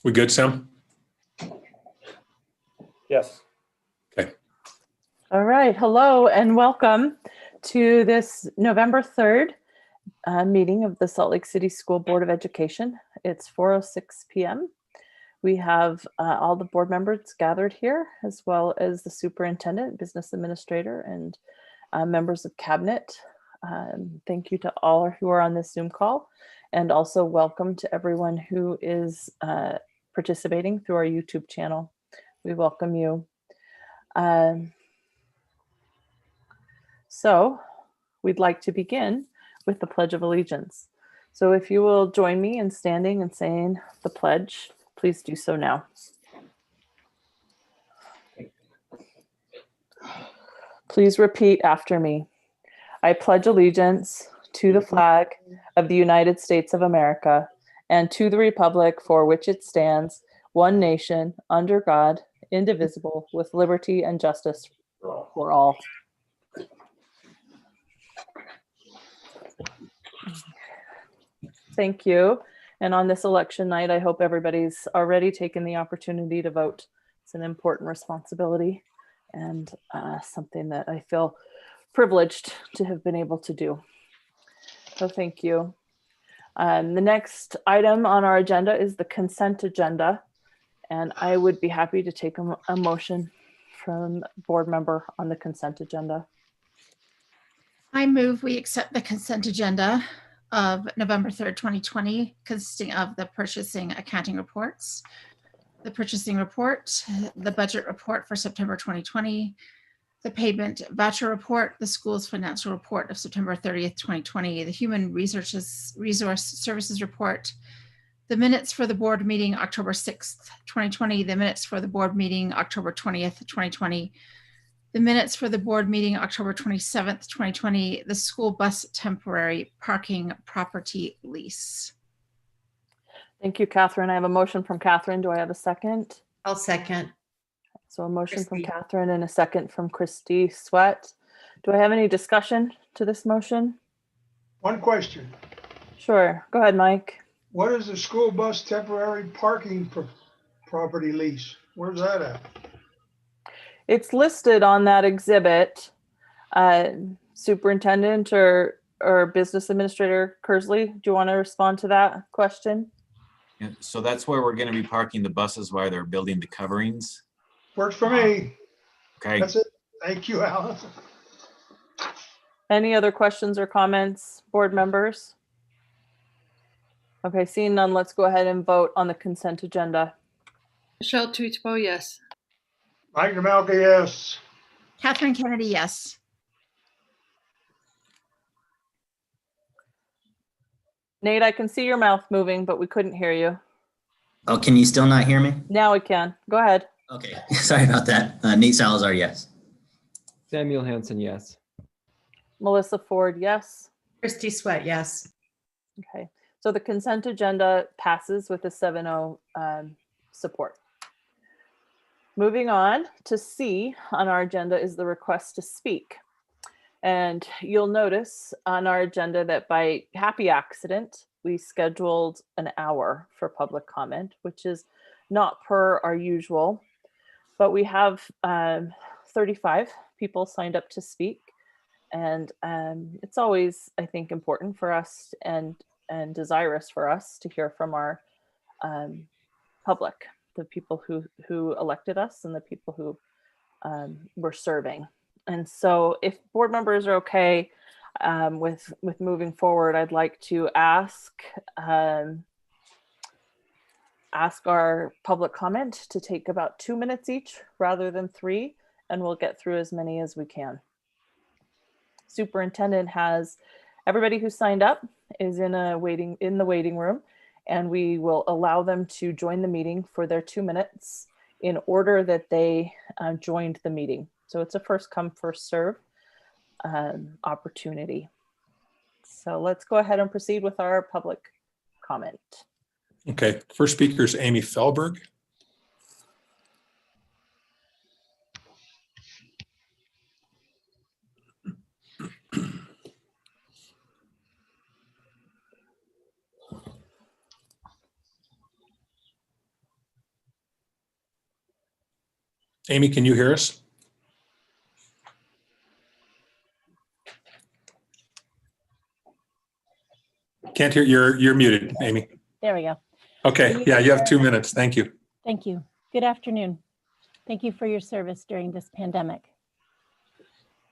We good, Sam? Yes. Okay. All right. Hello and welcome to this November 3rd meeting of the Salt Lake City School Board of Education. It's 4:06 p.m. We have all the board members gathered here, as well as the superintendent, business administrator, and members of cabinet. Thank you to all who are on this Zoom call, and also welcome to everyone who is participating through our YouTube channel. We welcome you. So we'd like to begin with the Pledge of Allegiance. So if you will join me in standing and saying the pledge, please do so now. Please repeat after me. I pledge allegiance to the flag of the United States of America and to the republic for which it stands, one nation, under God, indivisible, with liberty and justice for all. Thank you. And on this election night, I hope everybody's already taken the opportunity to vote. It's an important responsibility and something that I feel privileged to have been able to do. So thank you. The next item on our agenda is the consent agenda. And I would be happy to take a motion from board member on the consent agenda. I move we accept the consent agenda of November 3rd, 2020, consisting of the purchasing accounting reports, the purchasing report, the budget report for September 2020, the payment voucher report, the school's financial report of September 30th, 2020, the human resource services report, the minutes for the board meeting October 6th, 2020, the minutes for the board meeting October 20th, 2020, the minutes for the board meeting October 27th, 2020, the school bus temporary parking property lease. Thank you, Catherine. I have a motion from Catherine. Do I have a second? I'll second. So a motion from Christy. Catherine and a second from Christy Sweat. Do I have any discussion to this motion? One question. Sure. Go ahead, Mike. What is the school bus temporary parking property lease? Where's that at? It's listed on that exhibit. Superintendent or business administrator Kersley, do you want to respond to that question? Yeah, so that's where we're going to be parking the buses while they're building the coverings. Works for me. Okay. That's it. Thank you, Alan. Any other questions or comments, board members? Okay, seeing none, let's go ahead and vote on the consent agenda. Michelle Tuchbo, yes. Mike Namalka, yes. Catherine Kennedy, yes. Nate, I can see your mouth moving, but we couldn't hear you. Oh, can you still not hear me? Now we can. Go ahead. Okay, sorry about that. Nate Salazar, yes. Samuel Hansen, yes. Melissa Ford, yes. Christy Sweat, yes. Okay, so the consent agenda passes with a 7-0 support. Moving on to C on our agenda is the request to speak. And you'll notice on our agenda that by happy accident, we scheduled an hour for public comment, which is not per our usual, but we have 35 people signed up to speak. And it's always, I think, important for us and desirous for us to hear from our public, the people who elected us and the people who we're serving. And so if board members are okay with moving forward, I'd like to ask our public comment to take about 2 minutes each rather than 3, and we'll get through as many as we can. Superintendent has everybody who signed up is in the waiting room, and we will allow them to join the meeting for their 2 minutes in order that they joined the meeting. So it's a first come, first serve opportunity. So let's go ahead and proceed with our public comment. Okay, first speaker is Amy Felberg. Amy, can you hear us? Can't hear, you're muted, Amy. There we go. Okay, yeah, you have 2 minutes. Thank you. Thank you. Good afternoon. Thank you for your service during this pandemic.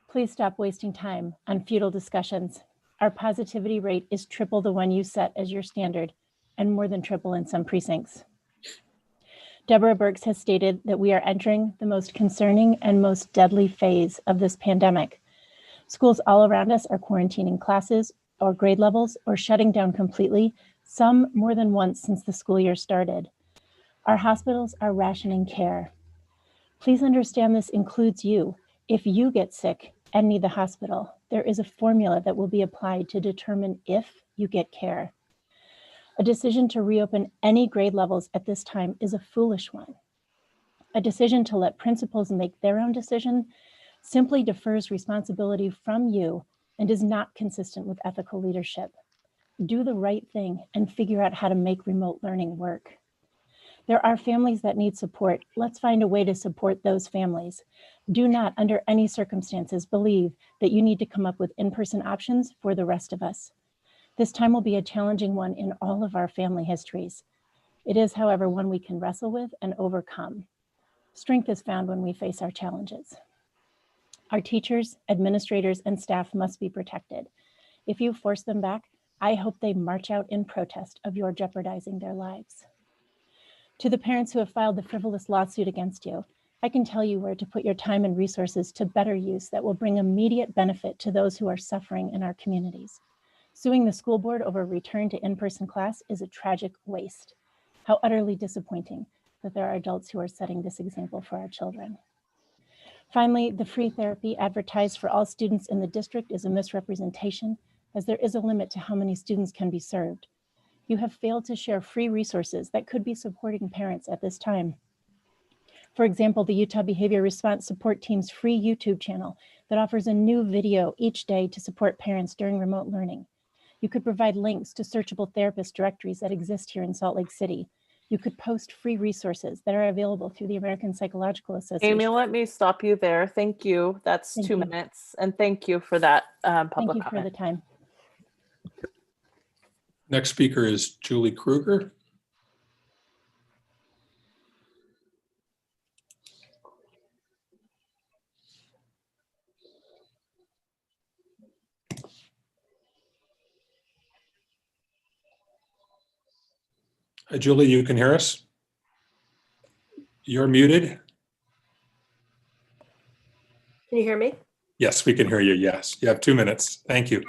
Please stop wasting time on futile discussions. Our positivity rate is triple the one you set as your standard, and more than triple in some precincts. Deborah Birx has stated that we are entering the most concerning and most deadly phase of this pandemic. Schools all around us are quarantining classes or grade levels or shutting down completely, some more than once since the school year started. Our hospitals are rationing care. Please understand this includes you. If you get sick and need the hospital, there is a formula that will be applied to determine if you get care. A decision to reopen any grade levels at this time is a foolish one. A decision to let principals make their own decision simply defers responsibility from you and is not consistent with ethical leadership. Do the right thing and figure out how to make remote learning work. There are families that need support. Let's find a way to support those families. Do not, under any circumstances, believe that you need to come up with in-person options for the rest of us. This time will be a challenging one in all of our family histories. It is, however, one we can wrestle with and overcome. Strength is found when we face our challenges. Our teachers, administrators, and staff must be protected. If you force them back, I hope they march out in protest of your jeopardizing their lives. To the parents who have filed the frivolous lawsuit against you, I can tell you where to put your time and resources to better use that will bring immediate benefit to those who are suffering in our communities. Suing the school board over return to in-person class is a tragic waste. How utterly disappointing that there are adults who are setting this example for our children. Finally, the free therapy advertised for all students in the district is a misrepresentation, as there is a limit to how many students can be served. You have failed to share free resources that could be supporting parents at this time. For example, the Utah Behavior Response Support Team's free YouTube channel that offers a new video each day to support parents during remote learning. You could provide links to searchable therapist directories that exist here in Salt Lake City. You could post free resources that are available through the American Psychological Association. Amy, let me stop you there. Thank you. That's Thank 2 you. minutes. And thank you for that Thank public you for comment. the time. Next speaker is Julie Kruger. Hi, Julie, you can hear us? You're muted. Can you hear me? Yes, we can hear you. Yes, you have 2 minutes. Thank you.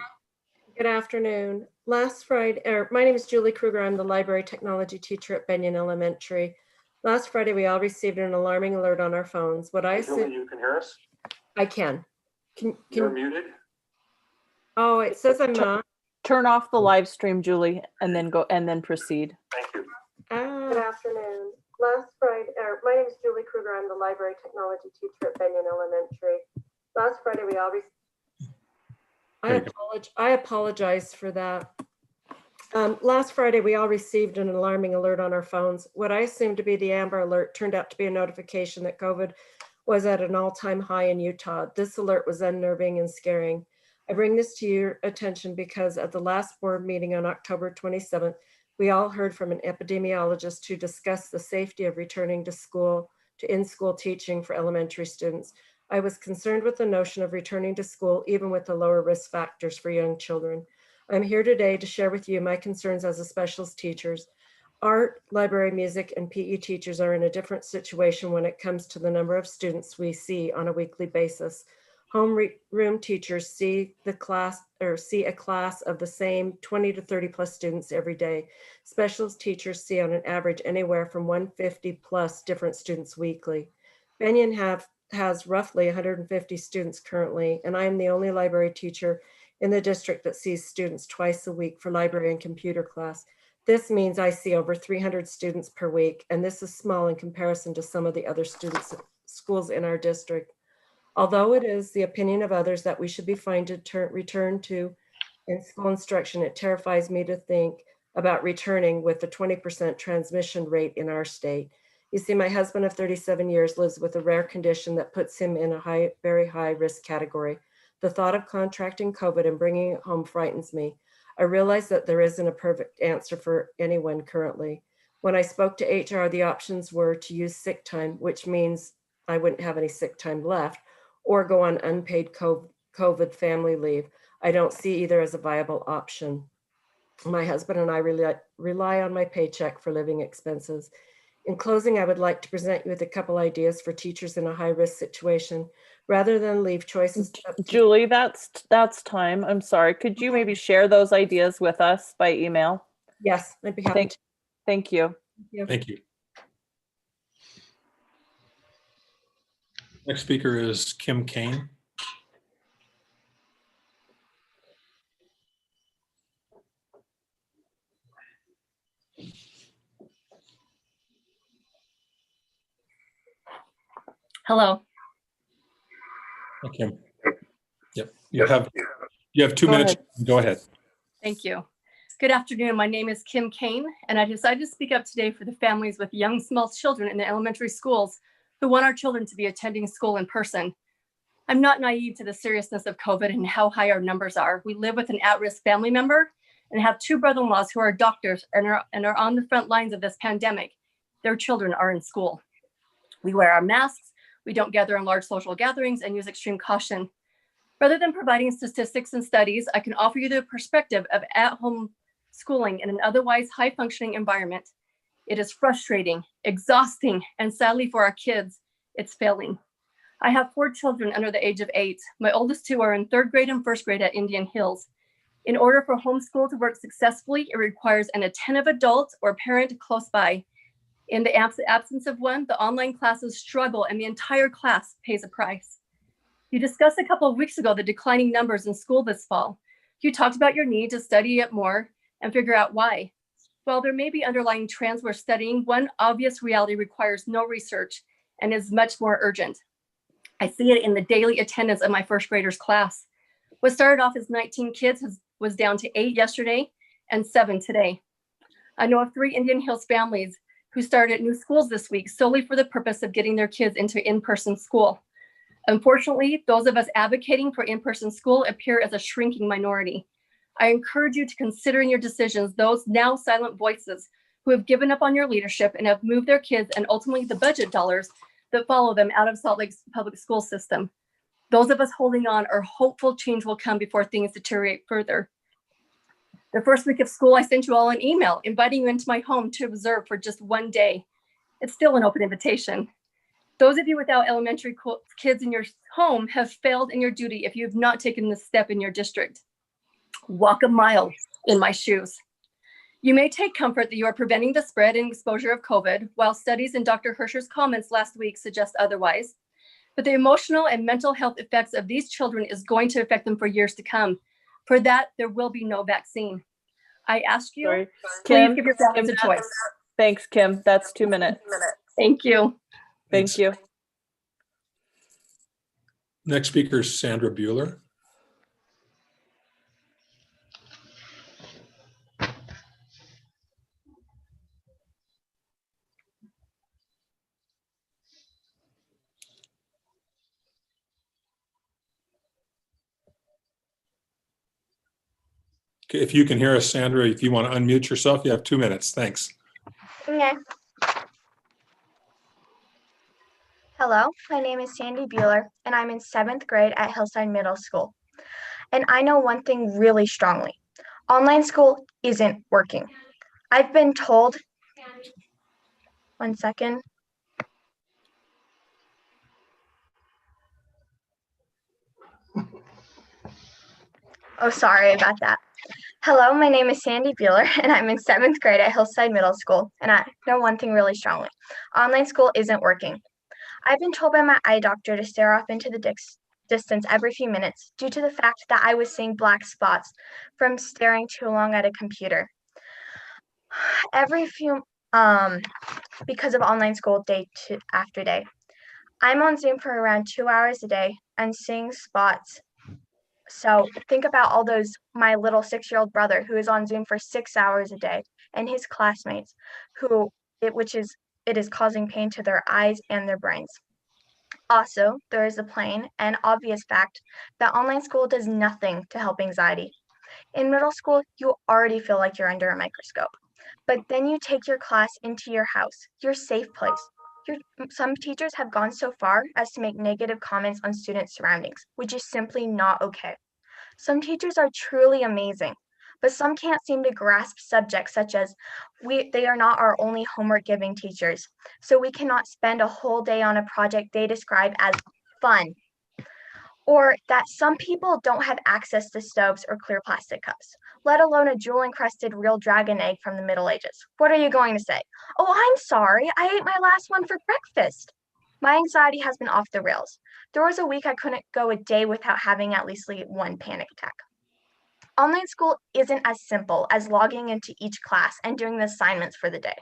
Good afternoon. Last Friday, my name is Julie Kruger. I'm the library technology teacher at Benyon Elementary. Last Friday, we all received an alarming alert on our phones. What I said, you can hear us? I can. You're muted. Oh, it says I'm not. Turn off the live stream, Julie, and then proceed. Thank you. Good afternoon. Last Friday, my name is Julie Kruger. I'm the library technology teacher at Benyon Elementary. Last Friday, we all received. I apologize for that. Last Friday, we all received an alarming alert on our phones. What I assumed to be the Amber Alert turned out to be a notification that COVID was at an all-time high in Utah. This alert was unnerving and scaring. I bring this to your attention because at the last board meeting on October 27th, we all heard from an epidemiologist to discuss the safety of returning to school, to in-school teaching for elementary students. I was concerned with the notion of returning to school, even with the lower risk factors for young children. I'm here today to share with you my concerns as a specialist teachers. Art, library, music, and PE teachers are in a different situation when it comes to the number of students we see on a weekly basis. Room teachers see a class of the same 20 to 30 plus students every day. Specialist teachers see on an average anywhere from 150 plus different students weekly. Benyon has roughly 150 students currently, and I am the only library teacher in the district that sees students twice a week for library and computer class. This means I see over 300 students per week, and this is small in comparison to some of the other schools in our district. Although it is the opinion of others that we should be fine to return to in-school instruction, it terrifies me to think about returning with the 20% transmission rate in our state. You see, my husband of 37 years lives with a rare condition that puts him in a very high risk category. The thought of contracting COVID and bringing it home frightens me. I realize that there isn't a perfect answer for anyone currently. When I spoke to HR, the options were to use sick time, which means I wouldn't have any sick time left, or go on unpaid COVID family leave. I don't see either as a viable option. My husband and I rely on my paycheck for living expenses. In closing, I would like to present you with a couple ideas for teachers in a high-risk situation, rather than leave choices up to Julie, that's time. I'm sorry. Could you maybe share those ideas with us by email? Yes, I'd be happy to. Thank you. Thank you. Next speaker is Kim Kane. Hello. Hi, Kim. Yep. You have 2 Go minutes. ahead. Go ahead. Thank you. Good afternoon. My name is Kim Kane, and I decided to speak up today for the families with young, small children in the elementary schools who want our children to be attending school in person. I'm not naive to the seriousness of COVID and how high our numbers are. We live with an at-risk family member and have 2 brother-in-laws who are doctors and are on the front lines of this pandemic. Their children are in school. We wear our masks. We don't gather in large social gatherings and use extreme caution. Rather than providing statistics and studies, I can offer you the perspective of at-home schooling in an otherwise high-functioning environment. It is frustrating, exhausting, and sadly for our kids, it's failing. I have 4 children under the age of 8. My oldest 2 are in 3rd grade and 1st grade at Indian Hills. In order for homeschool to work successfully, it requires an attentive adult or parent close by. In the absence of one, the online classes struggle and the entire class pays a price. You discussed a couple of weeks ago the declining numbers in school this fall. You talked about your need to study it more and figure out why. While there may be underlying trends we're studying, one obvious reality requires no research and is much more urgent. I see it in the daily attendance of my 1st graders class. What started off as 19 kids was down to 8 yesterday and 7 today. I know of 3 Indian Hills families who started new schools this week solely for the purpose of getting their kids into in-person school. Unfortunately, those of us advocating for in-person school appear as a shrinking minority. I encourage you to consider in your decisions those now silent voices who have given up on your leadership and have moved their kids and ultimately the budget dollars that follow them out of Salt Lake's public school system. Those of us holding on are hopeful change will come before things deteriorate further. The first week of school, I sent you all an email inviting you into my home to observe for just 1 day. It's still an open invitation. Those of you without elementary kids in your home have failed in your duty if you have not taken this step in your district. Walk a mile in my shoes. You may take comfort that you are preventing the spread and exposure of COVID, while studies and Dr. Herscher's comments last week suggest otherwise. But the emotional and mental health effects of these children is going to affect them for years to come. For that, there will be no vaccine. I ask you, Sorry. please Kim, give your families a choice. Thanks, Kim. That's 2 minutes. Thank you. Thank you. Next speaker is Sandra Bueller. Okay, if you can hear us, Sandra, if you want to unmute yourself, you have 2 minutes. Thanks. Okay. Hello, my name is Sandy Bueller, and I'm in 7th grade at Hillside Middle School. And I know one thing really strongly. Online school isn't working. I've been told, 1 second. Oh, sorry about that. Hello, my name is Sandy Bueller, and I'm in 7th grade at Hillside Middle School, and I know one thing really strongly. Online school isn't working. I've been told by my eye doctor to stare off into the distance every few minutes due to the fact that I was seeing black spots from staring too long at a computer. Because of online school day after day. I'm on Zoom for around 2 hours a day and seeing spots. So think about all those, my little 6-year-old brother who is on Zoom for 6 hours a day and his classmates which is it is causing pain to their eyes and their brains. Also, there is the plain and obvious fact that online school does nothing to help anxiety. In middle school, you already feel like you're under a microscope, but then you take your class into your house, your safe place. Some teachers have gone so far as to make negative comments on students' surroundings, which is simply not okay. Some teachers are truly amazing, but some can't seem to grasp subjects such as they are not our only homework giving teachers, so we cannot spend a whole day on a project they describe as fun. Or that some people don't have access to stoves or clear plastic cups, let alone a jewel-encrusted real dragon egg from the Middle Ages. What are you going to say? Oh, I'm sorry, I ate my last one for breakfast. My anxiety has been off the rails. There was a week I couldn't go a day without having at least one panic attack. Online school isn't as simple as logging into each class and doing the assignments for the day.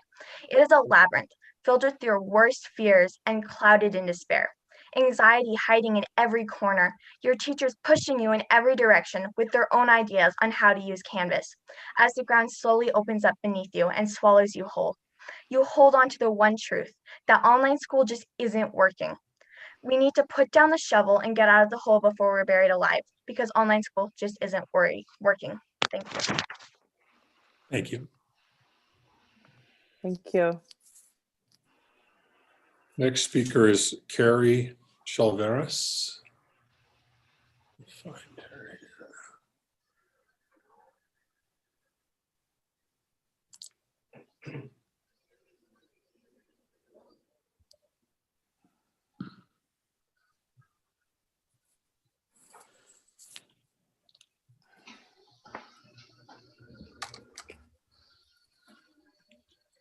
It is a labyrinth filled with your worst fears and clouded in despair. Anxiety hiding in every corner, your teachers pushing you in every direction with their own ideas on how to use Canvas. As the ground slowly opens up beneath you and swallows you whole, you hold on to the one truth that online school just isn't working. We need to put down the shovel and get out of the hole before we're buried alive, because online school just isn't working. Thank you. Thank you. Thank you. Next speaker is Carrie Chalveras. Find her here.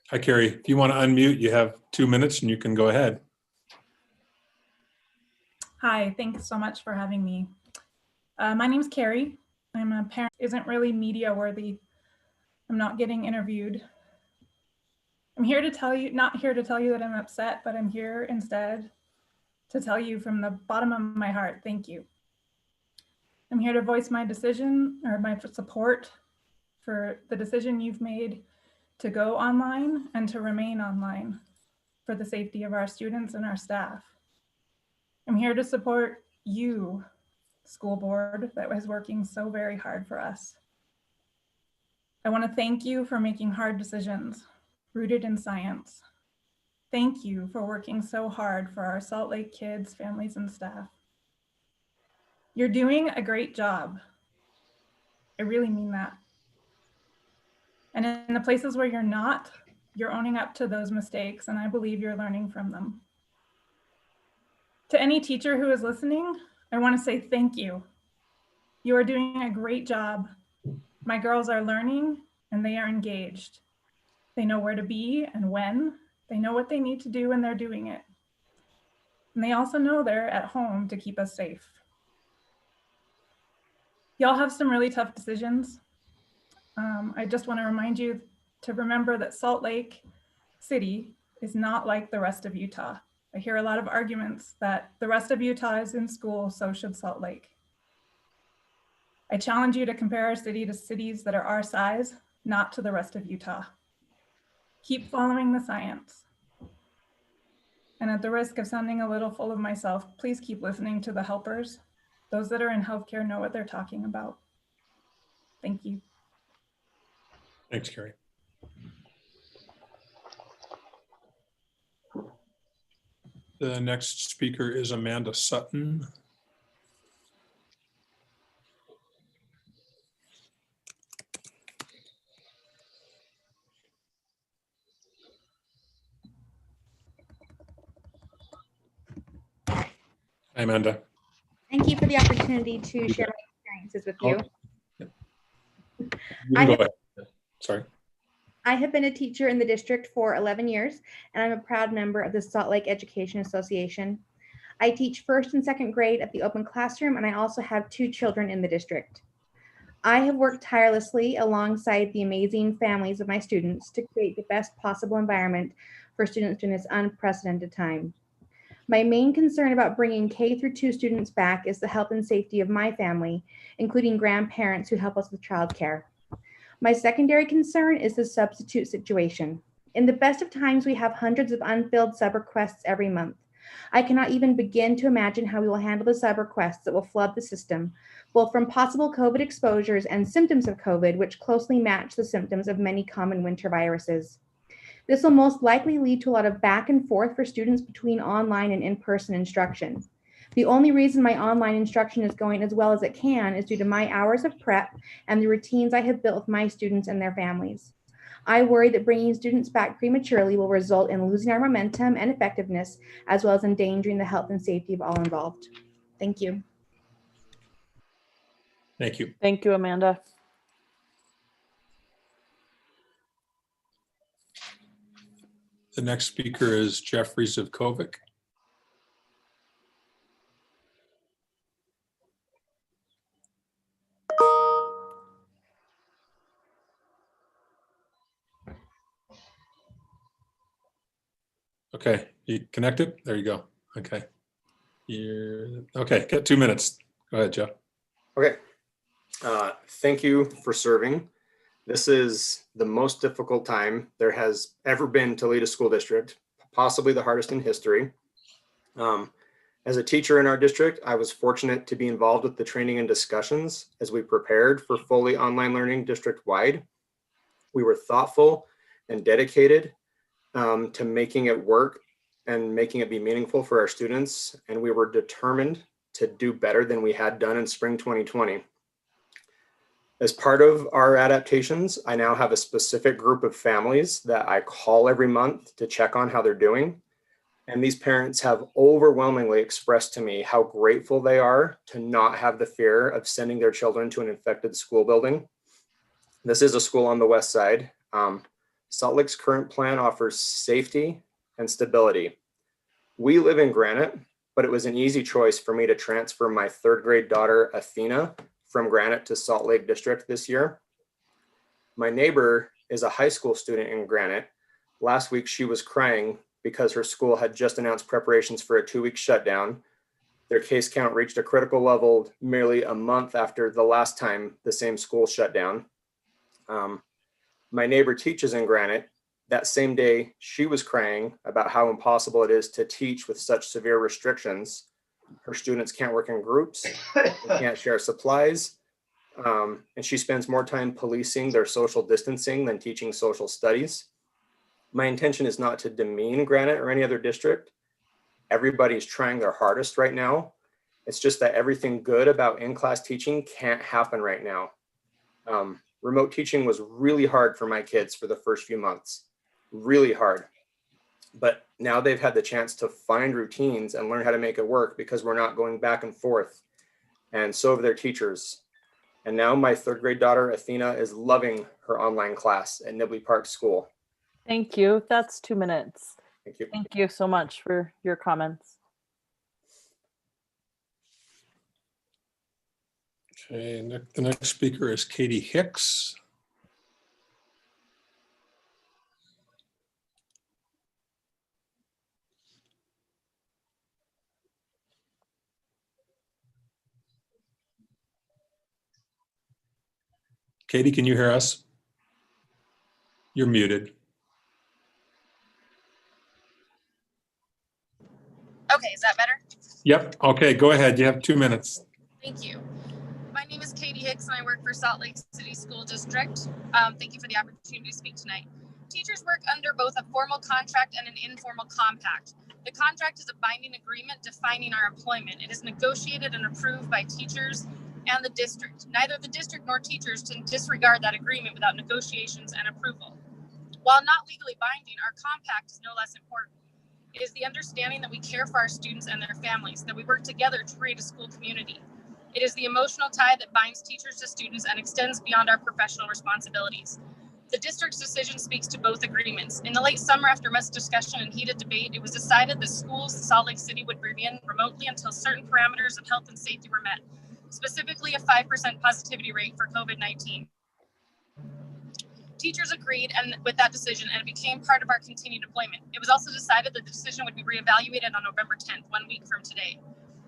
Hi, Carrie. If you want to unmute, you have 2 minutes and you can go ahead. Hi, thanks so much for having me. My name's Carrie. I'm a parent. Isn't really media worthy. I'm not getting interviewed. I'm here to tell you, not here to tell you that I'm upset, but I'm here instead to tell you from the bottom of my heart, thank you. I'm here to voice my decision or my support for the decision you've made to go online and to remain online for the safety of our students and our staff. I'm here to support you, school board, that was working so very hard for us. I want to thank you for making hard decisions rooted in science. Thank you for working so hard for our Salt Lake kids, families, and staff. You're doing a great job. I really mean that. And in the places where you're not, you're owning up to those mistakes, and I believe you're learning from them. To any teacher who is listening, I want to say thank you. You are doing a great job. My girls are learning and they are engaged. They know where to be and when. They know what they need to do and they're doing it. And they also know they're at home to keep us safe. Y'all have some really tough decisions. I just want to remind you to remember that Salt Lake City is not like the rest of Utah. I hear a lot of arguments that the rest of Utah is in school, so should Salt Lake. I challenge you to compare our city to cities that are our size, not to the rest of Utah. Keep following the science. And at the risk of sounding a little full of myself, please keep listening to the helpers. Those that are in healthcare know what they're talking about. Thank you. Thanks, Carrie. The next speaker is Amanda Sutton. Hi, Amanda. Thank you for the opportunity to share my experiences with you. You can go ahead. Sorry. I have been a teacher in the district for 11 years, and I'm a proud member of the Salt Lake Education Association. I teach first and second grade at the open classroom, and I also have 2 children in the district. I have worked tirelessly alongside the amazing families of my students to create the best possible environment for students during this unprecedented time. My main concern about bringing K-2 students back is the health and safety of my family, including grandparents who help us with childcare. My secondary concern is the substitute situation. In the best of times, we have hundreds of unfilled sub requests every month. I cannot even begin to imagine how we will handle the sub requests that will flood the system, both from possible COVID exposures and symptoms of COVID, which closely match the symptoms of many common winter viruses. This will most likely lead to a lot of back and forth for students between online and in-person instruction. The only reason my online instruction is going as well as it can is due to my hours of prep and the routines I have built with my students and their families. I worry that bringing students back prematurely will result in losing our momentum and effectiveness, as well as endangering the health and safety of all involved. Thank you. Thank you. Thank you, Amanda. The next speaker is Jeffrey Zivkovic. Okay, you connected? There you go. Okay. Okay, got 2 minutes. Go ahead, Jeff. Okay. Thank you for serving. This is the most difficult time there has ever been to lead a school district, possibly the hardest in history. As a teacher in our district, I was fortunate to be involved with the training and discussions as we prepared for fully online learning district-wide. We were thoughtful and dedicated to making it work and making it be meaningful for our students. And we were determined to do better than we had done in spring 2020. As part of our adaptations, I now have a specific group of families that I call every month to check on how they're doing. And these parents have overwhelmingly expressed to me how grateful they are to not have the fear of sending their children to an infected school building. This is a school on the west side. Salt Lake's current plan offers safety and stability. We live in Granite, but it was an easy choice for me to transfer my 3rd grade daughter, Athena, from Granite to Salt Lake District this year. My neighbor is a high school student in Granite. Last week, she was crying because her school had just announced preparations for a 2-week shutdown. Their case count reached a critical level merely a month after the last time the same school shut down. My neighbor teaches in Granite. That same day, she was crying about how impossible it is to teach with such severe restrictions. Her students can't work in groups, they can't share supplies, and she spends more time policing their social distancing than teaching social studies. My intention is not to demean Granite or any other district. Everybody's trying their hardest right now. It's just that everything good about in-class teaching can't happen right now. Remote teaching was really hard for my kids for the first few months, really hard. But now they've had the chance to find routines and learn how to make it work because we're not going back and forth. And so have their teachers. And now my 3rd grade daughter, Athena, is loving her online class at Nibley Park School. Thank you. That's 2 minutes. Thank you. Thank you so much for your comments. Okay, the next speaker is Katie Hicks. Katie, can you hear us? You're muted. Okay, is that better? Yep. Okay, go ahead. You have 2 minutes. Thank you. My name is Katie Hicks and I work for Salt Lake City School District. Thank you for the opportunity to speak tonight. Teachers work under both a formal contract and an informal compact. The contract is a binding agreement defining our employment. It is negotiated and approved by teachers and the district. Neither the district nor teachers can disregard that agreement without negotiations and approval. While not legally binding, our compact is no less important. It is the understanding that we care for our students and their families, that we work together to create a school community. It is the emotional tie that binds teachers to students and extends beyond our professional responsibilities. The district's decision speaks to both agreements. In the late summer, after much discussion and heated debate, it was decided that schools in Salt Lake City would remain remotely until certain parameters of health and safety were met, specifically a 5% positivity rate for COVID-19. Teachers agreed with that decision and it became part of our continued deployment. It was also decided that the decision would be reevaluated on November 10th, 1 week from today.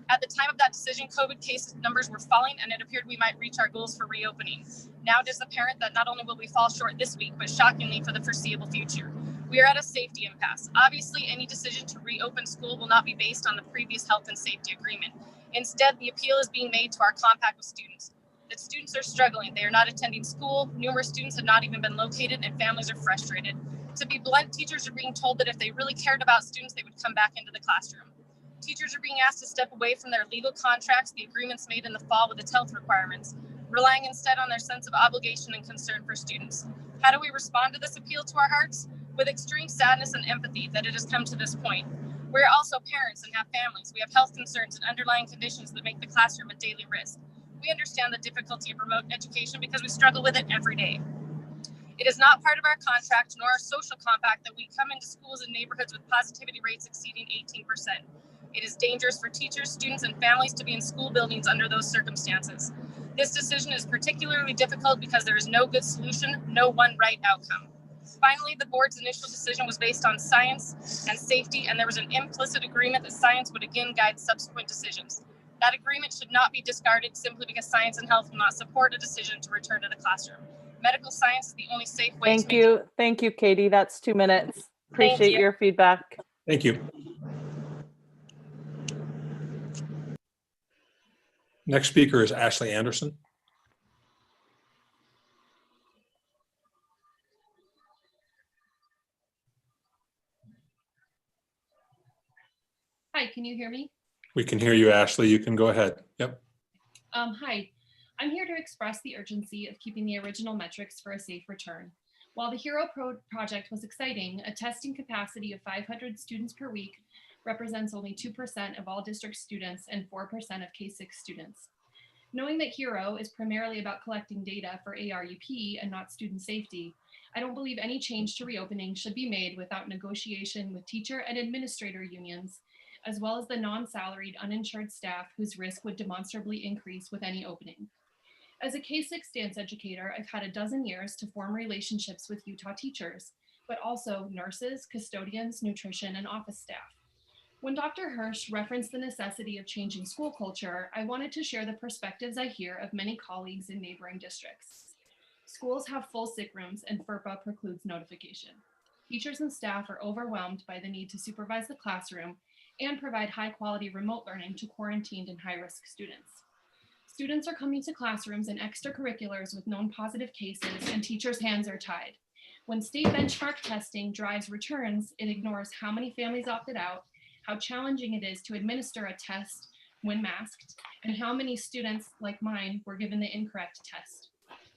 At the time of that decision, COVID case numbers were falling and it appeared we might reach our goals for reopening. Now it is apparent that not only will we fall short this week, but shockingly for the foreseeable future. We are at a safety impasse. Obviously, any decision to reopen school will not be based on the previous health and safety agreement. Instead, the appeal is being made to our compact with students. The students are struggling. They are not attending school. Numerous students have not even been located, and families are frustrated. To be blunt, teachers are being told that if they really cared about students, they would come back into the classroom. Teachers are being asked to step away from their legal contracts, the agreements made in the fall with its health requirements, relying instead on their sense of obligation and concern for students. How do we respond to this appeal to our hearts? With extreme sadness and empathy that it has come to this point. We're also parents and have families. We have health concerns and underlying conditions that make the classroom a daily risk. We understand the difficulty of remote education because we struggle with it every day. It is not part of our contract nor our social compact that we come into schools and neighborhoods with positivity rates exceeding 18%. It is dangerous for teachers, students, and families to be in school buildings under those circumstances. This decision is particularly difficult because there is no good solution, no one right outcome. Finally, the board's initial decision was based on science and safety, and there was an implicit agreement that science would again guide subsequent decisions. That agreement should not be discarded simply because science and health will not support a decision to return to the classroom. Medical science is the only safe way to make Thank you, Katie. That's 2 minutes. Appreciate you. your feedback. Thank you. Next speaker is Ashley Anderson. Hi, can you hear me? We can hear you, Ashley. You can go ahead. Yep. Hi, I'm here to express the urgency of keeping the original metrics for a safe return. While the HERO project was exciting, a testing capacity of 500 students per week represents only 2% of all district students and 4% of K-6 students. Knowing that HERO is primarily about collecting data for ARUP and not student safety, I don't believe any change to reopening should be made without negotiation with teacher and administrator unions, as well as the non-salaried uninsured staff whose risk would demonstrably increase with any opening. As a K-6 dance educator, I've had a dozen years to form relationships with Utah teachers, but also nurses, custodians, nutrition, and office staff. When Dr. Hirsch referenced the necessity of changing school culture, I wanted to share the perspectives I hear of many colleagues in neighboring districts. Schools have full sick rooms and FERPA precludes notification. Teachers and staff are overwhelmed by the need to supervise the classroom and provide high quality remote learning to quarantined and high-risk students. Students are coming to classrooms and extracurriculars with known positive cases, and teachers' hands are tied. When state benchmark testing drives returns, it ignores how many families opted out, how challenging it is to administer a test when masked, and how many students, like mine, were given the incorrect test.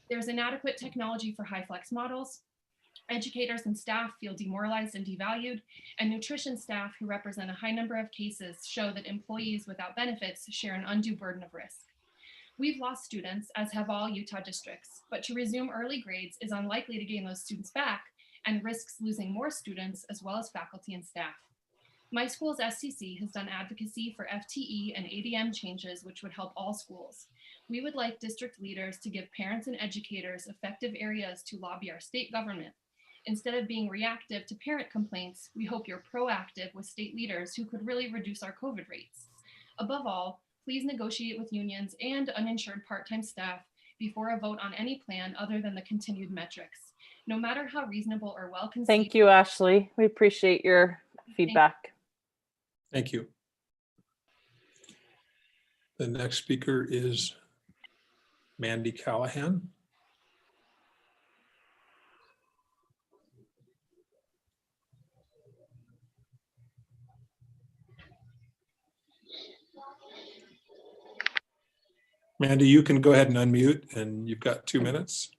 There's inadequate technology for high flex models. Educators and staff feel demoralized and devalued, and nutrition staff who represent a high number of cases show that employees without benefits share an undue burden of risk. We've lost students, as have all Utah districts, but to resume early grades is unlikely to gain those students back and risks losing more students as well as faculty and staff. My school's STC has done advocacy for FTE and ADM changes, which would help all schools. We would like district leaders to give parents and educators effective areas to lobby our state government. Instead of being reactive to parent complaints, we hope you're proactive with state leaders who could really reduce our COVID rates. Above all, please negotiate with unions and uninsured part-time staff before a vote on any plan other than the continued metrics. No matter how reasonable or well conceived. Thank you, Ashley. We appreciate your feedback. Thank you. The next speaker is Mandy Callahan. Mandy, you can go ahead and unmute, and you've got 2 minutes.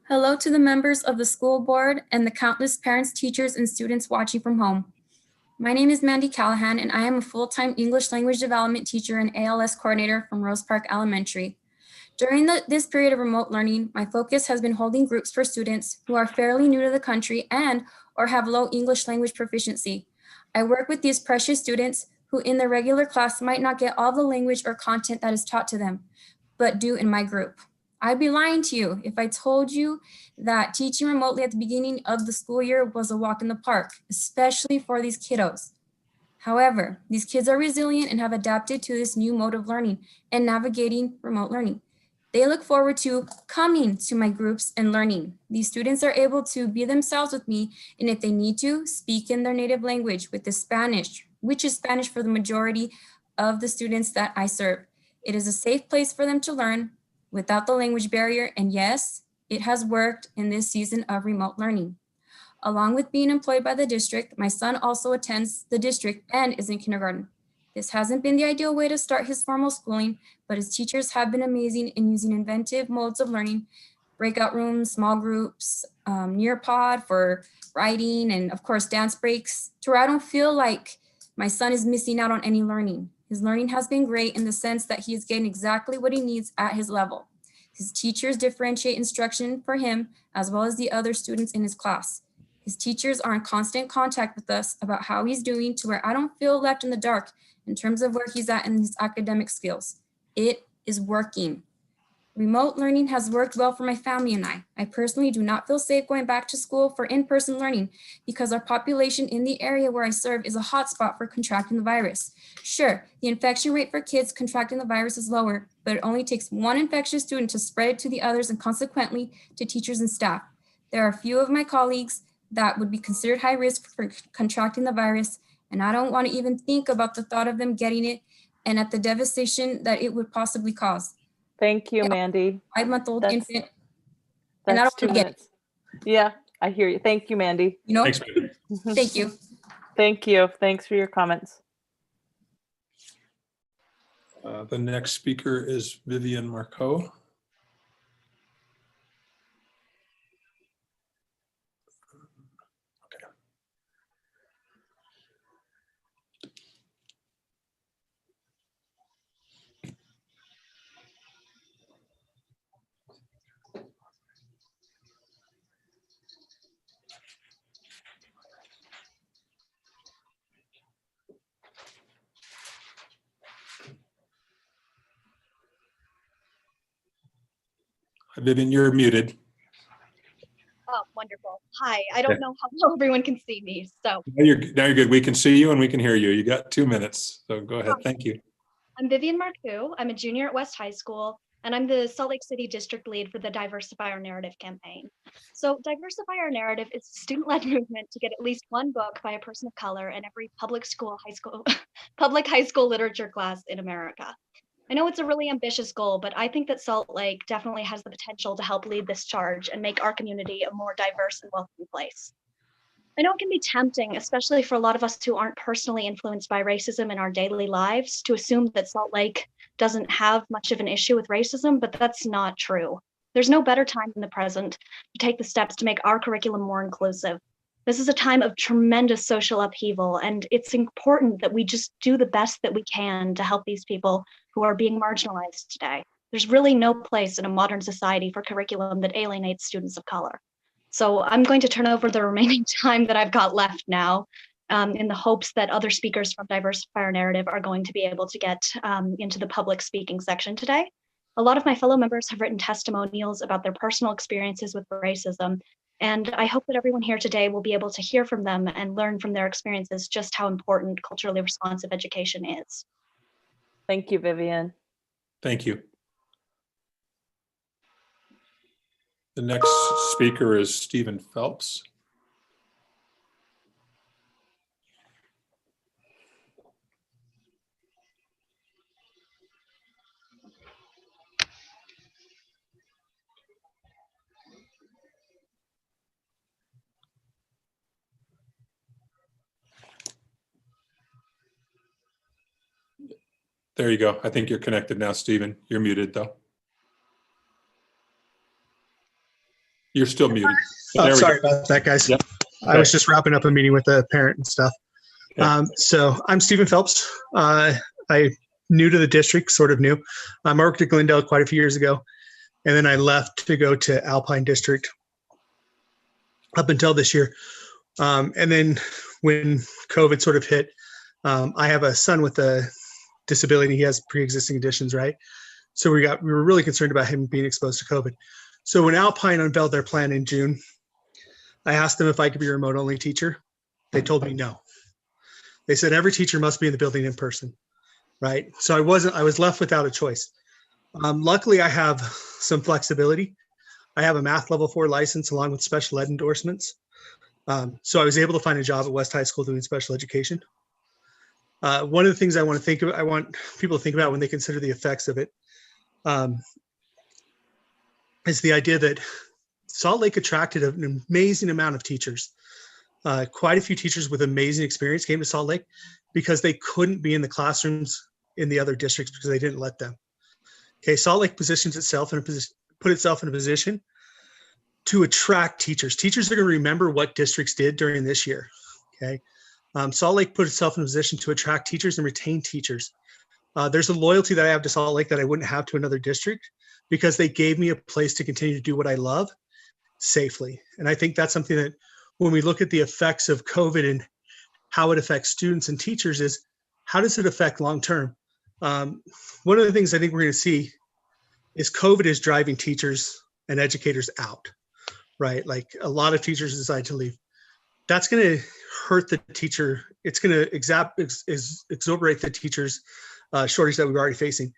Hello to the members of the school board and the countless parents, teachers, and students watching from home. My name is Mandy Callahan, and I am a full-time English language development teacher and ALS coordinator from Rose Park Elementary. During this period of remote learning, my focus has been holding groups for students who are fairly new to the country and or have low English language proficiency. I work with these precious students who in their regular class might not get all the language or content that is taught to them, but do in my group. I'd be lying to you if I told you that teaching remotely at the beginning of the school year was a walk in the park, especially for these kiddos. However, these kids are resilient and have adapted to this new mode of learning and navigating remote learning. They look forward to coming to my groups and learning. These students are able to be themselves with me, and if they need to, speak in their native language with the Spanish, which is Spanish for the majority of the students that I serve. It is a safe place for them to learn without the language barrier, and yes, it has worked in this season of remote learning. Along with being employed by the district, my son also attends the district and is in kindergarten. This hasn't been the ideal way to start his formal schooling, but his teachers have been amazing in using inventive modes of learning, breakout rooms, small groups, Nearpod for writing, and of course, dance breaks, to where I don't feel like my son is missing out on any learning. His learning has been great in the sense that he is getting exactly what he needs at his level. His teachers differentiate instruction for him as well as the other students in his class. His teachers are in constant contact with us about how he's doing, to where I don't feel left in the dark in terms of where he's at in his academic skills. It is working. Remote learning has worked well for my family and I. I personally do not feel safe going back to school for in-person learning because our population in the area where I serve is a hotspot for contracting the virus. Sure, the infection rate for kids contracting the virus is lower, but it only takes one infectious student to spread it to the others and consequently to teachers and staff. There are a few of my colleagues that would be considered high risk for contracting the virus, and I don't want to even think about the thought of them getting it and at the devastation that it would possibly cause. Thank you, Mandy. 5-month-old infant. That's And I don't 2 wanna get minutes. Yeah, I hear you. Thank you, Mandy. You know, Thanks, Mandy. thank you. Thank you. Thanks for your comments. The next speaker is Vivian Marcoux. Vivian, you're muted. Oh, wonderful. Hi, I don't know how well everyone can see me, so Now you're good. We can see you and we can hear you. You got 2 minutes, so go ahead. Thank you. I'm Vivian Marcoux. I'm a junior at West High School, and I'm the Salt Lake City district lead for the Diversify Our Narrative campaign. So Diversify Our Narrative is a student-led movement to get at least one book by a person of color in every public high school literature class in America. I know it's a really ambitious goal, but I think that Salt Lake definitely has the potential to help lead this charge and make our community a more diverse and welcoming place. I know it can be tempting, especially for a lot of us who aren't personally influenced by racism in our daily lives, to assume that Salt Lake doesn't have much of an issue with racism, but that's not true. There's no better time than the present to take the steps to make our curriculum more inclusive. This is a time of tremendous social upheaval, and it's important that we just do the best that we can to help these people who are being marginalized today. There's really no place in a modern society for curriculum that alienates students of color. So I'm going to turn over the remaining time that I've got left now in the hopes that other speakers from Diversify Our Narrative are going to be able to get into the public speaking section today. A lot of my fellow members have written testimonials about their personal experiences with racism, and I hope that everyone here today will be able to hear from them and learn from their experiences just how important culturally responsive education is. Thank you, Vivian. Thank you. The next speaker is Stephen Phelps. There you go. I think you're connected now, Stephen. You're muted though. You're still muted. Oh, sorry about that, guys. Yep. I was just wrapping up a meeting with a parent and stuff. Okay. So I'm Stephen Phelps. I'm new to the district, sort of new. I worked at Glendale quite a few years ago, and then I left to go to Alpine District up until this year. And then when COVID sort of hit, I have a son with a disability. He has pre-existing conditions, right? So we were really concerned about him being exposed to COVID. So when Alpine unveiled their plan in June, I asked them if I could be a remote only teacher. They told me no. They said every teacher must be in the building in person, right? So I was left without a choice. Luckily, I have some flexibility. I have a math level 4 license along with special ed endorsements. So I was able to find a job at West High School doing special education. One of the things I want people to think about when they consider the effects of it is the idea that Salt Lake attracted an amazing amount of teachers. Quite a few teachers with amazing experience came to Salt Lake because they couldn't be in the classrooms in the other districts because they didn't let them. Okay, Salt Lake positions itself in a position, put itself in a position to attract teachers. Teachers are going to remember what districts did during this year. Okay, Salt Lake put itself in a position to attract teachers and retain teachers. There's a loyalty that I have to Salt Lake that I wouldn't have to another district because they gave me a place to continue to do what I love safely. And I think that's something that when we look at the effects of COVID and how it affects students and teachers is how does it affect long term? One of the things I think we're going to see is COVID is driving teachers and educators out, right? Like a lot of teachers decide to leave. That's going to hurt the teacher. It's going to exorbitate the teachers' shortage that we're already facing.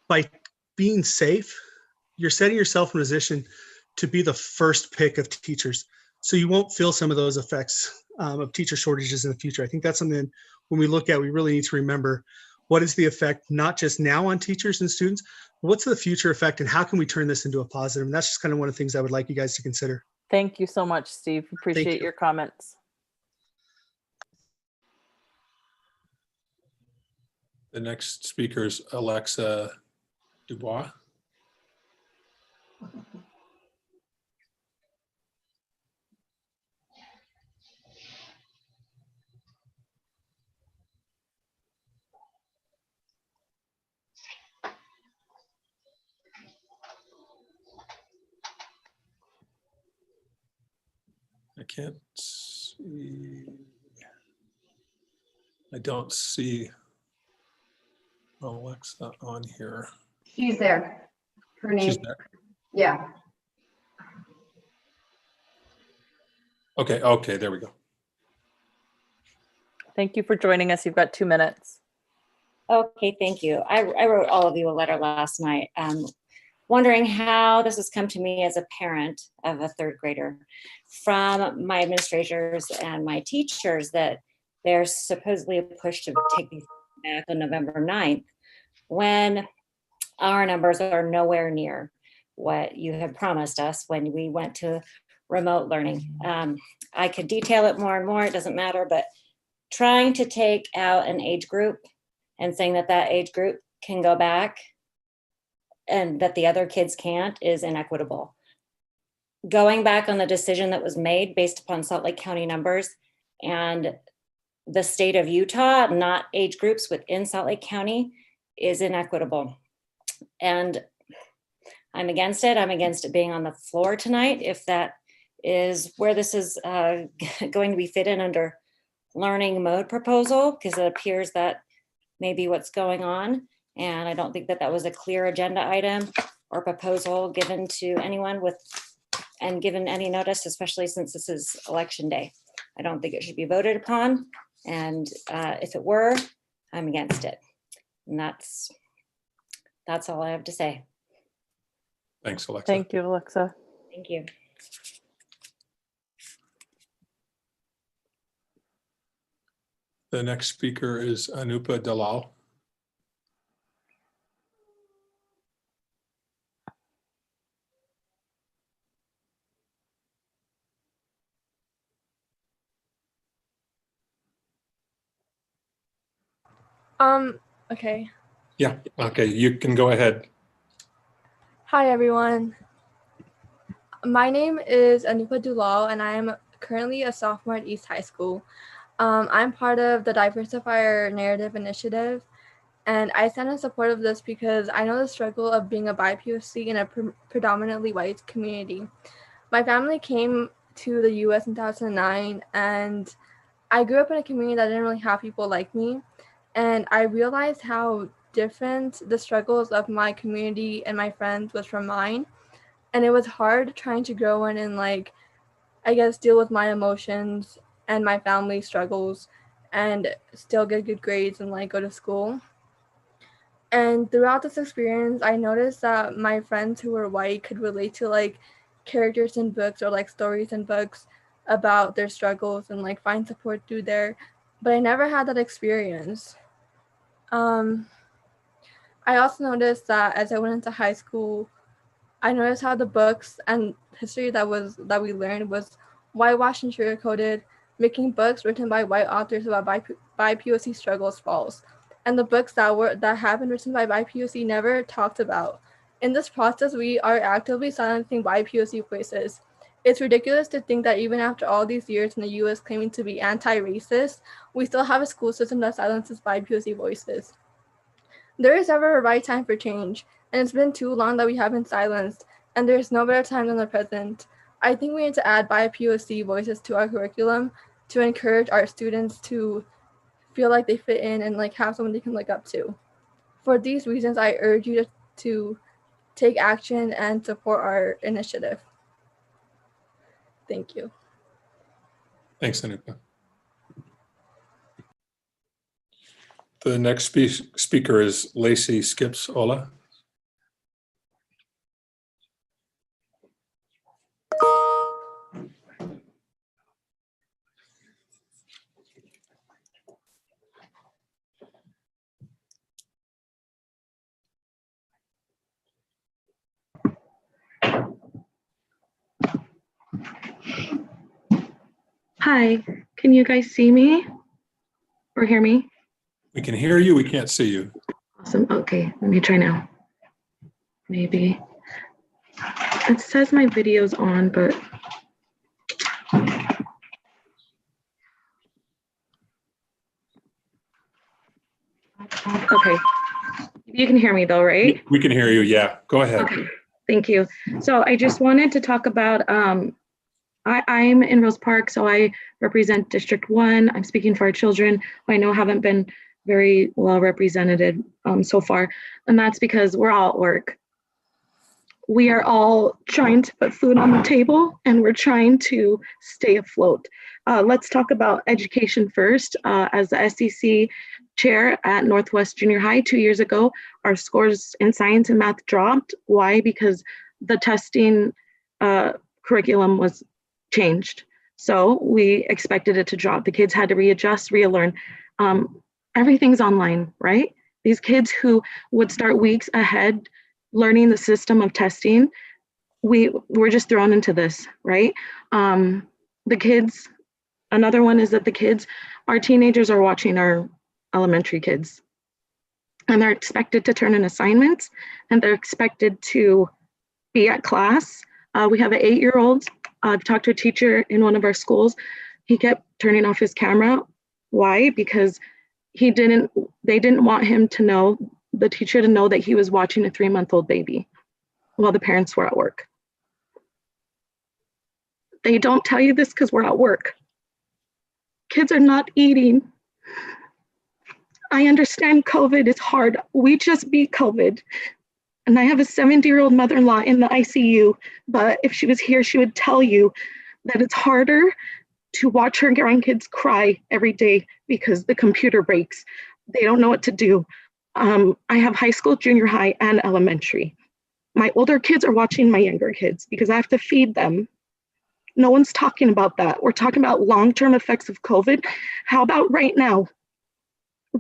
By being safe, you're setting yourself in a position to be the first pick of teachers. So you won't feel some of those effects of teacher shortages in the future. I think that's something when we look at, we really need to remember what is the effect, not just now on teachers and students, what's the future effect and how can we turn this into a positive? And that's just kind of one of the things I would like you guys to consider. Thank you so much, Steve. Appreciate your comments. The next speaker is Alexa Dubois. I can't see. I don't see Alexa on here. She's there. Her name. She's there. Yeah. Okay, there we go. Thank you for joining us. You've got 2 minutes. Okay, thank you. I wrote all of you a letter last night, wondering how this has come to me as a parent of a third grader from my administrators and my teachers that there's supposedly a push to take these back on November 9th when our numbers are nowhere near what you had promised us when we went to remote learning. I could detail it more and more, it doesn't matter, but trying to take out an age group and saying that that age group can go back and that the other kids can't is inequitable. Going back on the decision that was made based upon Salt Lake County numbers and the state of Utah, not age groups within Salt Lake County, is inequitable. And I'm against it. I'm against it being on the floor tonight. If that is where this is going to be fit in under learning mode proposal, because it appears that may be what's going on. And I don't think that that was a clear agenda item or proposal given to anyone and given any notice, especially since this is election day. I don't think it should be voted upon. And if it were, I'm against it. And that's all I have to say. Thanks, Alexa. Thank you, Alexa. Thank you. The next speaker is Anupa Dalal. Okay. Yeah, okay, you can go ahead. Hi, everyone. My name is Anupa Dulal, and I am currently a sophomore at East High School. I'm part of the Diversifier Narrative Initiative, and I stand in support of this because I know the struggle of being a BIPOC in a predominantly white community. My family came to the US in 2009, and I grew up in a community that didn't really have people like me, and I realized how different the struggles of my community and my friends was from mine. And it was hard trying to grow in and I guess deal with my emotions and my family struggles and still get good grades and go to school. And throughout this experience, I noticed that my friends who were white could relate to like characters in books or like stories in books about their struggles and like find support through there. But I never had that experience. I also noticed that as I went into high school, I noticed how the books and history that we learned was whitewashed and sugarcoated, making books written by white authors about BIPOC struggles false. And the books that have been written by BIPOC never talked about. In this process, we are actively silencing BIPOC voices. It's ridiculous to think that even after all these years in the US claiming to be anti-racist, we still have a school system that silences BIPOC voices. There is never a right time for change, and it's been too long that we have been silenced, and there is no better time than the present. I think we need to add BIPOC voices to our curriculum to encourage our students to feel like they fit in and like have someone they can look up to. For these reasons, I urge you to take action and support our initiative. Thank you. Thanks, Anupa. The next speaker is Lacey Skips-Ola. Hi, can you guys see me or hear me? We can hear you, we can't see you. Awesome, okay, let me try now. Maybe. It says my video's on, but. Okay, you can hear me though, right? We can hear you, yeah, go ahead. Okay, thank you. So I just wanted to talk about, I'm in Rose Park, so I represent District 1. I'm speaking for our children, who I know haven't been very well represented so far, and that's because we're all at work. We are all trying to put food on the table, and we're trying to stay afloat. Let's talk about education first. As the SEC chair at Northwest Junior High 2 years ago, our scores in science and math dropped. Why? Because the testing curriculum was changed. So we expected it to drop. The kids had to readjust, relearn. Everything's online, right? These kids who would start weeks ahead learning the system of testing, we're just thrown into this, right? The kids, another one is that the kids, our teenagers are watching our elementary kids, and they're expected to turn in assignments, and they're expected to be at class. We have an 8-year-old. I've talked to a teacher in one of our schools. He kept turning off his camera. Why? Because they didn't want him to know, the teacher to know that he was watching a 3-month-old baby while the parents were at work. They don't tell you this because we're at work. Kids are not eating. I understand COVID is hard. We just beat COVID. And I have a 70-year-old mother-in-law in the ICU, but if she was here, she would tell you that it's harder to watch her grandkids cry every day because the computer breaks. They don't know what to do. I have high school, junior high, and elementary. My older kids are watching my younger kids because I have to feed them. No one's talking about that. We're talking about long-term effects of COVID. How about right now?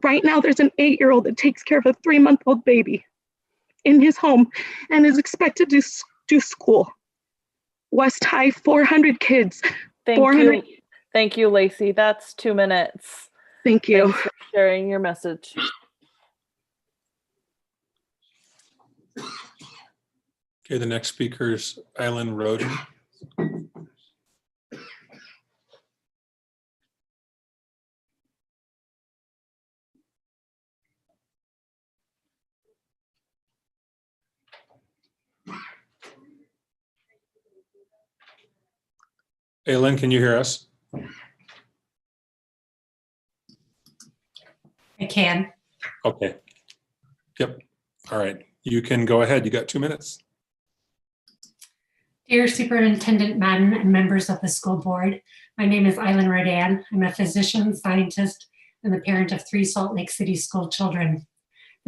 Right now, there's an 8-year-old that takes care of a 3-month-old baby in his home and is expected to do school. West High, 400 kids. Thank you, Lacey. That's 2 minutes. Thank you. Thanks for sharing your message. Okay, the next speaker is Eileen Roden. Eileen, can you hear us? I can. Okay. Yep. All right. You can go ahead. You got 2 minutes. Dear Superintendent Madden and members of the school board, my name is Eileen Rodan. I'm a physician, scientist, and the parent of 3 Salt Lake City school children.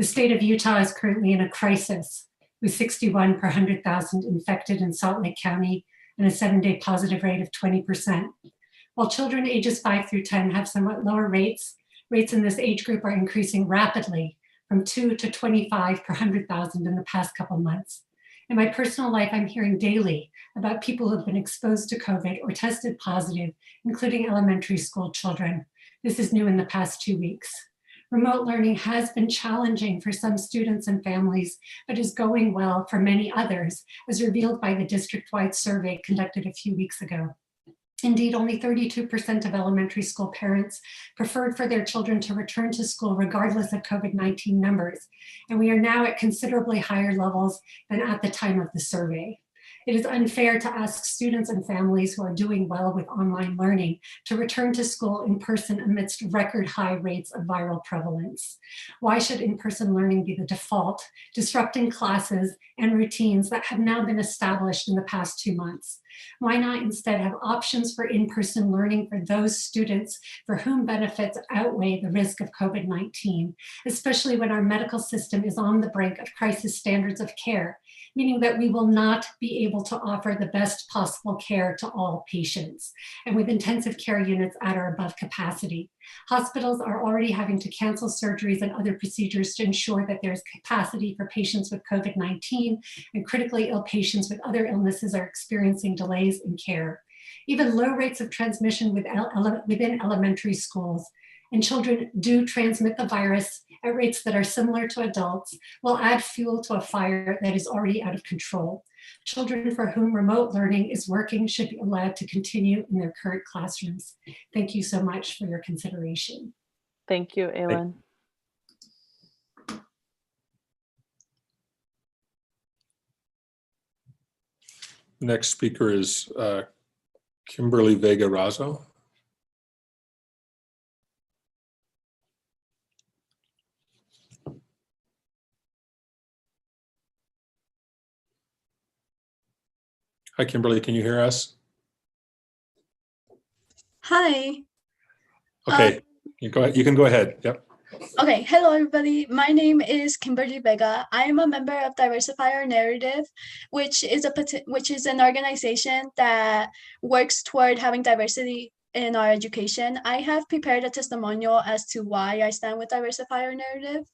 The state of Utah is currently in a crisis with 61 per 100,000 infected in Salt Lake County and a 7-day positive rate of 20%. While children ages 5 through 10 have somewhat lower rates in this age group are increasing rapidly from 2 to 25 per 100,000 in the past couple months. In my personal life, I'm hearing daily about people who have been exposed to COVID or tested positive, including elementary school children. This is new in the past 2 weeks. Remote learning has been challenging for some students and families, but is going well for many others, as revealed by the district-wide survey conducted a few weeks ago. Indeed, only 32% of elementary school parents preferred for their children to return to school regardless of COVID-19 numbers, and we are now at considerably higher levels than at the time of the survey. It is unfair to ask students and families who are doing well with online learning to return to school in person amidst record high rates of viral prevalence. Why should in-person learning be the default, disrupting classes and routines that have now been established in the past 2 months? Why not instead have options for in-person learning for those students for whom benefits outweigh the risk of COVID-19, especially when our medical system is on the brink of crisis standards of care, meaning that we will not be able to offer the best possible care to all patients, and with intensive care units at or above capacity. Hospitals are already having to cancel surgeries and other procedures to ensure that there's capacity for patients with COVID-19, and critically ill patients with other illnesses are experiencing delays in care. Even low rates of transmission within elementary schools, and children do transmit the virus at rates that are similar to adults, will add fuel to a fire that is already out of control. Children for whom remote learning is working should be allowed to continue in their current classrooms. Thank you so much for your consideration. Thank you, Aylin. Next speaker is Kimberly Vega Razo. Hi, Kimberly, can you hear us? Hi. Okay, you can go ahead. Yep. Okay, hello everybody. My name is Kimberly Vega. I am a member of Diversify Our Narrative, which is an organization that works toward having diversity in our education. I have prepared a testimonial as to why I stand with Diversify Our Narrative.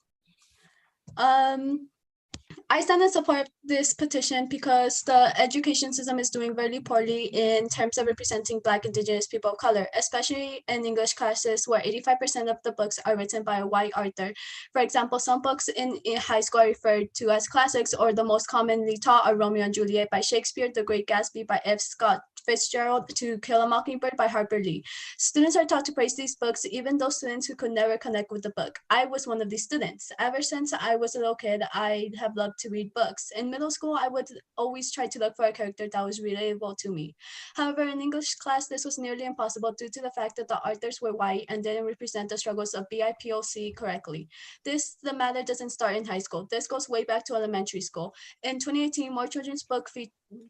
I stand in support of this petition because the education system is doing very poorly in terms of representing Black, Indigenous people of color, especially in English classes where 85% of the books are written by a white author. For example, some books in high school are referred to as classics, or the most commonly taught are Romeo and Juliet by Shakespeare, The Great Gatsby by F. Scott Fitzgerald, To Kill a Mockingbird by Harper Lee. Students are taught to praise these books, even those students who could never connect with the book. I was one of these students. Ever since I was a little kid, I have loved to read books. In middle school, I would always try to look for a character that was relatable to me. However, in English class, this was nearly impossible due to the fact that the authors were white and didn't represent the struggles of BIPOC correctly. The matter doesn't start in high school. This goes way back to elementary school. In 2018, more children's books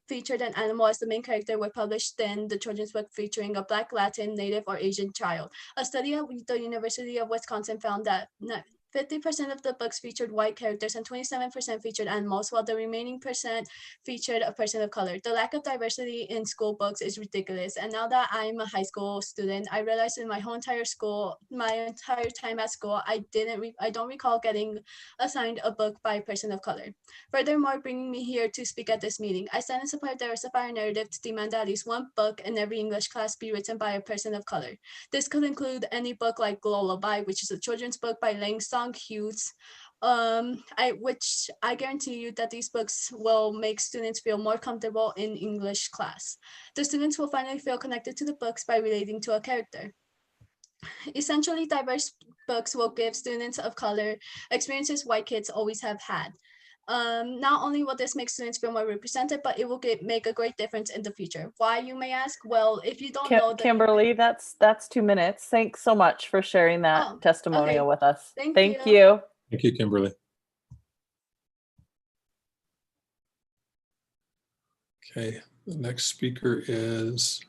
featured an animal as the main character were published than the children's book featuring a Black, Latin, Native, or Asian child. A study at the University of Wisconsin found that 50% of the books featured white characters and 27% featured animals, while the remaining percent featured a person of color. The lack of diversity in school books is ridiculous. And now that I'm a high school student, I realized in my entire time at school, I don't recall getting assigned a book by a person of color. Furthermore, bringing me here to speak at this meeting, I stand in support of Diversify Our Narrative to demand that at least one book in every English class be written by a person of color. This could include any book like Lullaby, which is a children's book by Langston Hughes, which I guarantee you that these books will make students feel more comfortable in English class. The students will finally feel connected to the books by relating to a character. Essentially, diverse books will give students of color experiences white kids always have had. Not only will this make students feel more represented, but it will make a great difference in the future. Why, you may ask? Well, if you don't know, Kimberly, that's 2 minutes. Thanks so much for sharing that testimonial with us. Thank you. Thank you, Kimberly. Okay, the next speaker is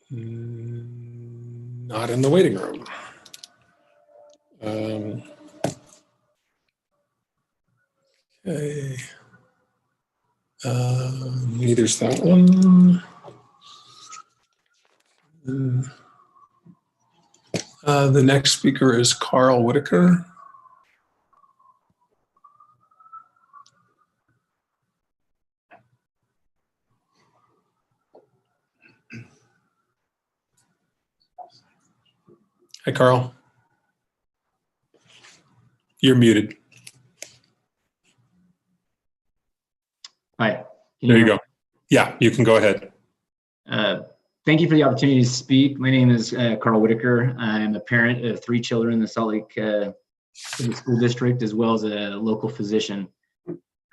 not in the waiting room. Okay. There's that one. The next speaker is Carl Whitaker. Hi, Carl. You're muted. Hi. There you go. Yeah, you can go ahead. Thank you for the opportunity to speak. My name is Carl Whitaker. I'm a parent of 3 children in the Salt Lake City School District, as well as a local physician.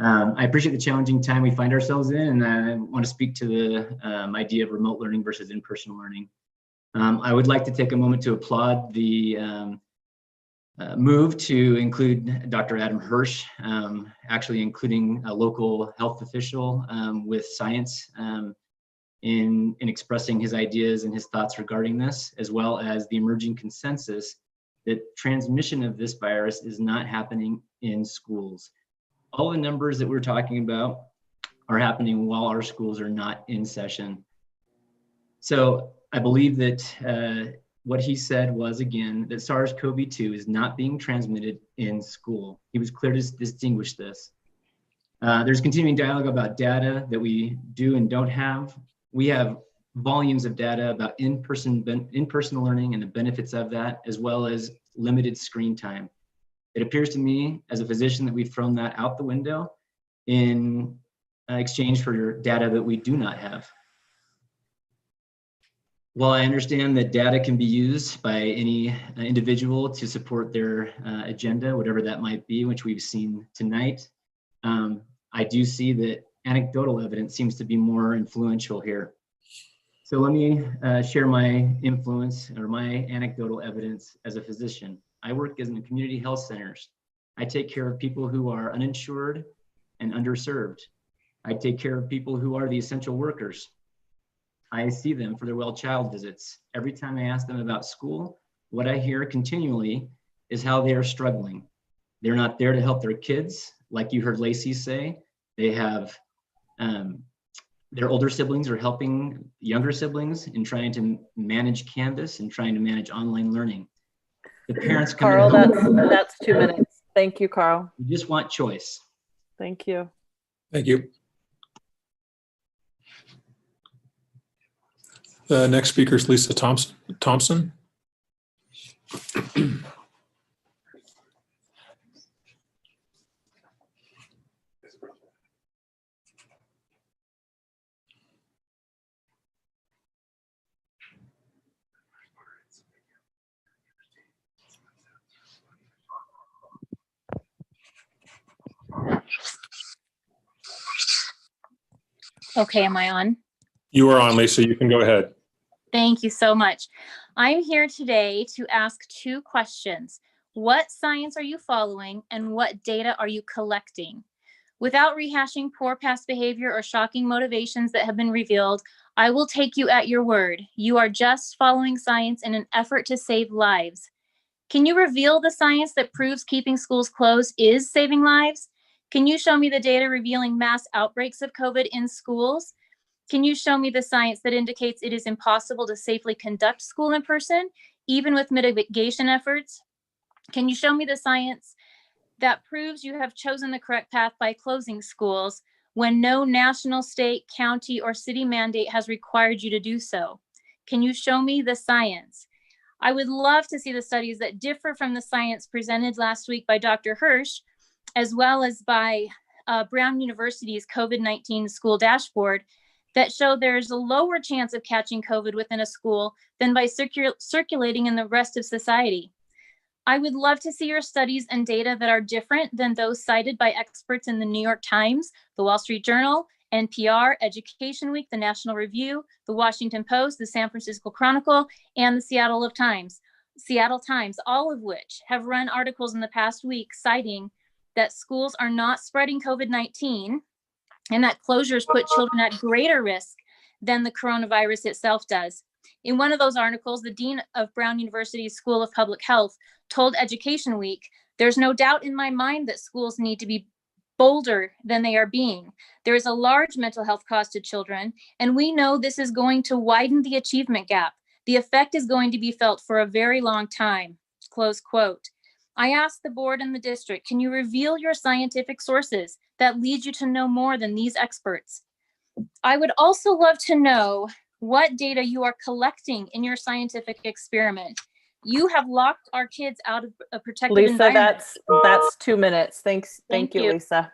I appreciate the challenging time we find ourselves in, and I want to speak to the idea of remote learning versus in-person learning. I would like to take a moment to applaud the move to include Dr. Adam Hirsch, actually including a local health official with science in expressing his ideas and his thoughts regarding this, as well as the emerging consensus that transmission of this virus is not happening in schools. All the numbers that we're talking about are happening while our schools are not in session. So I believe that what he said was, again, that SARS-CoV-2 is not being transmitted in school. He was clear to distinguish this. There's continuing dialogue about data that we do and don't have. We have volumes of data about in-person learning and the benefits of that, as well as limited screen time. It appears to me as a physician that we've thrown that out the window in exchange for data that we do not have. While I understand that data can be used by any individual to support their agenda, whatever that might be, which we've seen tonight, I do see that anecdotal evidence seems to be more influential here. So let me share my influence or my anecdotal evidence as a physician. I work in community health centers. I take care of people who are uninsured and underserved. I take care of people who are the essential workers. I see them for their well child visits. Every time I ask them about school, what I hear continually is how they are struggling. They're not there to help their kids. Like you heard Lacey say, they have their older siblings are helping younger siblings in trying to manage Canvas and trying to manage online learning. The parents come Carl, in. that's 2 minutes. Thank you, Carl. We just want choice. Thank you. Thank you. The next speaker is Lisa Thompson. Okay, am I on? You are on, Lisa. You can go ahead. Thank you so much. I'm here today to ask 2 questions. What science are you following and what data are you collecting? Without rehashing poor past behavior or shocking motivations that have been revealed, I will take you at your word. You are just following science in an effort to save lives. Can you reveal the science that proves keeping schools closed is saving lives? Can you show me the data revealing mass outbreaks of COVID in schools? Can you show me the science that indicates it is impossible to safely conduct school in person, even with mitigation efforts? Can you show me the science that proves you have chosen the correct path by closing schools when no national, state, county, or city mandate has required you to do so? Can you show me the science? I would love to see the studies that differ from the science presented last week by Dr. Hirsch, as well as by Brown University's COVID-19 school dashboard, that show there's a lower chance of catching COVID within a school than by circulating in the rest of society. I would love to see your studies and data that are different than those cited by experts in the New York Times, the Wall Street Journal, NPR, Education Week, the National Review, the Washington Post, the San Francisco Chronicle, and the Seattle Times, all of which have run articles in the past week citing that schools are not spreading COVID-19 and that closures put children at greater risk than the coronavirus itself does. In one of those articles, the dean of Brown University's School of Public Health told Education Week, "There's no doubt in my mind that schools need to be bolder than they are being. There is a large mental health cost to children, and we know this is going to widen the achievement gap. The effect is going to be felt for a very long time, close quote. I asked the board and the district, can you reveal your scientific sources that lead you to know more than these experts? I would also love to know what data you are collecting in your scientific experiment. You have locked our kids out of a protected Lisa, environment. that's 2 minutes. Thanks. Thank you, you. Lisa.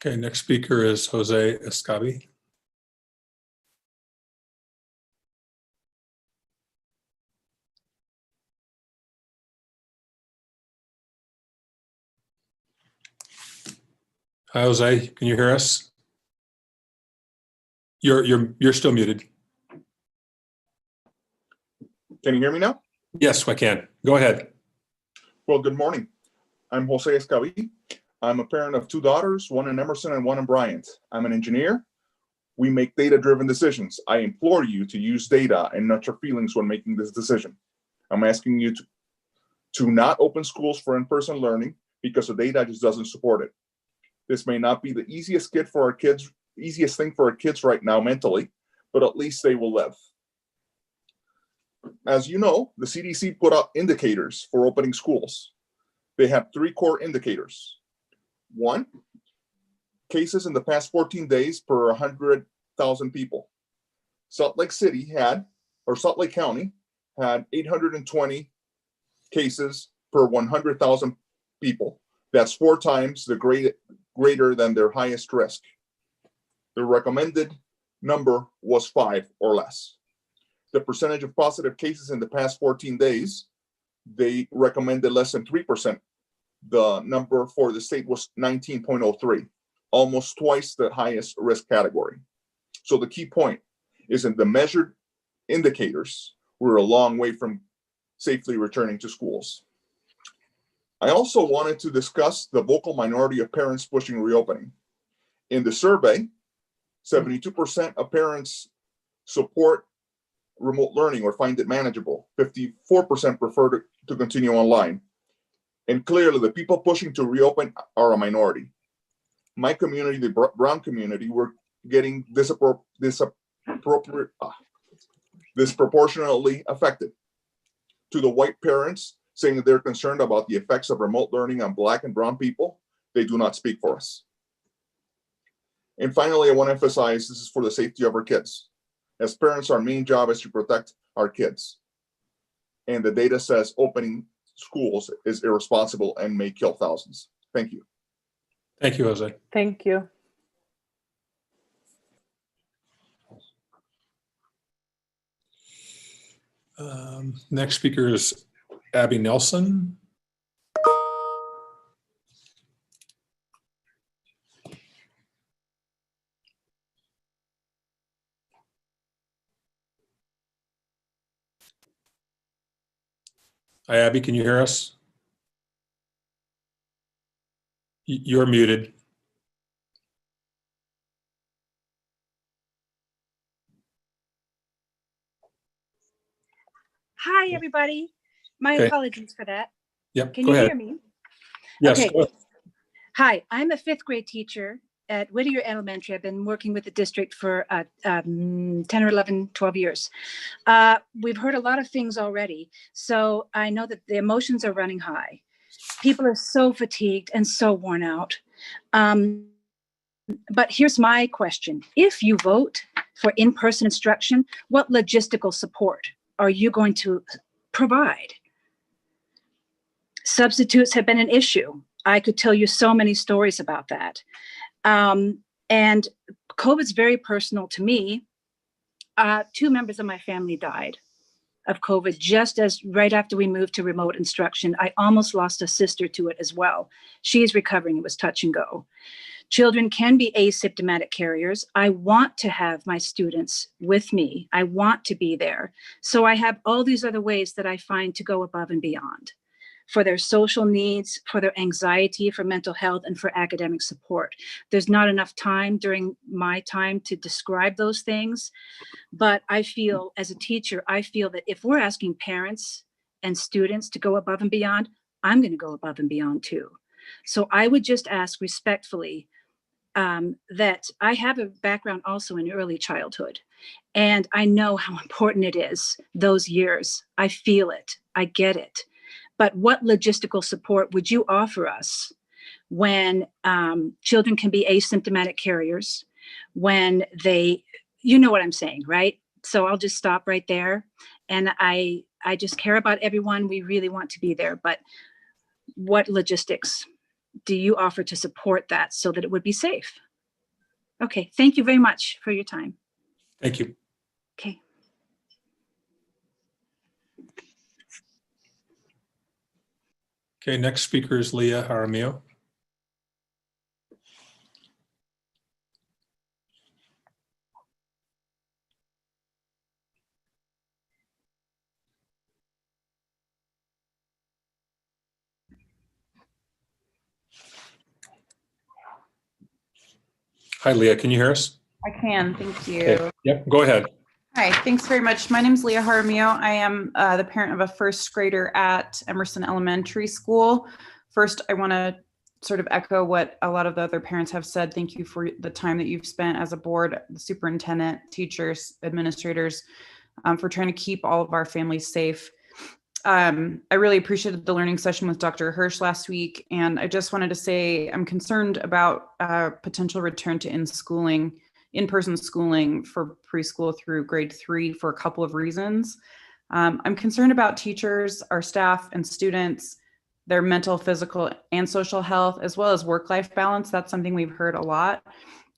Okay, next speaker is Jose Escabi. Hi, Jose, can you hear us? You're still muted. Can you hear me now? Yes, I can. Go ahead. Well, good morning. I'm Jose Escabi. I'm a parent of 2 daughters, one in Emerson and one in Bryant. I'm an engineer. We make data-driven decisions. I implore you to use data and not your feelings when making this decision. I'm asking you to not open schools for in-person learning because the data just doesn't support it. This may not be the easiest thing for our kids right now mentally, but at least they will live. As you know, the CDC put out indicators for opening schools. They have 3 core indicators. 1, cases in the past 14 days per 100,000 people. Salt Lake County had 820 cases per 100,000 people. That's 4 times the greater than their highest risk. The recommended number was 5 or less. The percentage of positive cases in the past 14 days, they recommended less than 3%. The number for the state was 19.03, almost twice the highest risk category. So the key point is in the measured indicators, we're a long way from safely returning to schools. I also wanted to discuss the vocal minority of parents pushing reopening. In the survey, 72% of parents support remote learning or find it manageable. 54% prefer to continue online. And clearly, the people pushing to reopen are a minority. My community, the Brown community, we're getting disproportionately affected. To the white parents saying that they're concerned about the effects of remote learning on Black and Brown people, they do not speak for us. And finally, I want to emphasize this is for the safety of our kids. As parents, our main job is to protect our kids. And the data says opening schools is irresponsible and may kill thousands. Thank you. Thank you, Jose. Thank you. Next speaker is Abby Nelson. Hi, Abby, can you hear us? You're muted. Hi, everybody. My Okay. apologies for that. Yep, Can go you ahead. hear me? Yes, Okay. go ahead. Hi, I'm a 5th grade teacher at Whittier Elementary. I've been working with the district for 10 or 11, 12 years. We've heard a lot of things already. So I know that the emotions are running high. People are so fatigued and so worn out. But here's my question. If you vote for in-person instruction, what logistical support are you going to provide? Substitutes have been an issue. I could tell you so many stories about that. And COVID's very personal to me. 2 members of my family died of COVID just as right after we moved to remote instruction. I almost lost a sister to it as well. She's recovering. It was touch and go. Children can be asymptomatic carriers. I want to have my students with me. I want to be there. So I have all these other ways that I find to go above and beyond for their social needs, for their anxiety, for mental health, and for academic support. There's not enough time during my time to describe those things. But I feel, as a teacher, I feel that if we're asking parents and students to go above and beyond, I'm going to go above and beyond too. So I would just ask respectfully that I have a background also in early childhood, and I know how important it is, those years. I feel it, I get it. But what logistical support would you offer us when children can be asymptomatic carriers, when they, you know what I'm saying, right? So I'll just stop right there. And I just care about everyone. We really want to be there, but what logistics do you offer to support that so that it would be safe? Okay, thank you very much for your time. Thank you. Okay. Okay, next speaker is Leah Jaramillo. Hi, Leah, can you hear us? I can, thank you. Okay. Yep, go ahead. Hi, thanks very much. My name is Leah Jaramillo. I am the parent of a first grader at Emerson Elementary School. First, I want to sort of echo what a lot of the other parents have said. Thank you for the time that you've spent as a board, the superintendent, teachers, administrators, for trying to keep all of our families safe. I really appreciated the learning session with Dr. Hirsch last week, and I just wanted to say I'm concerned about potential return to in-person schooling for preschool through grade 3 for a couple of reasons. I'm concerned about teachers, our staff, and students, their mental, physical, and social health, as well as work-life balance. That's something we've heard a lot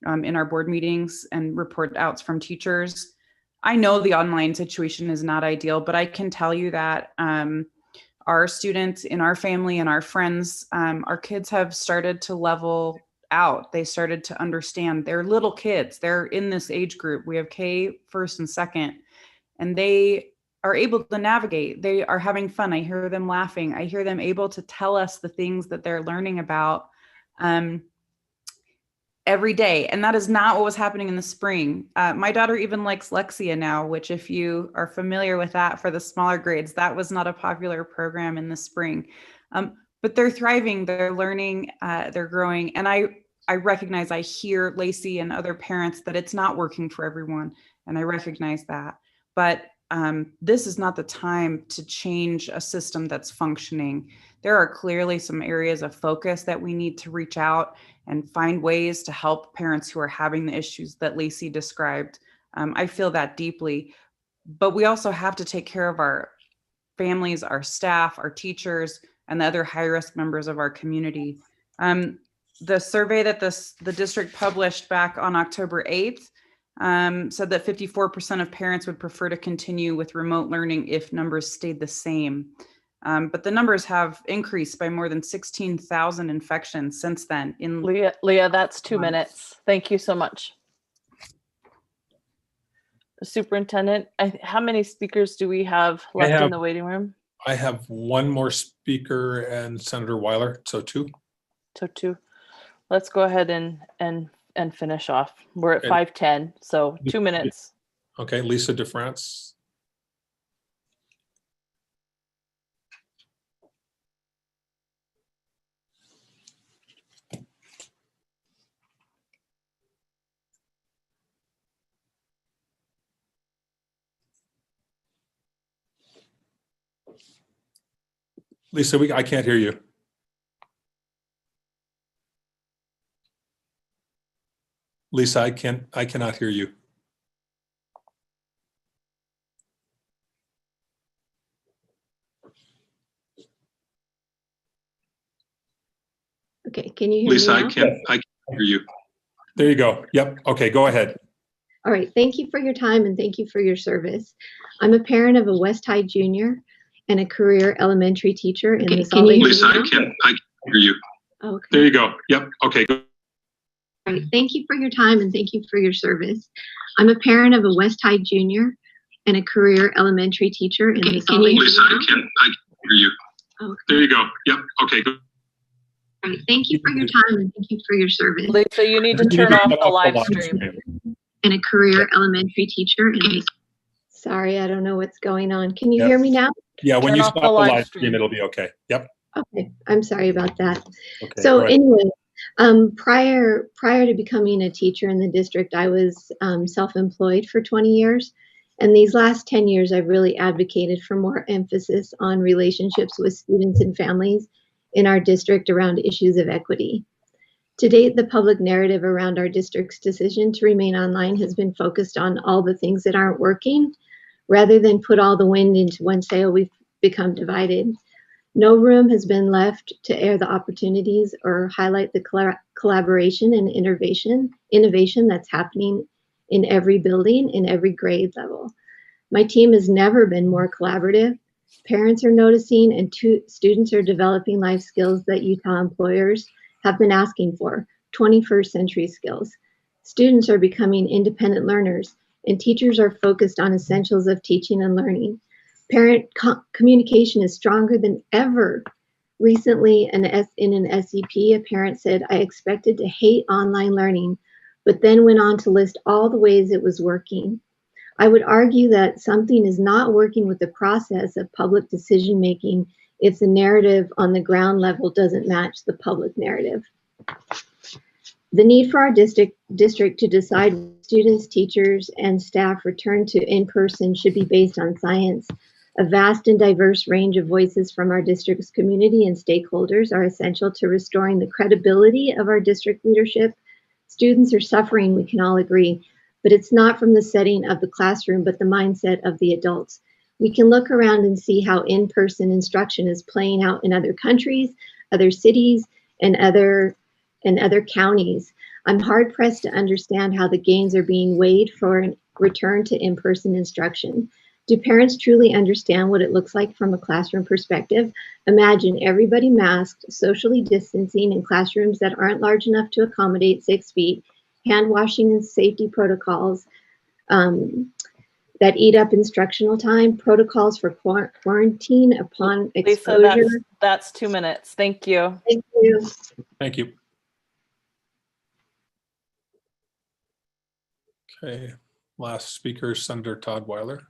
in our board meetings and report outs from teachers. I know the online situation is not ideal, but I can tell you that our students in our family and our friends, our kids have started to level out. They started to understand. They're little kids. They're in this age group. We have K, first and second, and they are able to navigate. They are having fun. I hear them laughing. I hear them able to tell us the things that they're learning about every day. And that is not what was happening in the spring. My daughter even likes Lexia now, which if you are familiar with that for the smaller grades, that was not a popular program in the spring. But they're thriving, they're learning, they're growing. And I recognize, I hear Lacey and other parents that it's not working for everyone. And I recognize that. But this is not the time to change a system that's functioning. There are clearly some areas of focus that we need to reach out and find ways to help parents who are having the issues that Lacey described. I feel that deeply, but we also have to take care of our families, our staff, our teachers, and the other high-risk members of our community. The survey that the district published back on October 8th said that 54% of parents would prefer to continue with remote learning if numbers stayed the same. But the numbers have increased by more than 16,000 infections since then. Leah, that's 2 minutes. Thank you so much. The superintendent, how many speakers do we have left in the waiting room? I have one more speaker and Senator Weiler, so 2. So 2. Let's go ahead and finish off. We're at 5:10, so 2 minutes. Okay, Lisa DeFrance. Lisa, I can't hear you. Lisa, I cannot hear you. Okay, can you hear Lisa, me now? I can't hear you. There you go. Yep. Okay, go ahead. All right, thank you for your time and thank you for your service. I'm a parent of a West High junior and a career elementary teacher in the Salt Lake Lisa, I can't hear you. Okay. There you go. Yep. Okay. Go. All right, thank you for your time and thank you for your service. I'm a parent of a West High junior and a career elementary teacher in the Salt Lake Lisa, I can't hear you. Okay. There you go. Yep. Okay. Go. All right, thank you for your time and thank you for your service. Lisa, you need to turn off the live stream. And a career elementary teacher in the Sorry, I don't know what's going on. Can you Yep. hear me now? Yeah, when Turn you off the stop the live live stream, stream. it'll be okay. Yep. Okay, I'm sorry about that. Okay. So go ahead. anyway, prior to becoming a teacher in the district, I was self-employed for 20 years. And these last 10 years, I've really advocated for more emphasis on relationships with students and families in our district around issues of equity. To date, the public narrative around our district's decision to remain online has been focused on all the things that aren't working, rather than put all the wind into one sail. We've become divided. No room has been left to air the opportunities or highlight the collaboration and innovation that's happening in every building, in every grade level. My team has never been more collaborative. Parents are noticing, and students are developing life skills that Utah employers have been asking for, 21st century skills. Students are becoming independent learners, and teachers are focused on essentials of teaching and learning. Parent communication is stronger than ever. Recently, in an SEP, a parent said, "I expected to hate online learning, but then went on to list all the ways it was working." I would argue that something is not working with the process of public decision-making if the narrative on the ground level doesn't match the public narrative. The need for our district to decide students, teachers, and staff return to in-person should be based on science. A vast and diverse range of voices from our district's community and stakeholders are essential to restoring the credibility of our district leadership. Students are suffering, we can all agree, but it's not from the setting of the classroom, but the mindset of the adults. We can look around and see how in-person instruction is playing out in other countries, other cities, and other counties. I'm hard pressed to understand how the gains are being weighed for a return to in-person instruction. Do parents truly understand what it looks like from a classroom perspective? Imagine everybody masked, socially distancing in classrooms that aren't large enough to accommodate 6 feet, hand washing and safety protocols that eat up instructional time, protocols for quarantine upon exposure. Lisa, that's 2 minutes. Thank you. Thank you. Thank you. Okay, last speaker, Senator Todd Weiler.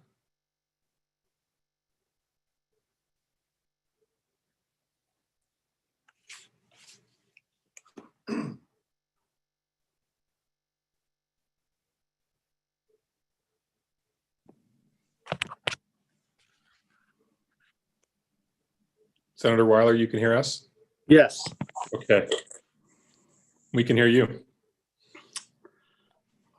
Senator Weiler, you can hear us? Yes. Okay. We can hear you.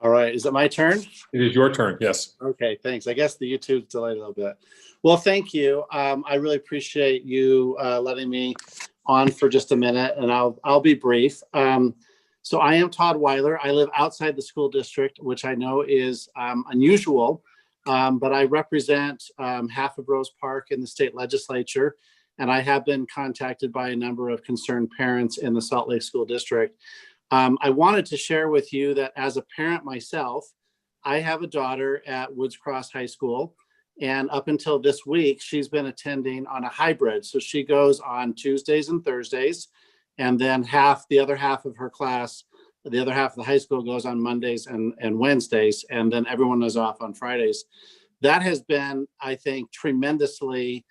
All right. Is it my turn? It is your turn. Yes. Okay. Thanks. I guess the YouTube delayed a little bit. Well, thank you. I really appreciate you letting me on for just a minute, and I'll be brief. So I am Todd Weiler. I live outside the school district, which I know is unusual, but I represent half of Rose Park in the state legislature. And I have been contacted by a number of concerned parents in the Salt Lake School District. I wanted to share with you that as a parent myself, I have a daughter at Woods Cross High School. And up until this week, she's been attending on a hybrid. So she goes on Tuesdays and Thursdays, and then the other half of her class, the other half of the high school goes on Mondays and Wednesdays, and then everyone is off on Fridays. That has been, I think, tremendously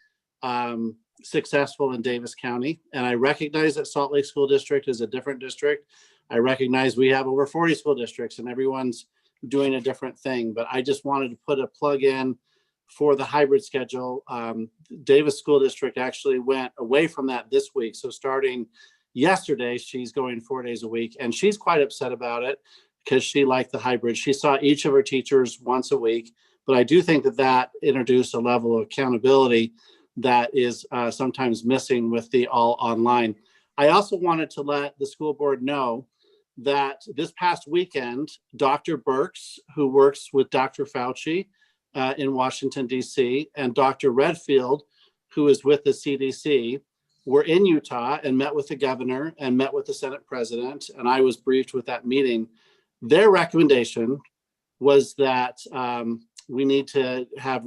successful in Davis County. And I recognize that Salt Lake School District is a different district. I recognize we have over 40 school districts and everyone's doing a different thing, but I just wanted to put a plug in for the hybrid schedule. Davis School District actually went away from that this week. So starting yesterday, she's going 4 days a week, and she's quite upset about it because she liked the hybrid. She saw each of her teachers once a week, but I do think that introduced a level of accountability that is sometimes missing with the all online. I also wanted to let the school board know that this past weekend, Dr. Birx, who works with Dr. Fauci in Washington, D.C., and Dr. Redfield, who is with the CDC, were in Utah and met with the governor and met with the Senate president, and I was briefed with that meeting. Their recommendation was that we need to have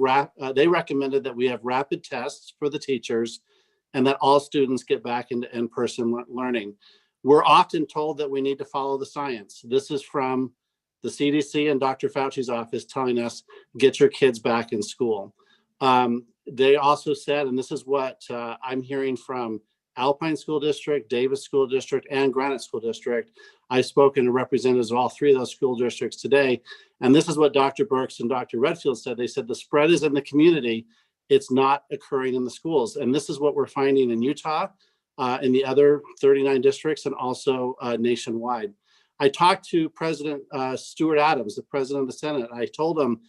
they recommended that we have rapid tests for the teachers and that all students get back into in-person learning. We're often told that we need to follow the science. This is from the CDC and Dr. Fauci's office telling us, get your kids back in school. They also said, and this is what I'm hearing from Alpine School District, Davis School District, and Granite School District. I've spoken to representatives of all three of those school districts today. And this is what Dr. Burks and Dr. Redfield said. They said the spread is in the community. It's not occurring in the schools. And this is what we're finding in Utah, in the other 39 districts, and also nationwide. I talked to President Stuart Adams, the president of the Senate. I told him,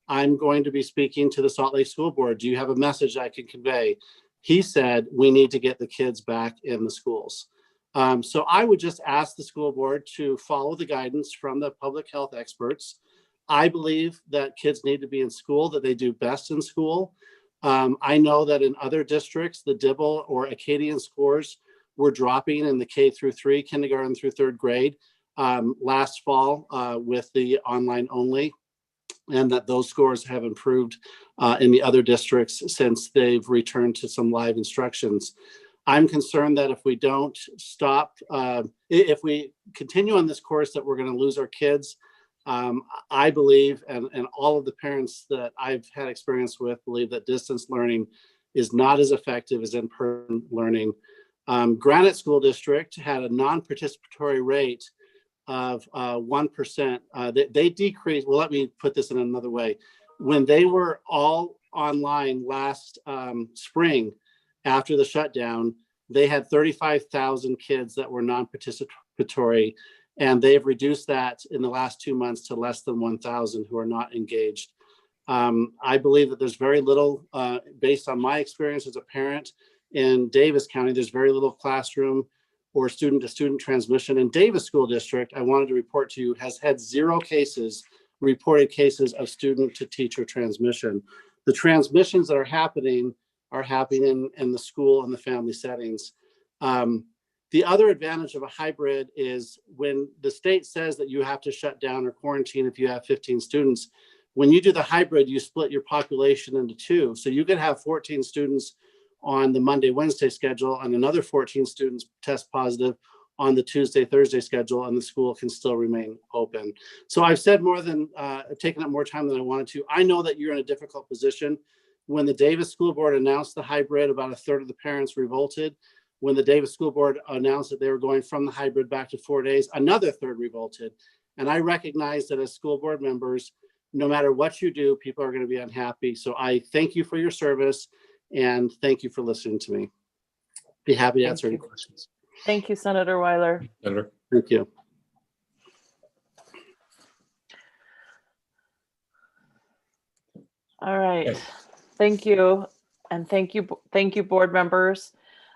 I'm going to be speaking to the Salt Lake School Board. Do you have a message I can convey? He said, we need to get the kids back in the schools. So I would just ask the school board to follow the guidance from the public health experts. I believe that kids need to be in school, that they do best in school. I know that in other districts, the Dibble or Acadian scores were dropping in the K through 3, kindergarten through 3rd grade last fall with the online only, and that those scores have improved in the other districts since they've returned to some live instructions. I'm concerned that if we don't stop, if we continue on this course, that we're going to lose our kids. I believe, and all of the parents that I've had experience with believe, that distance learning is not as effective as in-person learning. Granite School District had a non-participatory rate of 1%. They decreased, well, let me put this in another way. When they were all online last spring, after the shutdown, they had 35,000 kids that were non-participatory, and they've reduced that in the last 2 months to less than 1,000 who are not engaged. I believe that there's very little, based on my experience as a parent in Davis County, there's very little classroom or student-to-student transmission. In Davis School District, I wanted to report to you, has had 0 reported cases of student-to-teacher transmission. The transmissions that are happening in the school and the family settings. The other advantage of a hybrid is when the state says that you have to shut down or quarantine if you have 15 students, when you do the hybrid, you split your population into 2. So you could have 14 students on the Monday, Wednesday schedule, and another 14 students test positive on the Tuesday, Thursday schedule, and the school can still remain open. So I've said more than, taken up more time than I wanted to. I know that you're in a difficult position. When the Davis School Board announced the hybrid, about 1/3 of the parents revolted. When the Davis School Board announced that they were going from the hybrid back to 4 days, another 1/3 revolted. And I recognize that as school board members, no matter what you do, people are going to be unhappy. So I thank you for your service, and thank you for listening to me. Be happy to answer any questions. Thank you, Senator Weiler. Senator. Thank you. All right. Thank you. And thank you, board members,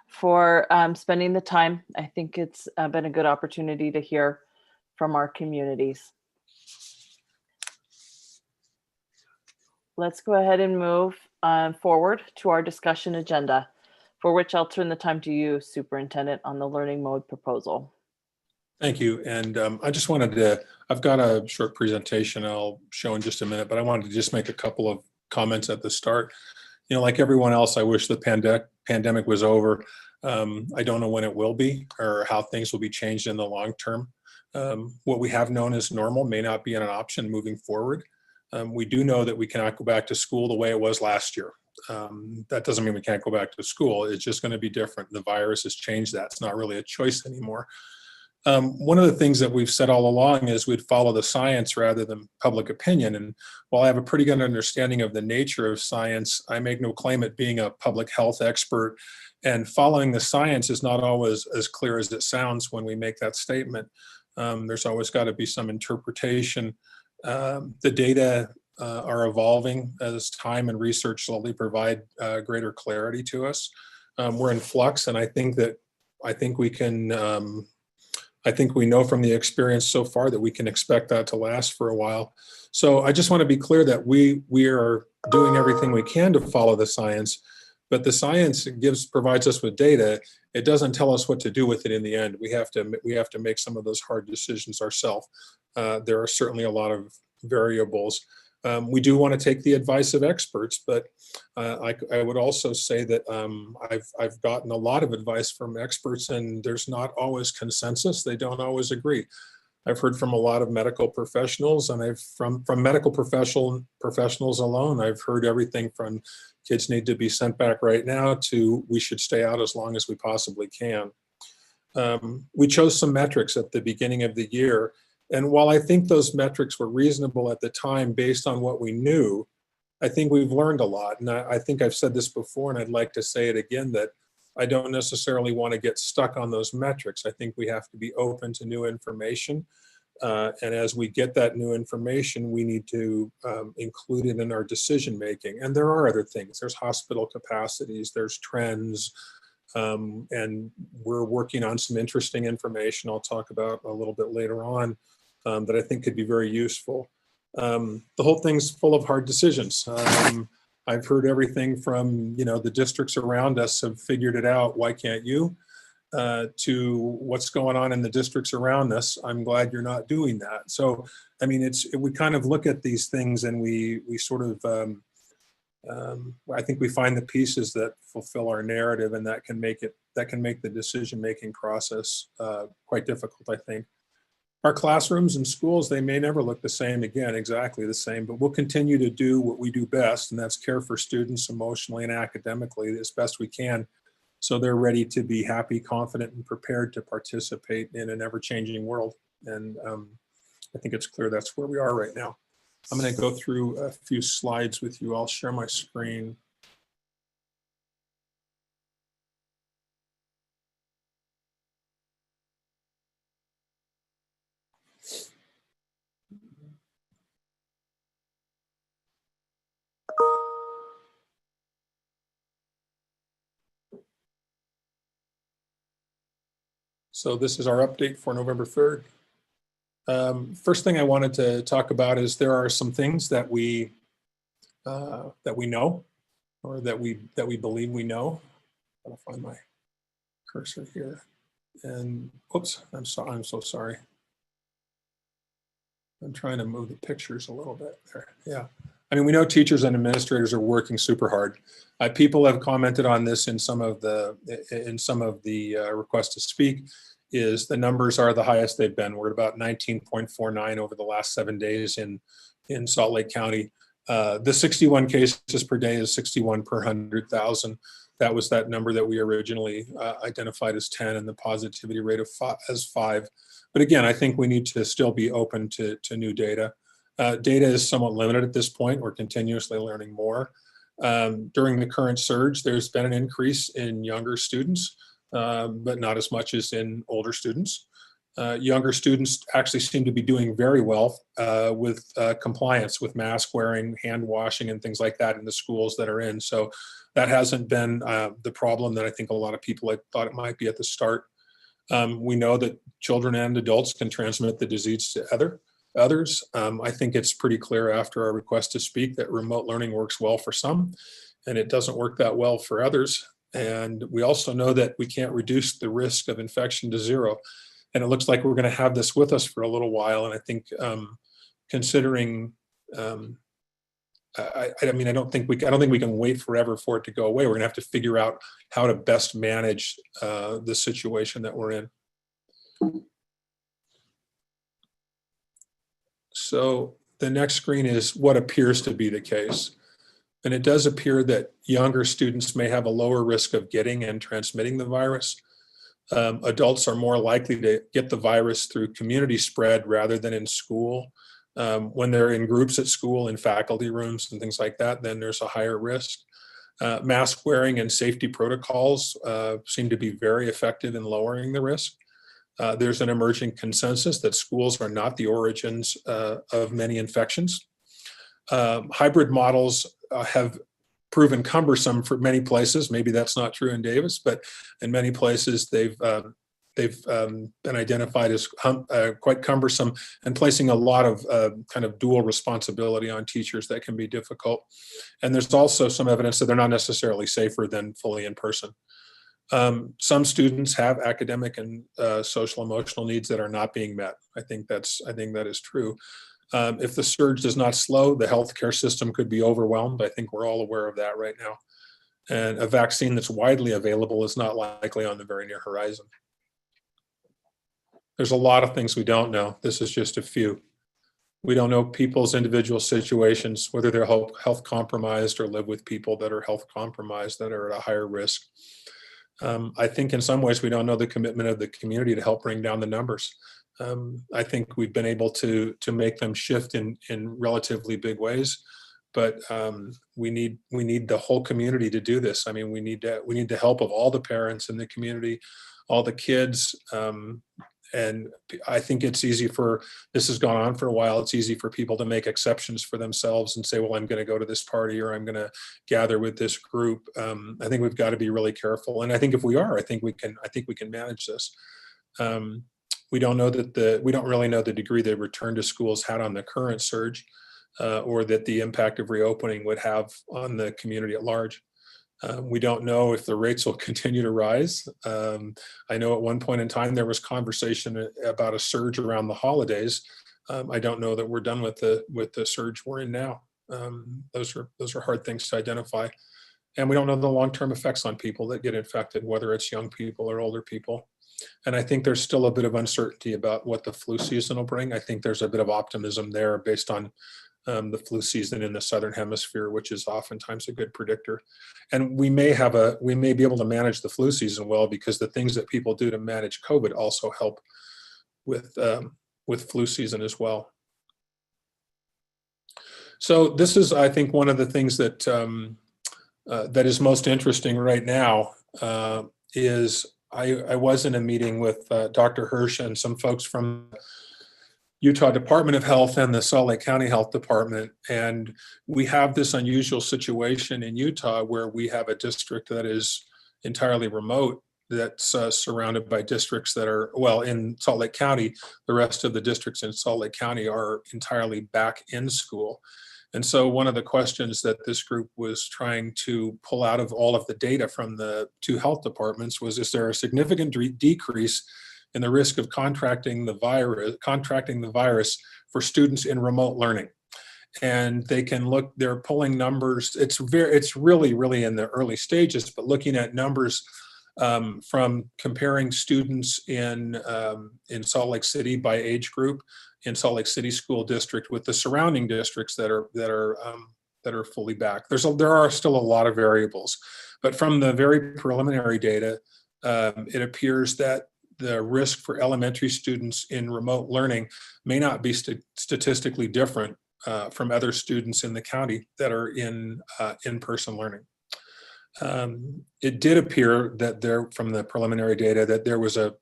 for spending the time. I think it's been a good opportunity to hear from our communities. Let's go ahead and move forward to our discussion agenda, for which I'll turn the time to you, Superintendent, on the learning mode proposal. Thank you. And I just wanted to, I've got a short presentation I'll show in just a minute, but I wanted to just make a couple of comments at the start. You know, like everyone else, I wish the pandemic was over. I don't know when it will be or how things will be changed in the long term. What we have known as normal may not be an option moving forward. We do know that we cannot go back to school the way it was last year. That doesn't mean we can't go back to school. It's just going to be different. The virus has changed that. It's not really a choice anymore. One of the things that we've said all along is we'd follow the science rather than public opinion. And while I have a pretty good understanding of the nature of science, I make no claim at being a public health expert. And following the science is not always as clear as it sounds when we make that statement. There's always got to be some interpretation. The data are evolving as time and research slowly provide greater clarity to us. We're in flux, and I think we can. I think we know from the experience so far that we can expect that to last for a while. So I just want to be clear that we are doing everything we can to follow the science, but the science provides us with data. It doesn't tell us what to do with it in the end. We have to make some of those hard decisions ourselves. There are certainly a lot of variables. We do want to take the advice of experts, but I would also say that I've gotten a lot of advice from experts, and there's not always consensus. They don't always agree. I've heard from a lot of medical professionals, and from medical professionals alone, I've heard everything from kids need to be sent back right now to we should stay out as long as we possibly can. We chose some metrics at the beginning of the year, and while I think those metrics were reasonable at the time based on what we knew, I think we've learned a lot. And I think I've said this before, and I'd like to say it again, that I don't necessarily want to get stuck on those metrics. I think we have to be open to new information. And as we get that new information, we need to include it in our decision making. And there are other things. There's hospital capacities, there's trends, and we're working on some interesting information I'll talk about a little bit later on that I think could be very useful. The whole thing's full of hard decisions. I've heard everything from, the districts around us have figured it out, why can't you? To what's going on in the districts around us. I'm glad you're not doing that. So, I mean, we kind of look at these things and we sort of, I think we find the pieces that fulfill our narrative, and that can make the decision-making process quite difficult, I think. Our classrooms and schools, they may never look the same again, exactly the same, but we'll continue to do what we do best, and that's care for students emotionally and academically as best we can, so they're ready to be happy, confident, and prepared to participate in an ever-changing world. And I think it's clear that's where we are right now. I'm going to go through a few slides with you. I'll share my screen. So this is our update for November 3rd. First thing I wanted to talk about is there are some things that we know, or that we believe we know. I'll find my cursor here. And oops, I'm so sorry. I'm trying to move the pictures a little bit there. Yeah. I mean, we know teachers and administrators are working super hard. People have commented on this in some of the requests to speak. Is the numbers are the highest they've been. We're at about 19.49 over the last 7 days in Salt Lake County. The 61 cases per day is 61 per 100,000. That was that number that we originally identified as 10, and the positivity rate of as 5. But again, I think we need to still be open to new data. Data is somewhat limited at this point. We're continuously learning more. During the current surge, there's been an increase in younger students, but not as much as in older students. Younger students actually seem to be doing very well with compliance with mask wearing, hand washing, and things like that in the schools that are in. So that hasn't been the problem that I think a lot of people had thought it might be at the start. We know that children and adults can transmit the disease to others. I think it's pretty clear after our request to speak that remote learning works well for some, and it doesn't work that well for others. And we also know that we can't reduce the risk of infection to 0. And it looks like we're going to have this with us for a little while. And I think considering, I don't think we can wait forever for it to go away. We're going to have to figure out how to best manage the situation that we're in. So the next screen is what appears to be the case. And it does appear that younger students may have a lower risk of getting and transmitting the virus. Adults are more likely to get the virus through community spread rather than in school. When they're in groups at school, in faculty rooms and things like that, then there's a higher risk. Mask wearing and safety protocols seem to be very effective in lowering the risk. There's an emerging consensus that schools are not the origins of many infections. Hybrid models have proven cumbersome for many places. Maybe that's not true in Davis, but in many places they've been identified as quite cumbersome and placing a lot of kind of dual responsibility on teachers that can be difficult. And there's also some evidence that they're not necessarily safer than fully in person. Some students have academic and social emotional needs that are not being met. I think that is true. If the surge does not slow, the healthcare system could be overwhelmed. I think we're all aware of that right now. And a vaccine that's widely available is not likely on the very near horizon. There's a lot of things we don't know. This is just a few. We don't know people's individual situations, whether they're health compromised or live with people that are health compromised that are at a higher risk. I think in some ways we don't know the commitment of the community to help bring down the numbers. I think we've been able to make them shift in relatively big ways, but we need the whole community to do this. I mean, we need the help of all the parents in the community, all the kids. And I think it's easy this has gone on for a while. It's easy for people to make exceptions for themselves and say, well, I'm going to go to this party or I'm going to gather with this group. I think we've got to be really careful. And I think if we are, I think we can manage this. We don't really know the degree that return to schools had on the current surge or that the impact of reopening would have on the community at large. We don't know if the rates will continue to rise. I know at one point in time there was conversation about a surge around the holidays. I don't know that we're done with the surge we're in now. Those are hard things to identify, and we don't know the long-term effects on people that get infected, whether it's young people or older people. And I think there's still a bit of uncertainty about what the flu season will bring. I think there's a bit of optimism there based on the flu season in the Southern Hemisphere, which is oftentimes a good predictor. And we may be able to manage the flu season well because the things that people do to manage COVID also help with flu season as well. So this is, I think, one of the things that that is most interesting right now is I was in a meeting with Dr. Hirsch and some folks from Utah Department of Health and the Salt Lake County Health Department. And we have this unusual situation in Utah where we have a district that is entirely remote that's surrounded by districts that are, well, in Salt Lake County, the rest of the districts in Salt Lake County are entirely back in school. And so one of the questions that this group was trying to pull out of all of the data from the two health departments was, is there a significant decrease in the risk of contracting the virus for students in remote learning? And they can look, they're pulling numbers. It's really in the early stages, but looking at numbers from comparing students in Salt Lake City by age group in Salt Lake City School District with the surrounding districts that are fully back. There are still a lot of variables, but from the very preliminary data, it appears that the risk for elementary students in remote learning may not be statistically different from other students in the county that are in in-person learning. It did appear that from the preliminary data, that there was a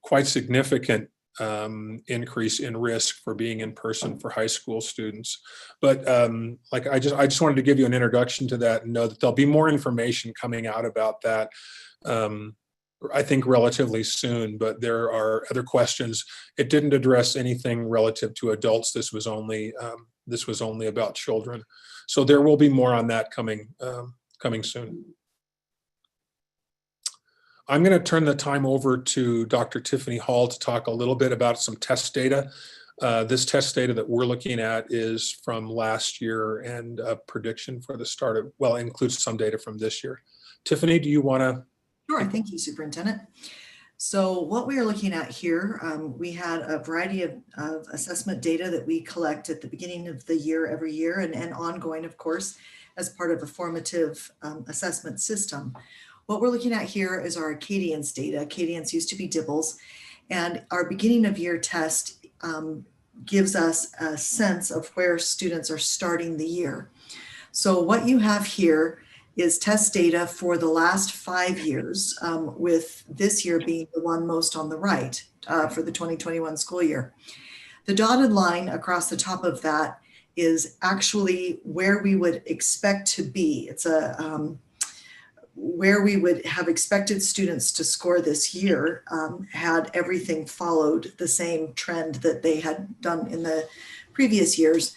quite significant increase in risk for being in person for high school students. But I just wanted to give you an introduction to that and know that there'll be more information coming out about that. I think relatively soon, but there are other questions. It didn't address anything relative to adults. This was only about children. So there will be more on that coming soon. I'm going to turn the time over to Dr. Tiffany Hall to talk a little bit about some test data. This test data that we're looking at is from last year and a prediction for the start of, well, it includes some data from this year. Tiffany, do you want to? Sure, thank you, Superintendent. So what we are looking at here, we had a variety of assessment data that we collect at the beginning of the year, every year, and ongoing, of course, as part of a formative assessment system. What we're looking at here is our Acadians data. Acadians used to be Dibbles, and our beginning of year test gives us a sense of where students are starting the year. So what you have here is test data for the last 5 years, with this year being the one most on the right for the 2021 school year. The dotted line across the top of that is actually where we would expect to be. It's where we would have expected students to score this year had everything followed the same trend that they had done in the previous years.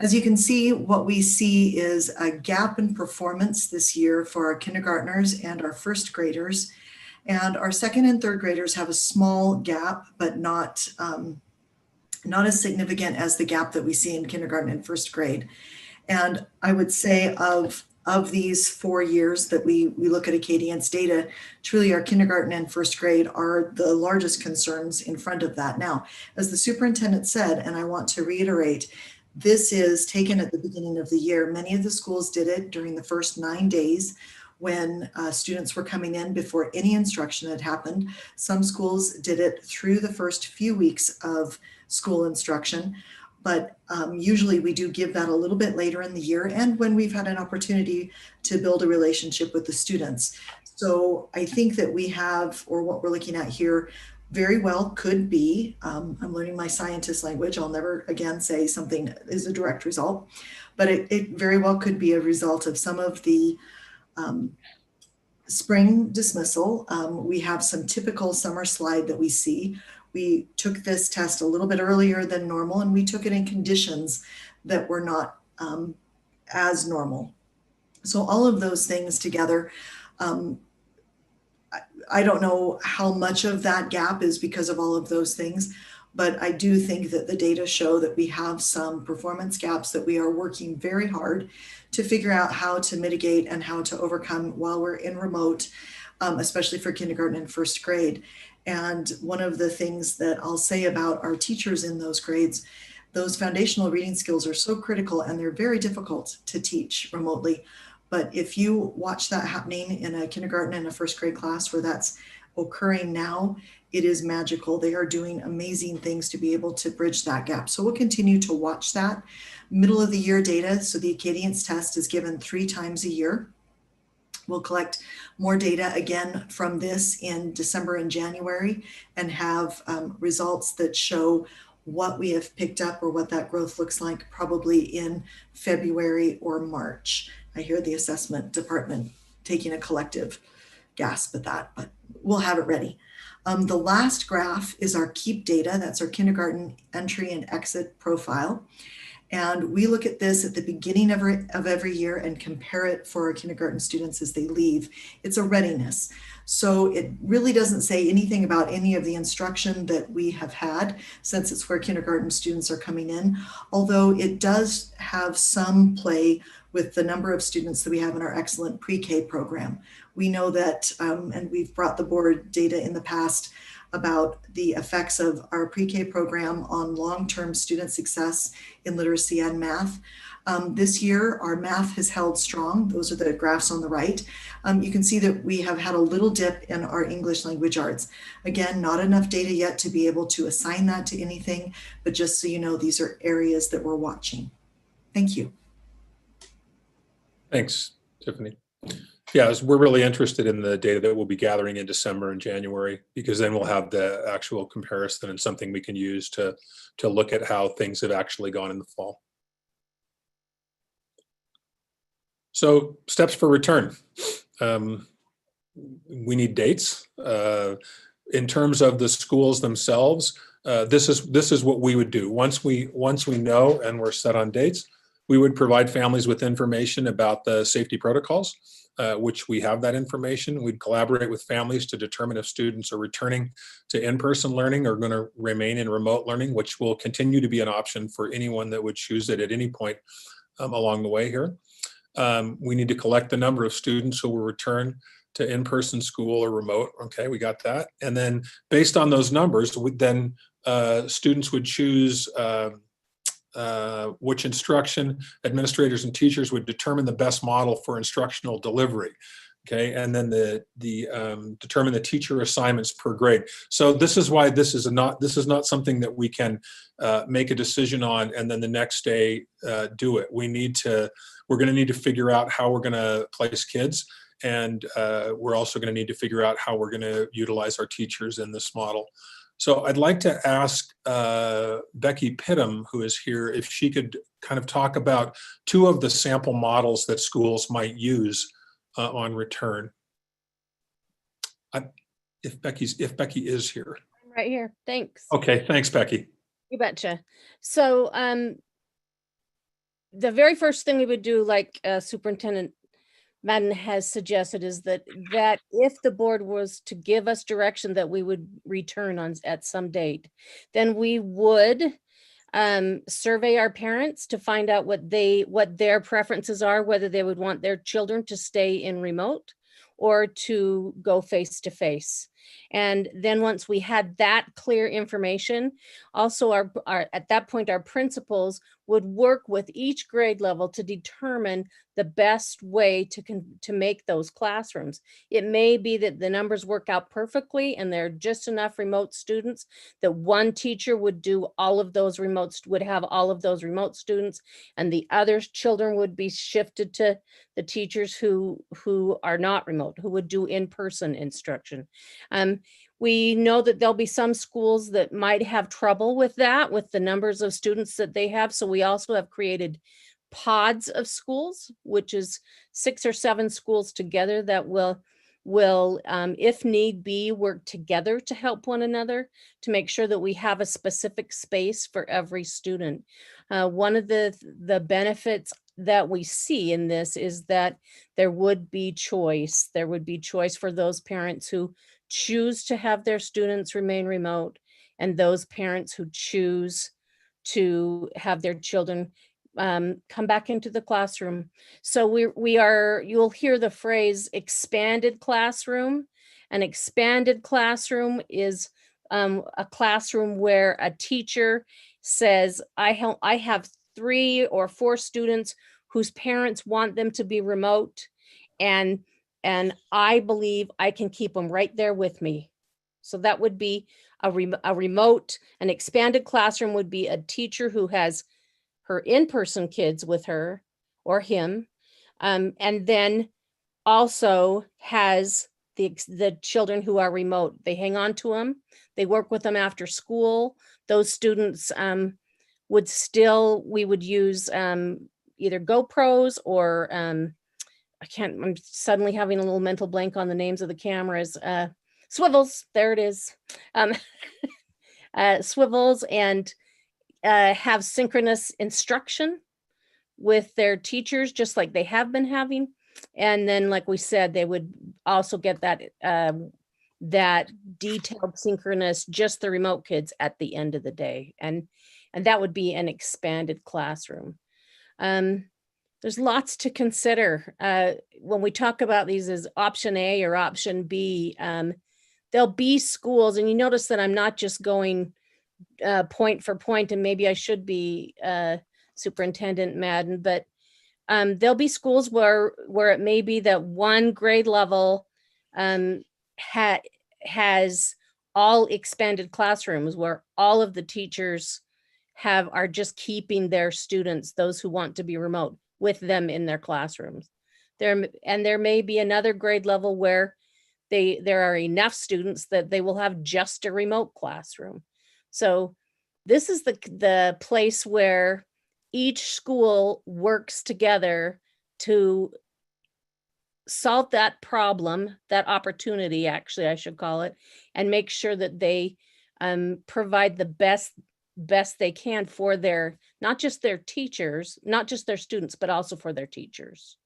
As you can see, what we see is a gap in performance this year for our kindergartners and our first graders. And our second and third graders have a small gap, but not as significant as the gap that we see in kindergarten and first grade. And I would say of of these 4 years that we look at Acadian's data, truly our kindergarten and first grade are the largest concerns in front of that. Now, as the superintendent said, and I want to reiterate, this is taken at the beginning of the year. Many of the schools did it during the first 9 days when students were coming in before any instruction had happened. Some schools did it through the first few weeks of school instruction, but usually we do give that a little bit later in the year and when we've had an opportunity to build a relationship with the students. So I think that we have, or what we're looking at here, very well could be, I'm learning my scientist language, I'll never again say something is a direct result, but it very well could be a result of some of the spring dismissal. We have some typical summer slide that we see. We took this test a little bit earlier than normal, and we took it in conditions that were not as normal. So all of those things together, I don't know how much of that gap is because of all of those things, but I do think that the data show that we have some performance gaps that we are working very hard to figure out how to mitigate and how to overcome while we're in remote, especially for kindergarten and first grade. And one of the things that I'll say about our teachers in those grades, those foundational reading skills are so critical and they're very difficult to teach remotely. But if you watch that happening in a kindergarten and a first grade class where that's occurring now, it is magical. They are doing amazing things to be able to bridge that gap. So we'll continue to watch that. Middle of the year data. So the Acadians test is given 3 times a year. We'll collect more data again from this in December and January and have results that show what we have picked up or what that growth looks like probably in February or March. I hear the assessment department taking a collective gasp at that, but we'll have it ready. The last graph is our KEEP data. That's our kindergarten entry and exit profile. And we look at this at the beginning of every year and compare it for our kindergarten students as they leave. It's a readiness. So it really doesn't say anything about any of the instruction that we have had since it's where kindergarten students are coming in, although it does have some play with the number of students that we have in our excellent pre-K program. We know that, and we've brought the board data in the past about the effects of our pre-K program on long-term student success in literacy and math. This year, our math has held strong. Those are the graphs on the right. You can see that we have had a little dip in our English language arts. Again, not enough data yet to be able to assign that to anything, but just so you know, these are areas that we're watching. Thank you. Thanks, Tiffany. Yeah, we're really interested in the data that we'll be gathering in December and January, because then we'll have the actual comparison and something we can use to look at how things have actually gone in the fall. So steps for return. We need dates. In terms of the schools themselves, this is what we would do. Once we know and we're set on dates, we would provide families with information about the safety protocols, which we have that information. We'd collaborate with families to determine if students are returning to in-person learning or going to remain in remote learning, which will continue to be an option for anyone that would choose it at any point along the way here. We need to collect the number of students who will return to in-person school or remote. Okay, we got that. And then based on those numbers, students would choose which instruction administrators and teachers would determine the best model for instructional delivery. Okay, and then determine the teacher assignments per grade. So this is why this is not something that we can make a decision on and then the next day do it. We're going to need to figure out how we're going to place kids, and we're also going to need to figure out how we're going to utilize our teachers in this model. So I'd like to ask Becky Pittum, who is here, if she could kind of talk about 2 of the sample models that schools might use on return. If Becky is here. I'm right here. Thanks. Okay, thanks, Becky. You betcha. So the very first thing we would do, like Superintendent Madden has suggested, is that if the board was to give us direction that we would return at some date, then we would survey our parents to find out what their preferences are, whether they would want their children to stay in remote or to go face to face. And then once we had that clear information, also our at that point, our principals would work with each grade level to determine the best way to make those classrooms. It may be that the numbers work out perfectly and there are just enough remote students that one teacher would do all of those would have all of those remote students, and the other children would be shifted to the teachers who are not remote, who would do in-person instruction. We know that there'll be some schools that might have trouble with that, with the numbers of students that they have. So we also have created pods of schools, which is 6 or 7 schools together that will if need be, work together to help one another to make sure that we have a specific space for every student. One of the benefits that we see in this is that there would be choice. There would be choice for those parents who choose to have their students remain remote, and those parents who choose to have their children come back into the classroom. So you'll hear the phrase expanded classroom. An expanded classroom is a classroom where a teacher says, I have 3 or 4 students whose parents want them to be remote, and I believe I can keep them right there with me. So that would be a remote. An expanded classroom would be a teacher who has her in-person kids with her or him, and then also has the children who are remote. They hang on to them. They work with them after school. Those students we would use either GoPros or I'm suddenly having a little mental blank on the names of the cameras. Swivels, there it is. Swivels, and have synchronous instruction with their teachers, just like they have been having. And then, like we said, they would also get that detailed synchronous, just the remote kids at the end of the day. And that would be an expanded classroom. There's lots to consider. When we talk about these as option A or option B, there'll be schools, and you notice that I'm not just going point for point, and maybe I should be Superintendent Madden, but there'll be schools where it may be that one grade level has all expanded classrooms where all of the teachers are just keeping their students, those who want to be remote, with them in their classrooms. There may be another grade level where there are enough students that they will have just a remote classroom. So this is the place where each school works together to solve that problem, that opportunity, actually, I should call it, and make sure that they provide the best they can for not just their teachers, not just their students, but also for their teachers.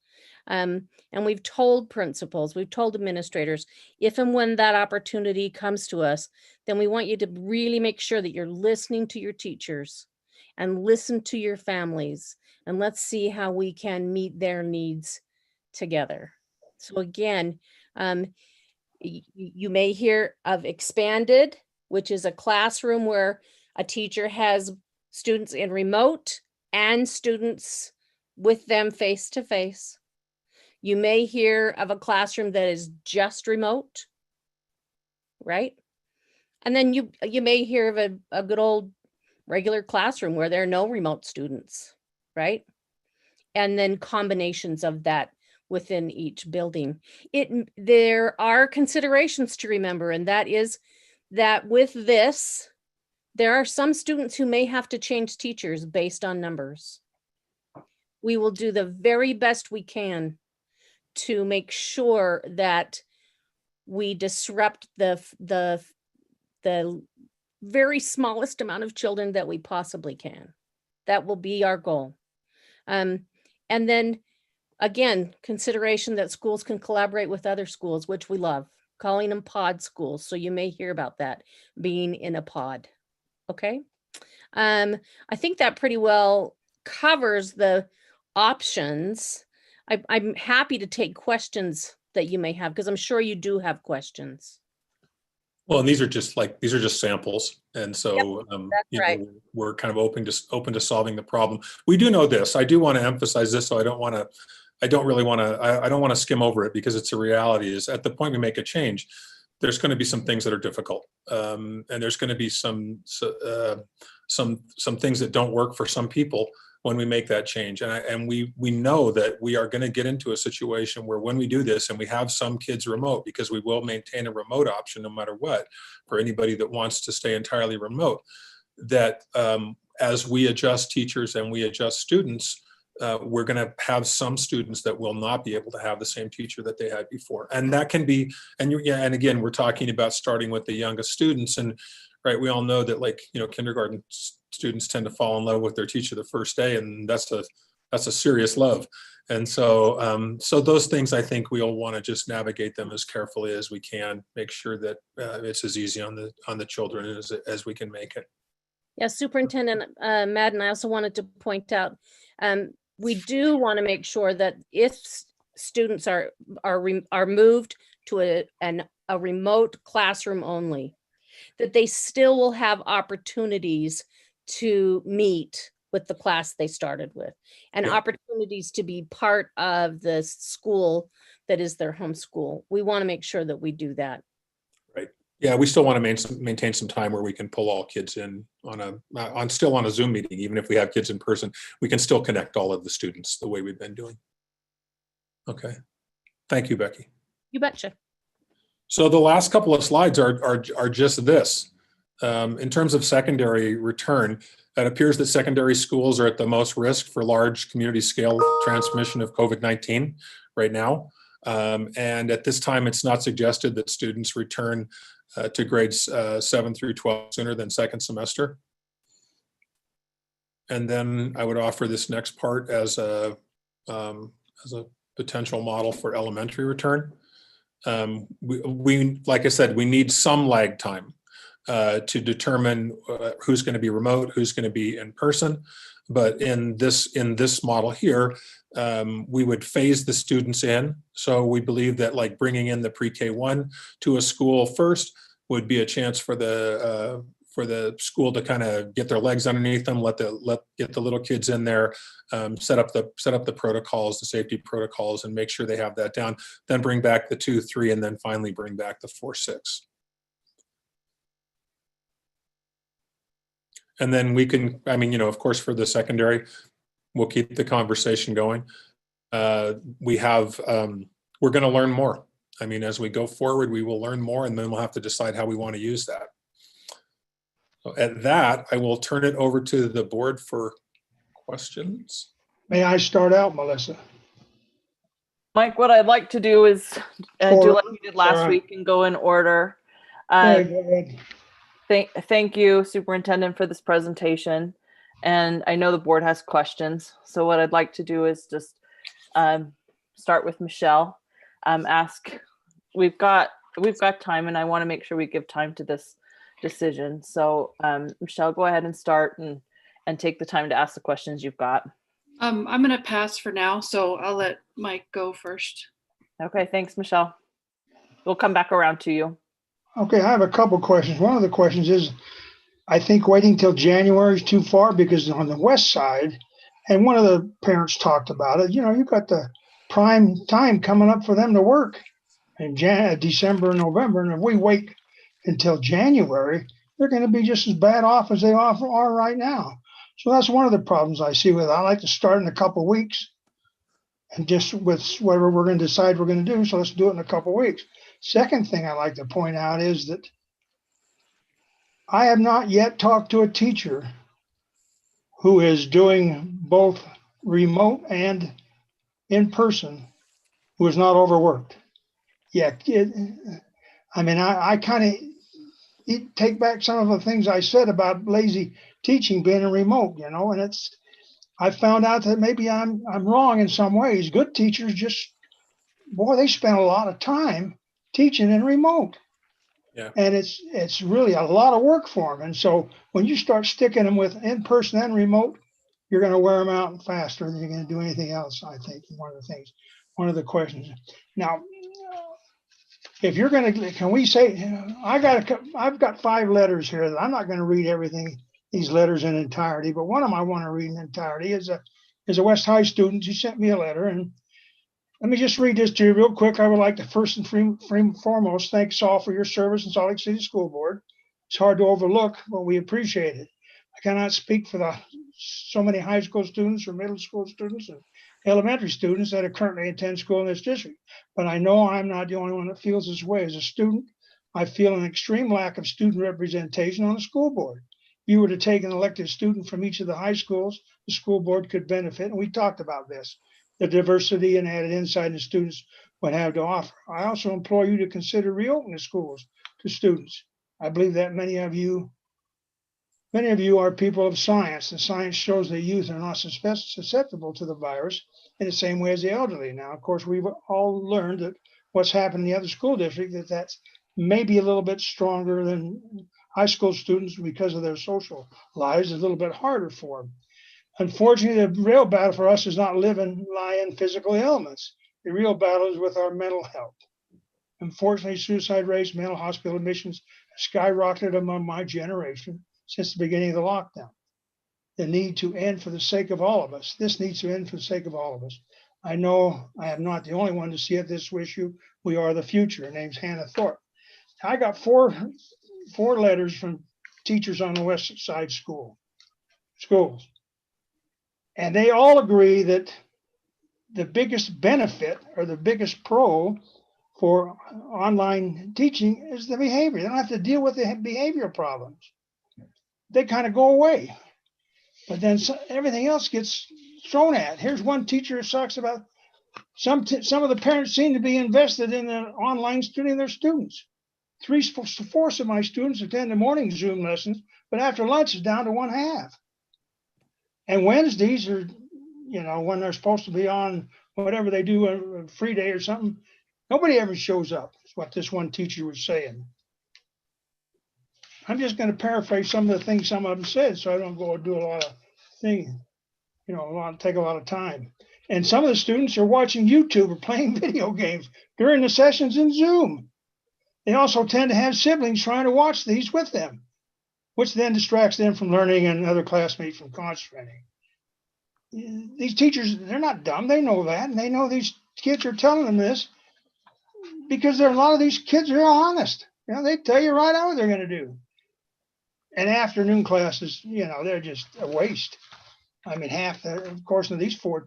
And we've told principals, we've told administrators, if and when that opportunity comes to us, then we want you to really make sure that you're listening to your teachers and listen to your families, and let's see how we can meet their needs together. So again, you may hear of expanded, which is a classroom where a teacher has students in remote and students with them face to face. You may hear of a classroom that is just remote, right? And then you may hear of a good old regular classroom where there are no remote students, right? And then combinations of that within each building. There are considerations to remember, and that is that with this, there are some students who may have to change teachers based on numbers. We will do the very best we can to make sure that we disrupt the very smallest amount of children that we possibly can. That will be our goal. And then again, consideration that schools can collaborate with other schools, which we love, calling them pod schools. So you may hear about that, being in a pod. Okay. I think that pretty well covers the options. I'm happy to take questions that you may have, because I'm sure you do have questions. Well, and these are just samples. And so, right. we're kind of open to solving the problem. We do know this. I do want to emphasize this, so I don't want to skim over it, because it's a reality. Is at the point we make a change, there's going to be some things that are difficult, and there's going to be some things that don't work for some people when we make that change. And we know that we are going to get into a situation where when we do this and we have some kids remote, because we will maintain a remote option no matter what for anybody that wants to stay entirely remote, that as we adjust teachers and we adjust students, we're going to have some students that will not be able to have the same teacher that they had before. And that can be, and again, we're talking about starting with the youngest students. And right, we all know that, like, kindergarten students tend to fall in love with their teacher the first day, and that's a serious love. And so so those things, I think we'll want to just navigate them as carefully as we can, make sure that it's as easy on the children as we can make it. Yeah, Superintendent Madden, I also wanted to point out, we do want to make sure that if students are moved to a remote classroom only, that they still will have opportunities to meet with the class they started with, and opportunities to be part of the school that is their home school. We want to make sure that we do that. Right. Yeah, we still want to maintain some time where we can pull all kids in still on a Zoom meeting. Even if we have kids in person, we can still connect all of the students the way we've been doing. Okay. Thank you, Becky. You betcha. So the last couple of slides are just this. In terms of secondary return, it appears that secondary schools are at the most risk for large community scale transmission of COVID-19 right now. And at this time, it's not suggested that students return to grades 7 through 12 sooner than second semester. And then I would offer this next part as a potential model for elementary return. We like I said, we need some lag time to determine who's going to be remote, who's going to be in person. But in this model here, we would phase the students in. So we believe that, like, bringing in the pre-K1 to a school first would be a chance for the school to kind of get their legs underneath them, get the little kids in there, set up the protocols, the safety protocols, and make sure they have that down. Then bring back the 2, 3, and then finally bring back the 4, 6. And then we can, of course, for the secondary, we'll keep the conversation going. We're going to learn more. As we go forward, we will learn more, and then we'll have to decide how we want to use that. So at that, I will turn it over to the board for questions. May I start out, Melissa? Mike, what I'd like to do is do like we did last week and go in order. Go ahead. Thank you, Superintendent, for this presentation. And I know the board has questions. So what I'd like to do is just start with Michelle. We've got time, and I want to make sure we give time to this decision. So Michelle, go ahead and start and take the time to ask the questions you've got. I'm going to pass for now, so I'll let Mike go first. Okay, thanks, Michelle. We'll come back around to you. Okay, I have a couple questions. One of the questions is, I think waiting till January is too far, because on the west side, and one of the parents talked about it, you've got the prime time coming up for them to work in December and November. And if we wait until January, they're going to be just as bad off as they are right now. So that's one of the problems I see with it. I like to start in a couple of weeks, and just with whatever we're going to decide we're going to do. So let's do it in a couple of weeks. Second thing I like to point out is that I have not yet talked to a teacher who is doing both remote and in person who is not overworked. Yeah, I kind of take back some of the things I said about lazy teaching being in remote, and I found out that maybe I'm wrong in some ways. Good teachers they spend a lot of time teaching in remote. Yeah. And it's really a lot of work for them. And so when you start sticking them with in-person and remote, you're going to wear them out faster than you're going to do anything else, I think. One of the questions. Now, if you're going to, can we say, I've got 5 letters here that I'm not going to read these letters in entirety, but one of them I want to read in entirety is a West High student who sent me a letter. And let me just read this to you real quick. I would like to first and foremost thank all for your service in Salt Lake City School Board. It's hard to overlook, but we appreciate it. I cannot speak for so many high school students or middle school students and elementary students that currently attend school in this district, but I know I'm not the only one that feels this way. As a student, I feel an extreme lack of student representation on the school board. If you were to take an elected student from each of the high schools, the school board could benefit, and we talked about this. The diversity and added insight the students would have to offer. I also implore you to consider reopening schools to students. I believe that many of you are people of science, and science shows that youth are not susceptible to the virus in the same way as the elderly. Now, of course, we've all learned that what's happened in the other school district, that's maybe a little bit stronger than high school students because of their social lives, a little bit harder for them. Unfortunately, the real battle for us is not lie in physical ailments. The real battle is with our mental health. Unfortunately, suicide rates, mental hospital admissions have skyrocketed among my generation since the beginning of the lockdown. The need to end for the sake of all of us. This needs to end for the sake of all of us. I know I am not the only one to see it this issue. We are the future. Her name's Hannah Thorpe. I got four letters from teachers on the West Side schools. And they all agree that the biggest benefit or the biggest pro for online teaching is the behavior. They don't have to deal with the behavioral problems. They kind of go away. But then everything else gets thrown at. Here's one teacher who talks about some of the parents seem to be invested in the online studying their students. 3/4 of my students attend the morning Zoom lessons, but after lunch it's down to 1/2. And Wednesdays are, when they're supposed to be on whatever they do, a free day or something, nobody ever shows up, is what this one teacher was saying. I'm just going to paraphrase some of the things some of them said, so I don't go and do a lot of things, take a lot of time. And some of the students are watching YouTube or playing video games during the sessions in Zoom. They also tend to have siblings trying to watch these with them, which then distracts them from learning and other classmates from concentrating. These teachers, they're not dumb. They know that, and they know these kids are telling them this because a lot of these kids are honest. They tell you right out what they're going to do. And afternoon classes, they're just a waste. I mean, of course, of these four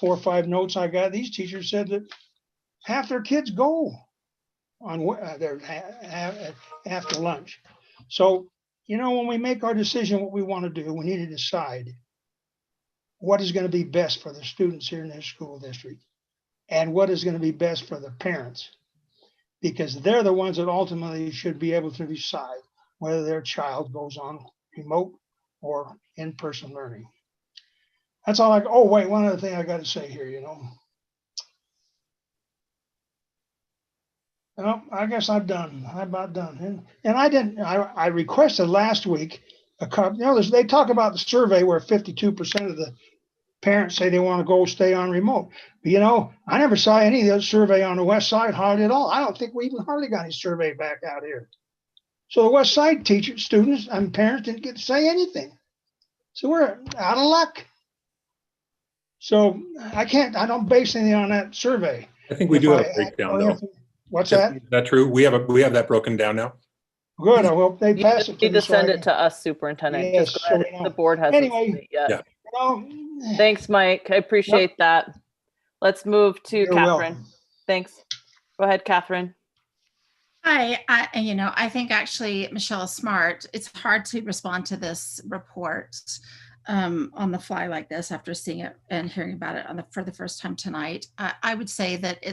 or five notes I got, these teachers said that half their kids go on their after lunch. So, when we make our decision what we want to do, we need to decide what is going to be best for the students here in this school district and what is going to be best for the parents, because they're the ones that ultimately should be able to decide whether their child goes on remote or in-person learning. That's all oh, wait, one other thing I got to say here, Well, I guess I'm done. I'm about done. And I requested last week a copy. They talk about the survey where 52% of the parents say they want to stay on remote. But, I never saw any of that survey on the West Side hardly at all. I don't think we even hardly got any survey back out here. So the West Side teachers, students, and parents didn't get to say anything. So we're out of luck. So I don't base anything on that survey. I think we do have a breakdown, though. What's that? Is that true? We have that broken down now. Good. I hope they pass it to need me. to send it to us, Superintendent. Yes, Just go ahead. so The board hasn't seen it yet. Thanks, Mike. I appreciate that. Let's move to Catherine. Welcome. Thanks. Go ahead, Catherine. Hi, I think actually Michelle is smart. It's hard to respond to this report on the fly like this after seeing it and hearing about it for the first time tonight. I would say that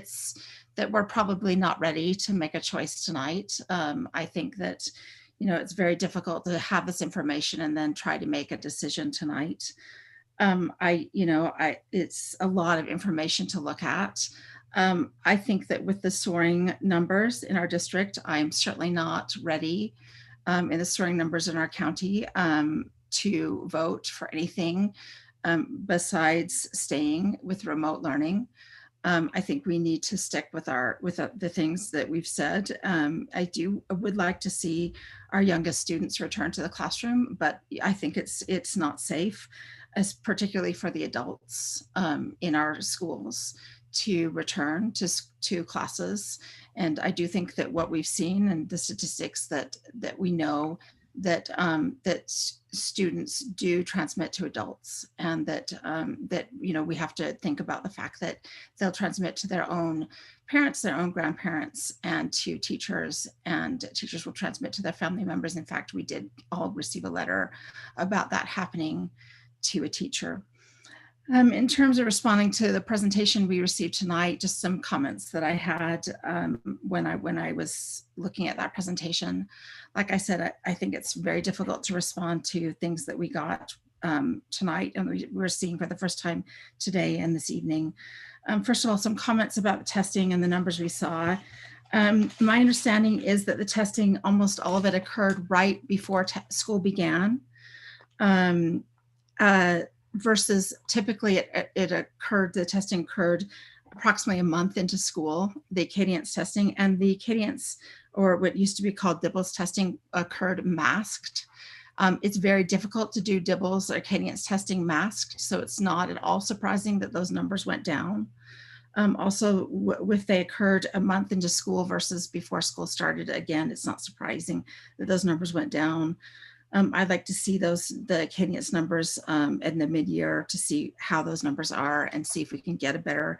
that we're probably not ready to make a choice tonight. I think that it's very difficult to have this information and then try to make a decision tonight. It's a lot of information to look at. I think that with the soaring numbers in our district, I'm certainly not ready in the soaring numbers in our county to vote for anything besides staying with remote learning. I think we need to stick with the things that we've said. I would like to see our youngest students return to the classroom, but I think it's not safe, as particularly for the adults in our schools, to return to classes. And I do think that what we've seen and the statistics that we know that students do transmit to adults, and that we have to think about the fact that they'll transmit to their own parents, their own grandparents, and to teachers, and teachers will transmit to their family members. In fact, we did all receive a letter about that happening to a teacher. In terms of responding to the presentation we received tonight, just some comments that I had when I was looking at that presentation. Like I said, I think it's very difficult to respond to things that we got tonight and we're seeing for the first time today and this evening. First of all, some comments about testing and the numbers we saw. My understanding is that the testing, almost all of it occurred right before school began. Versus typically the testing occurred approximately a month into school, the cadence testing, and the cadence, or what used to be called dibbles testing, occurred masked. It's very difficult to do dibbles or cadence testing masked, so it's not at all surprising that those numbers went down. Also, if they occurred a month into school versus before school started, again, it's not surprising that those numbers went down. I'd like to see the cadence numbers in the mid-year to see how those numbers are and see if we can get a better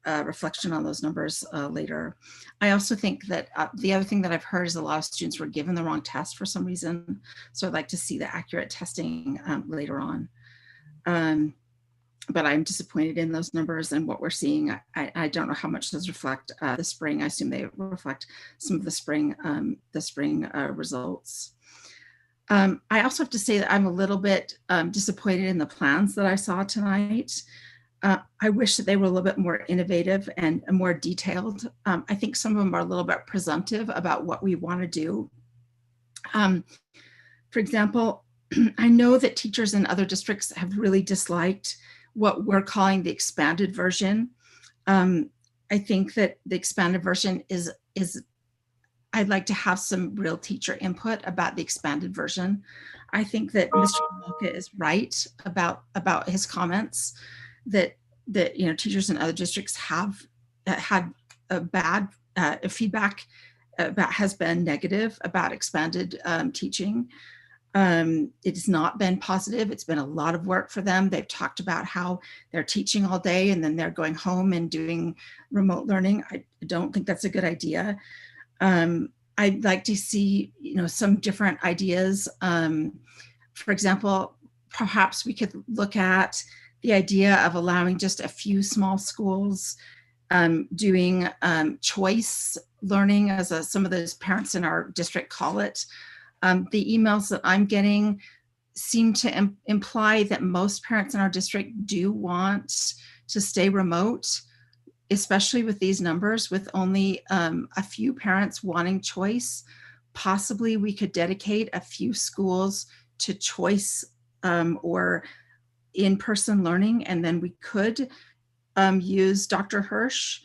reflection on those numbers later. I also think that the other thing that I've heard is a lot of students were given the wrong test for some reason. So I'd like to see the accurate testing later on. But I'm disappointed in those numbers and what we're seeing. I don't know how much those reflect the spring. I assume they reflect some of the spring results. I also have to say that I'm a little bit disappointed in the plans that I saw tonight. I wish that they were a little bit more innovative and more detailed. I think some of them are a little bit presumptive about what we want to do. For example, I know that teachers in other districts have really disliked what we're calling the expanded version. I think that the expanded version is I'd like to have some real teacher input about the expanded version. I think that Mr. Malka is right about his comments that teachers in other districts have had a bad feedback about, has been negative about expanded teaching. It has not been positive. It's been a lot of work for them. They've talked about how they're teaching all day and then they're going home and doing remote learning. I don't think that's a good idea. I'd like to see, some different ideas. For example, perhaps we could look at the idea of allowing just a few small schools doing choice learning, as some of those parents in our district call it. The emails that I'm getting seem to imply that most parents in our district do want to stay remote, especially with these numbers, with only a few parents wanting choice. Possibly we could dedicate a few schools to choice or in-person learning, and then we could use Dr. Hirsch.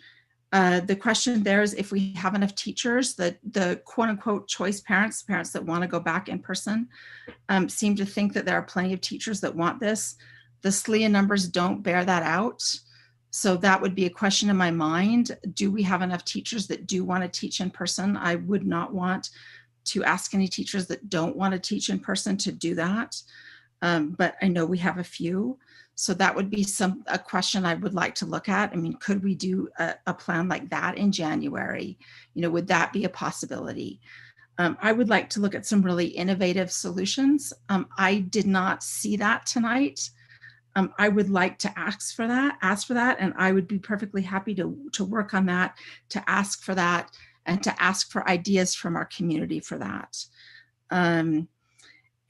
The question there is if we have enough teachers, the quote unquote choice parents that want to go back in person, seem to think that there are plenty of teachers that want this. The SLEA numbers don't bear that out. So that would be a question in my mind. Do we have enough teachers that do want to teach in person? I would not want to ask any teachers that don't want to teach in person to do that. But I know we have a few. So that would be a question I would like to look at. I mean, could we do a plan like that in January? Would that be a possibility? I would like to look at some really innovative solutions. I did not see that tonight. I would like to ask for that, and I would be perfectly happy to work on that, to ask for that, and to ask for ideas from our community for that.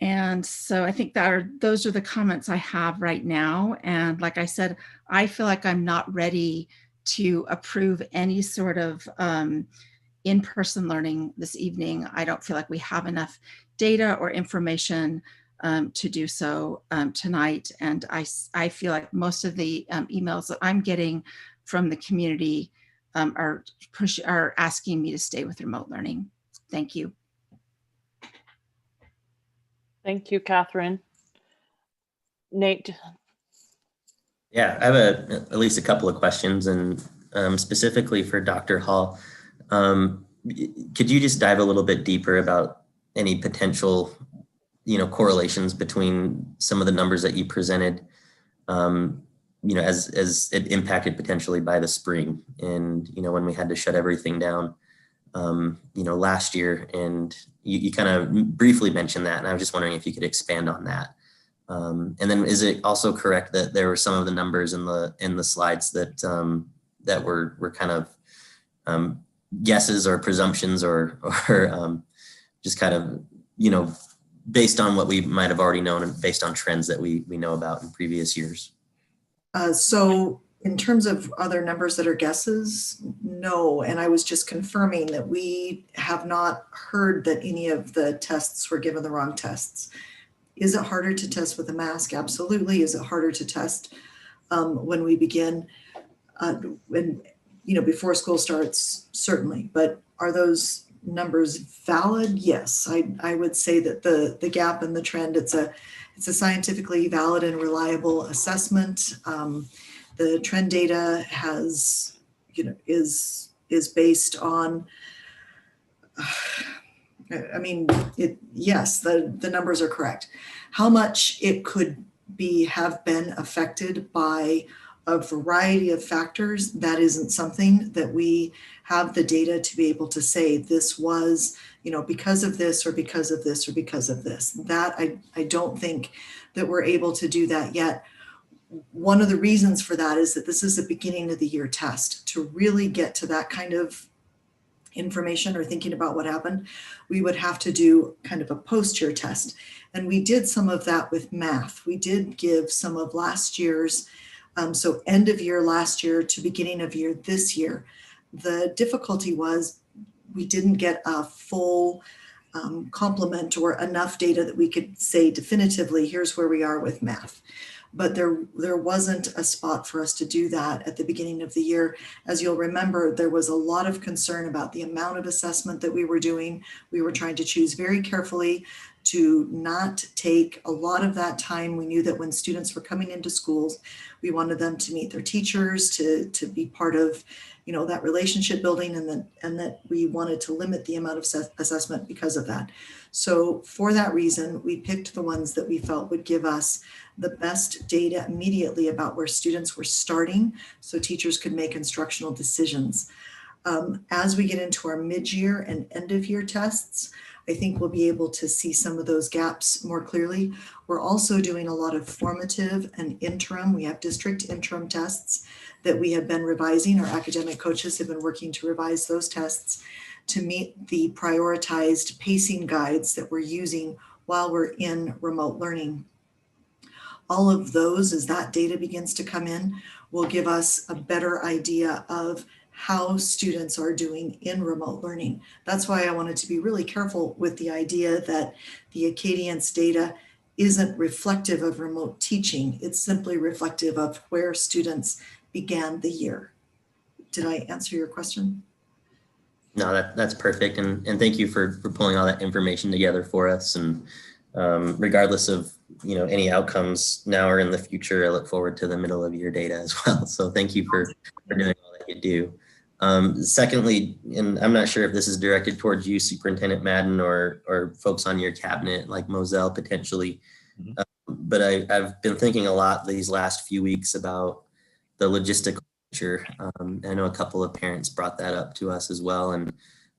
And so I think those are the comments I have right now. And like I said, I feel like I'm not ready to approve any sort of in-person learning this evening. I don't feel like we have enough data or information to do so tonight. And I feel like most of the emails that I'm getting from the community are asking me to stay with remote learning. Thank you. Thank you, Catherine. Nate. Yeah, I have at least a couple of questions, and specifically for Dr. Hall. Could you just dive a little bit deeper about any potential, correlations between some of the numbers that you presented, as it impacted potentially by the spring and, when we had to shut everything down, last year, and you kind of briefly mentioned that, and I was just wondering if you could expand on that. And then is it also correct that there were some of the numbers in the slides that that were kind of guesses or presumptions or just kind of, based on what we might have already known and based on trends that we know about in previous years? So in terms of other numbers that are guesses, no. And I was just confirming that we have not heard that any of the tests were given the wrong tests. Is it harder to test with a mask? Absolutely. Is it harder to test when we begin, before school starts? Certainly. But are those numbers valid? Yes. I would say that the gap and the trend, it's a scientifically valid and reliable assessment. The trend data has, is based on, yes, the numbers are correct. How much it could have been affected by a variety of factors, that isn't something that we have the data to be able to say this was, because of this or because of this or because of this. That I don't think that we're able to do that yet. One of the reasons for that is that this is a beginning of the year test. To really get to that kind of information or thinking about what happened, we would have to do kind of a post-year test. And we did some of that with math. We did give some of last year's, so end of year last year to beginning of year this year. The difficulty was we didn't get a full complement or enough data that we could say definitively, here's where we are with math. But there wasn't a spot for us to do that at the beginning of the year. As you'll remember, there was a lot of concern about the amount of assessment that we were doing. We were trying to choose very carefully to not take a lot of that time. We knew that when students were coming into schools, we wanted them to meet their teachers, to be part of, that relationship building, and that we wanted to limit the amount of assessment because of that. So for that reason, we picked the ones that we felt would give us the best data immediately about where students were starting, so teachers could make instructional decisions. As we get into our mid-year and end-of-year tests, I think we'll be able to see some of those gaps more clearly. We're also doing a lot of formative and interim. We have district interim tests that we have been revising. Our academic coaches have been working to revise those tests to meet the prioritized pacing guides that we're using while we're in remote learning. All of those, as that data begins to come in, will give us a better idea of how students are doing in remote learning. That's why I wanted to be really careful with the idea that the Acadience data isn't reflective of remote teaching. It's simply reflective of where students began the year. Did I answer your question? No, that's perfect. And thank you for pulling all that information together for us. And regardless of, any outcomes now or in the future, I look forward to the middle of year data as well. So thank you for doing all that you do. Secondly, and I'm not sure if this is directed towards you, Superintendent Madden, or folks on your cabinet like Moselle potentially, but I've been thinking a lot these last few weeks about the logistical nature. I know a couple of parents brought that up to us as well, and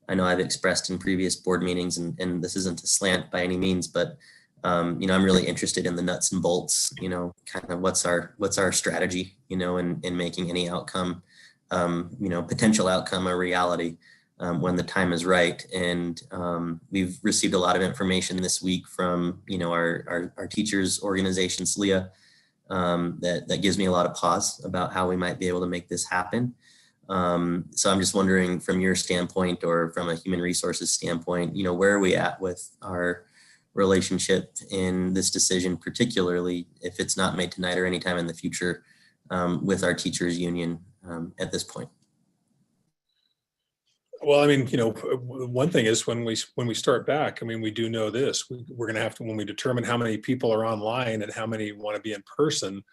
I know I've expressed in previous board meetings, and this isn't a slant by any means, but I'm really interested in the nuts and bolts, kind of what's our strategy, in making any outcome, potential outcome a reality. when the time is right. And we've received a lot of information this week from, our teachers organization, SLEA, that gives me a lot of pause about how we might be able to make this happen. So I'm just wondering, from your standpoint or from a human resources standpoint, where are we at with our relationship in this decision, particularly if it's not made tonight or anytime in the future, with our teachers union at this point? Well, I mean, one thing is when we start back, I mean, we do know this, we're going to have to, when we determine how many people are online and how many want to be in person,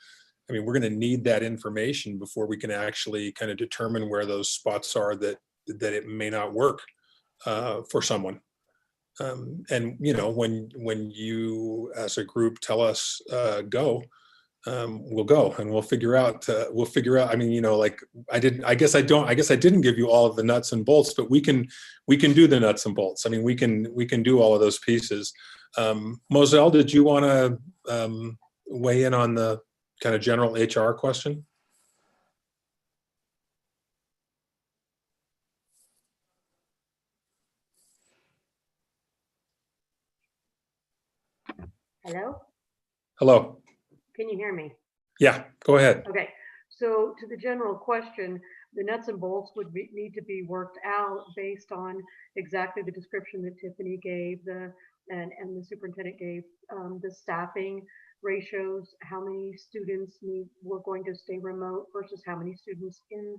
I mean, we're going to need that information before we can actually kind of determine where those spots are that it may not work for someone. And, when you as a group tell us go, we'll go and we'll figure out, I mean, I guess I didn't give you all of the nuts and bolts, but we can do the nuts and bolts. I mean, we can do all of those pieces. Moselle, did you want to weigh in on the kind of general HR question? Hello? Hello. Can you hear me? Yeah, go ahead. Okay, so to the general question, the nuts and bolts would need to be worked out based on exactly the description that Tiffany gave, and the superintendent gave, the staffing ratios, how many students were going to stay remote versus how many students in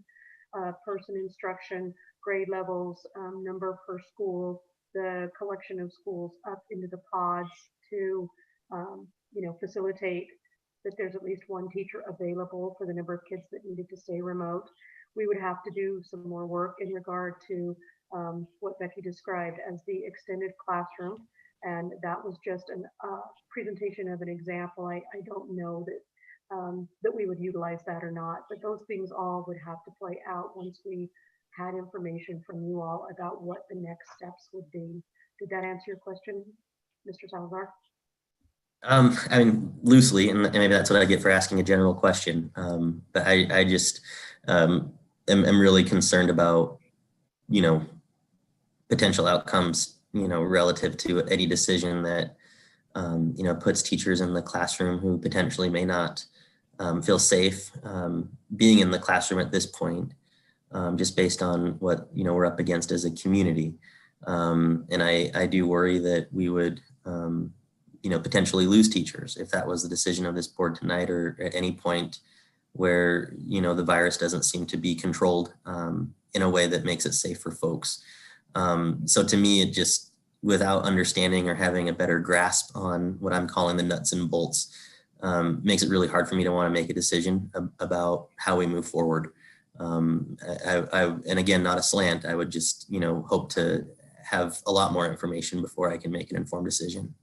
person instruction, grade levels, number per school, the collection of schools up into the pods to facilitate that there's at least one teacher available for the number of kids that needed to stay remote. We would have to do some more work in regard to what Becky described as the extended classroom. And that was just a presentation of an example. I don't know that we would utilize that or not, but those things all would have to play out once we had information from you all about what the next steps would be. Did that answer your question, Mr. Salazar? I mean, loosely, and maybe that's what I get for asking a general question. But I just am really concerned about, potential outcomes, relative to any decision that, puts teachers in the classroom who potentially may not feel safe being in the classroom at this point, just based on what, we're up against as a community. And I do worry that we would, potentially lose teachers if that was the decision of this board tonight, or at any point where, the virus doesn't seem to be controlled in a way that makes it safe for folks. So to me, it just, without understanding or having a better grasp on what I'm calling the nuts and bolts, makes it really hard for me to want to make a decision about how we move forward. And again, not a slant, I would just, hope to have a lot more information before I can make an informed decision.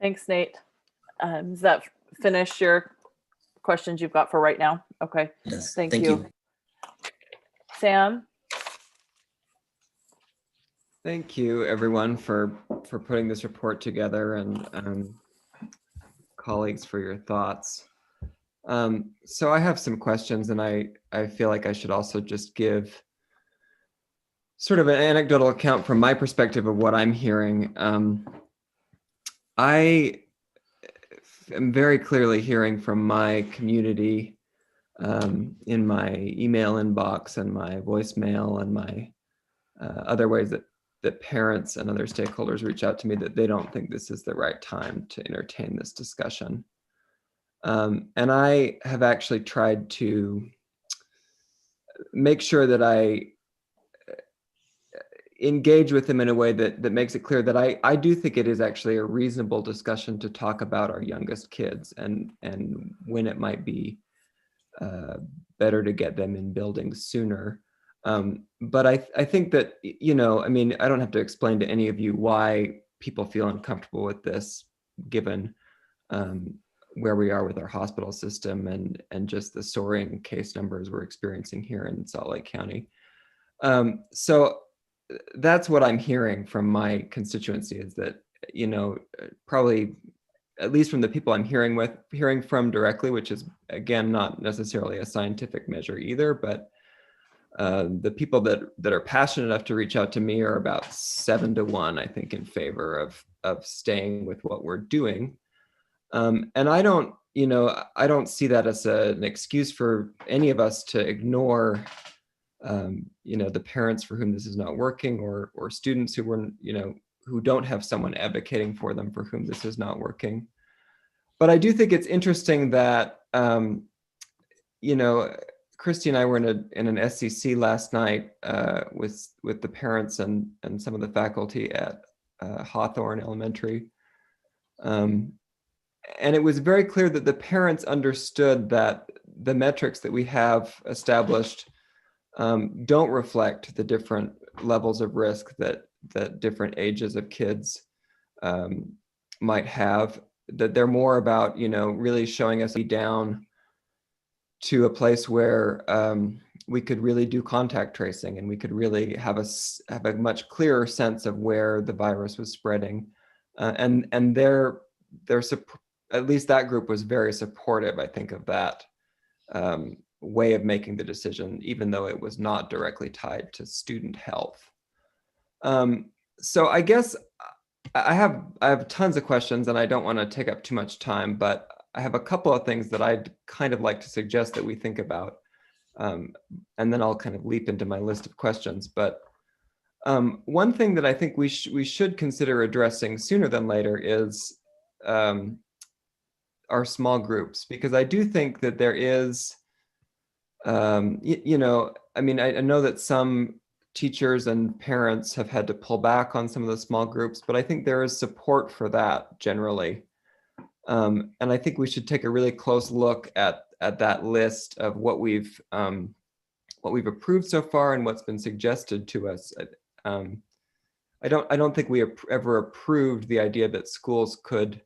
Thanks, Nate. Does that finish your questions you've got for right now? Okay. Yes. Thank you. Sam? Thank you, everyone, for putting this report together, and colleagues for your thoughts. So I have some questions, and I feel like I should also just give sort of an anecdotal account from my perspective of what I'm hearing. I am very clearly hearing from my community in my email inbox and my voicemail and my other ways that parents and other stakeholders reach out to me, that they don't think this is the right time to entertain this discussion. And I have actually tried to make sure that I engage with them in a way that makes it clear that I do think it is actually a reasonable discussion to talk about our youngest kids and when it might be better to get them in buildings sooner. But I think that, I mean, I don't have to explain to any of you why people feel uncomfortable with this, given where we are with our hospital system and just the soaring case numbers we're experiencing here in Salt Lake County. So that's what I'm hearing from my constituency, is that, probably at least from the people I'm hearing from directly, which is again not necessarily a scientific measure either, but the people that are passionate enough to reach out to me are about 7-1, I think, in favor of staying with what we're doing. And I don't see that as an excuse for any of us to ignore, the parents for whom this is not working, or students who don't have someone advocating for them for whom this is not working. But I do think it's interesting that, Christy and I were in an SCC last night with the parents and some of the faculty at Hawthorne Elementary. And it was very clear that the parents understood that the metrics that we have established don't reflect the different levels of risk that different ages of kids might have, that they're more about, really showing us down to a place where we could really do contact tracing, and we could really have a much clearer sense of where the virus was spreading. And at least that group was very supportive, I think, of that way of making the decision, even though it was not directly tied to student health. So I guess I have tons of questions, and I don't want to take up too much time, but I have a couple of things that I'd kind of like to suggest that we think about. And then I'll kind of leap into my list of questions. But one thing that I think we should consider addressing sooner than later is our small groups, because I do think that there is, I know that some teachers and parents have had to pull back on some of the small groups, but I think there is support for that generally. And I think we should take a really close look at that list of what we've approved so far and what's been suggested to us. I don't think we ever approved the idea that schools could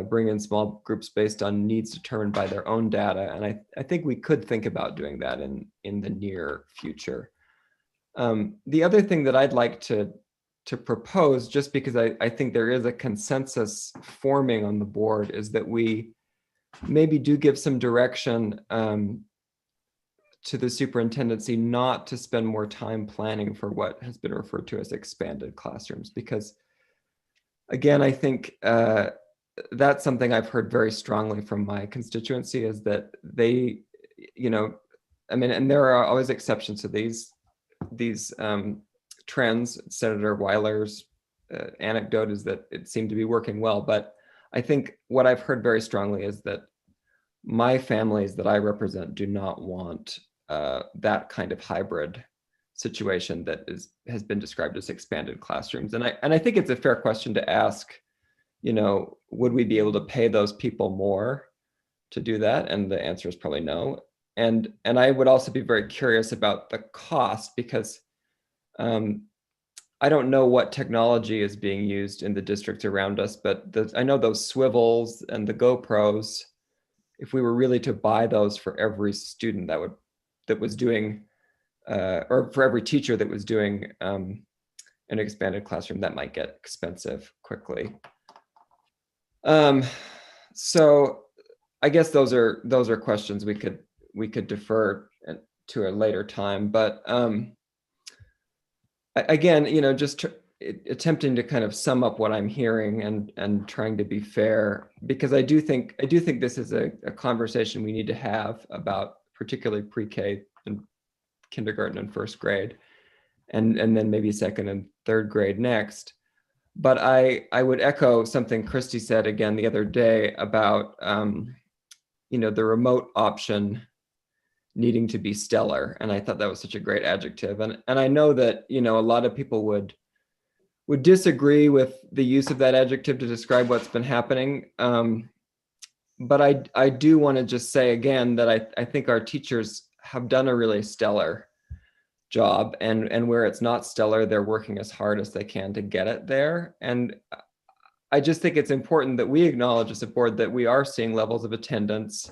bring in small groups based on needs determined by their own data, and I think we could think about doing that in the near future. The other thing that I'd like to propose, just because I think there is a consensus forming on the board, is that we maybe do give some direction to the superintendency not to spend more time planning for what has been referred to as expanded classrooms, because again, I think that's something I've heard very strongly from my constituency, is that they, and there are always exceptions to these trends. Senator Weiler's anecdote is that it seemed to be working well, but I think what I've heard very strongly is that my families that I represent do not want that kind of hybrid situation that has been described as expanded classrooms. And I think it's a fair question to ask, would we be able to pay those people more to do that? And the answer is probably no. And I would also be very curious about the cost, because I don't know what technology is being used in the districts around us, but I know those swivels and the GoPros, if we were really to buy those for every student that was doing, or for every teacher that was doing an expanded classroom, that might get expensive quickly. So I guess those are questions we could defer to a later time. But again, just attempting to kind of sum up what I'm hearing and trying to be fair, because I do think this is a conversation we need to have about particularly pre-K and kindergarten and first grade, and then maybe second and third grade next. But I would echo something Christy said again the other day about the remote option needing to be stellar, and I thought that was such a great adjective. And I know that a lot of people would disagree with the use of that adjective to describe what's been happening. But I do want to just say again that I think our teachers have done a really stellar job, and where it's not stellar, they're working as hard as they can to get it there. And I just think it's important that we acknowledge as a board that we are seeing levels of attendance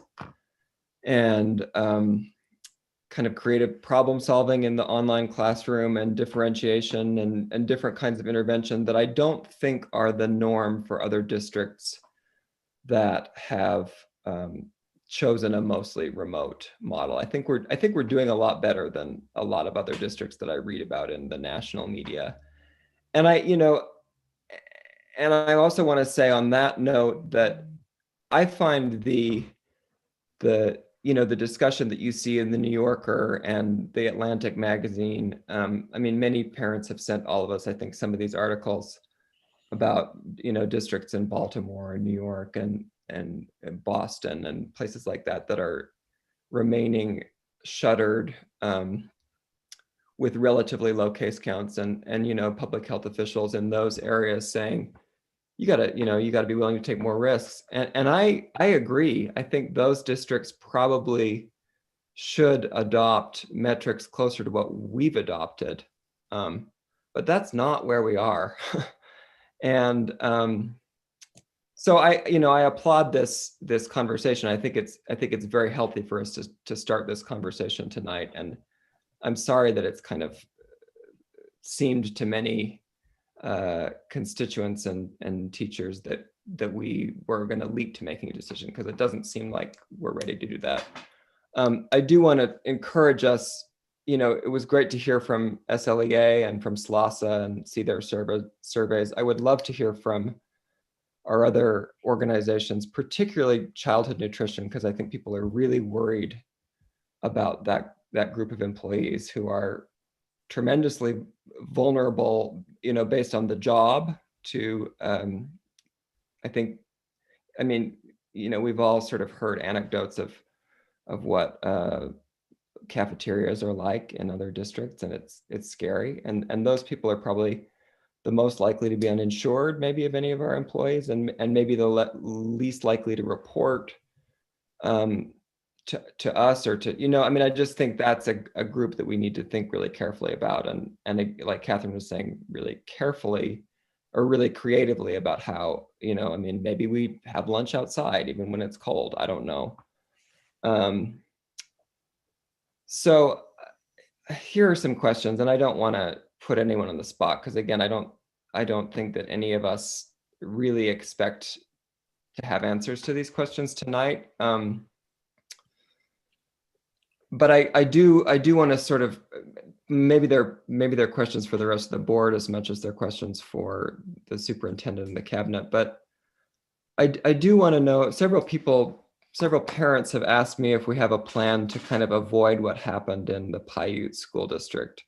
and kind of creative problem solving in the online classroom, and differentiation and different kinds of intervention that I don't think are the norm for other districts that have chosen a mostly remote model. I think we're doing a lot better than a lot of other districts that I read about in the national media. And I also want to say on that note that I find the discussion that you see in the New Yorker and the Atlantic magazine. I mean, many parents have sent all of us, I think, some of these articles about districts in Baltimore and New York and Boston and places like that are remaining shuttered with relatively low case counts, and public health officials in those areas saying you gotta be willing to take more risks. And I agree. I think those districts probably should adopt metrics closer to what we've adopted, but that's not where we are. And so I applaud this conversation. I think it's very healthy for us to start this conversation tonight. And I'm sorry that it's kind of seemed to many constituents and teachers that we were going to leap to making a decision, because it doesn't seem like we're ready to do that. I do want to encourage us. It was great to hear from SLEA and from SLCSD and see their surveys. I would love to hear from our other organizations, particularly childhood nutrition, because I think people are really worried about that group of employees who are tremendously vulnerable, based on the job to, we've all sort of heard anecdotes of what cafeterias are like in other districts, and it's scary. And those people are probably the most likely to be uninsured, maybe, of any of our employees, and maybe the least likely to report to us or to, I just think that's a group that we need to think really carefully about. And like Catherine was saying, really carefully or really creatively about how, maybe we have lunch outside even when it's cold. I don't know. So here are some questions, and I don't want to put anyone on the spot, because again, I don't think that any of us really expect to have answers to these questions tonight. But I do want to sort of, maybe they're questions for the rest of the board as much as they're questions for the superintendent and the cabinet. But I do want to know, several parents have asked me if we have a plan to kind of avoid what happened in the Paiute school district,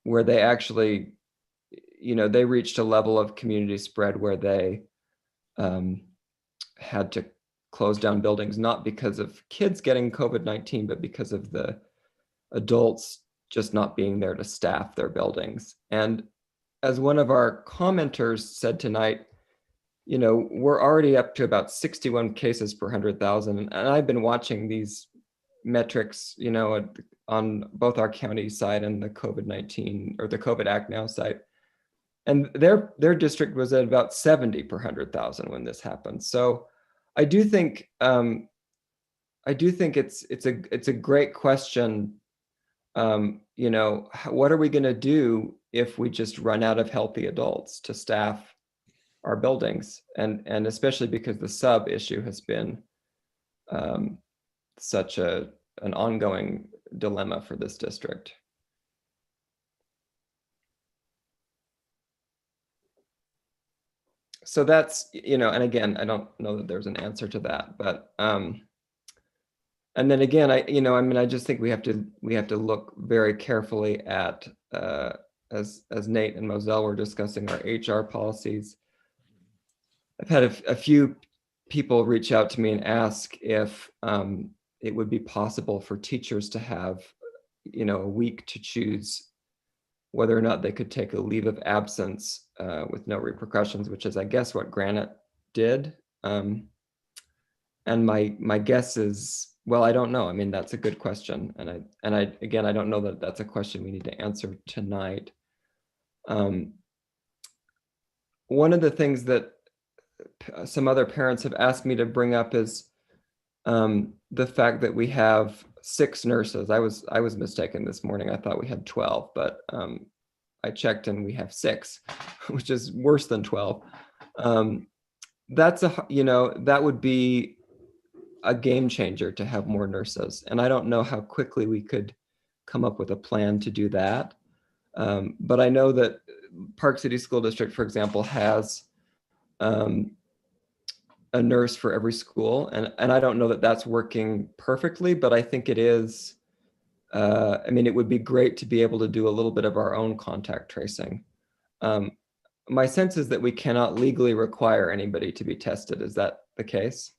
where they actually, they reached a level of community spread where they had to close down buildings, not because of kids getting COVID-19, but because of the adults just not being there to staff their buildings. And as one of our commenters said tonight, we're already up to about 61 cases per 100,000. And I've been watching these metrics, on both our county side and the COVID-19 or the COVID Act Now site. And their district was at about 70 per 100,000 when this happened. So I do think it's a great question. What are we going to do if we just run out of healthy adults to staff our buildings? And especially because the sub issue has been such an ongoing dilemma for this district. So that's, and again, I don't know that there's an answer to that, but, and then again, I just think we have to look very carefully at, as Nate and Moselle were discussing, our HR policies. I've had a few people reach out to me and ask if it would be possible for teachers to have, a week to choose whether or not they could take a leave of absence with no repercussions, which is, I guess, what Granite did. And my guess is, well, I don't know. That's a good question, and I don't know that that's a question we need to answer tonight. One of the things that some other parents have asked me to bring up is the fact that we have 6 nurses. I was mistaken this morning. I thought we had 12, but I checked and we have 6, which is worse than 12. that's that would be a game changer to have more nurses. And I don't know how quickly we could come up with a plan to do that. But I know that Park City School District, for example, has a nurse for every school. And I don't know that that's working perfectly, but I think it is. I mean, it would be great to be able to do a little bit of our own contact tracing. My sense is that we cannot legally require anybody to be tested. Is that the case?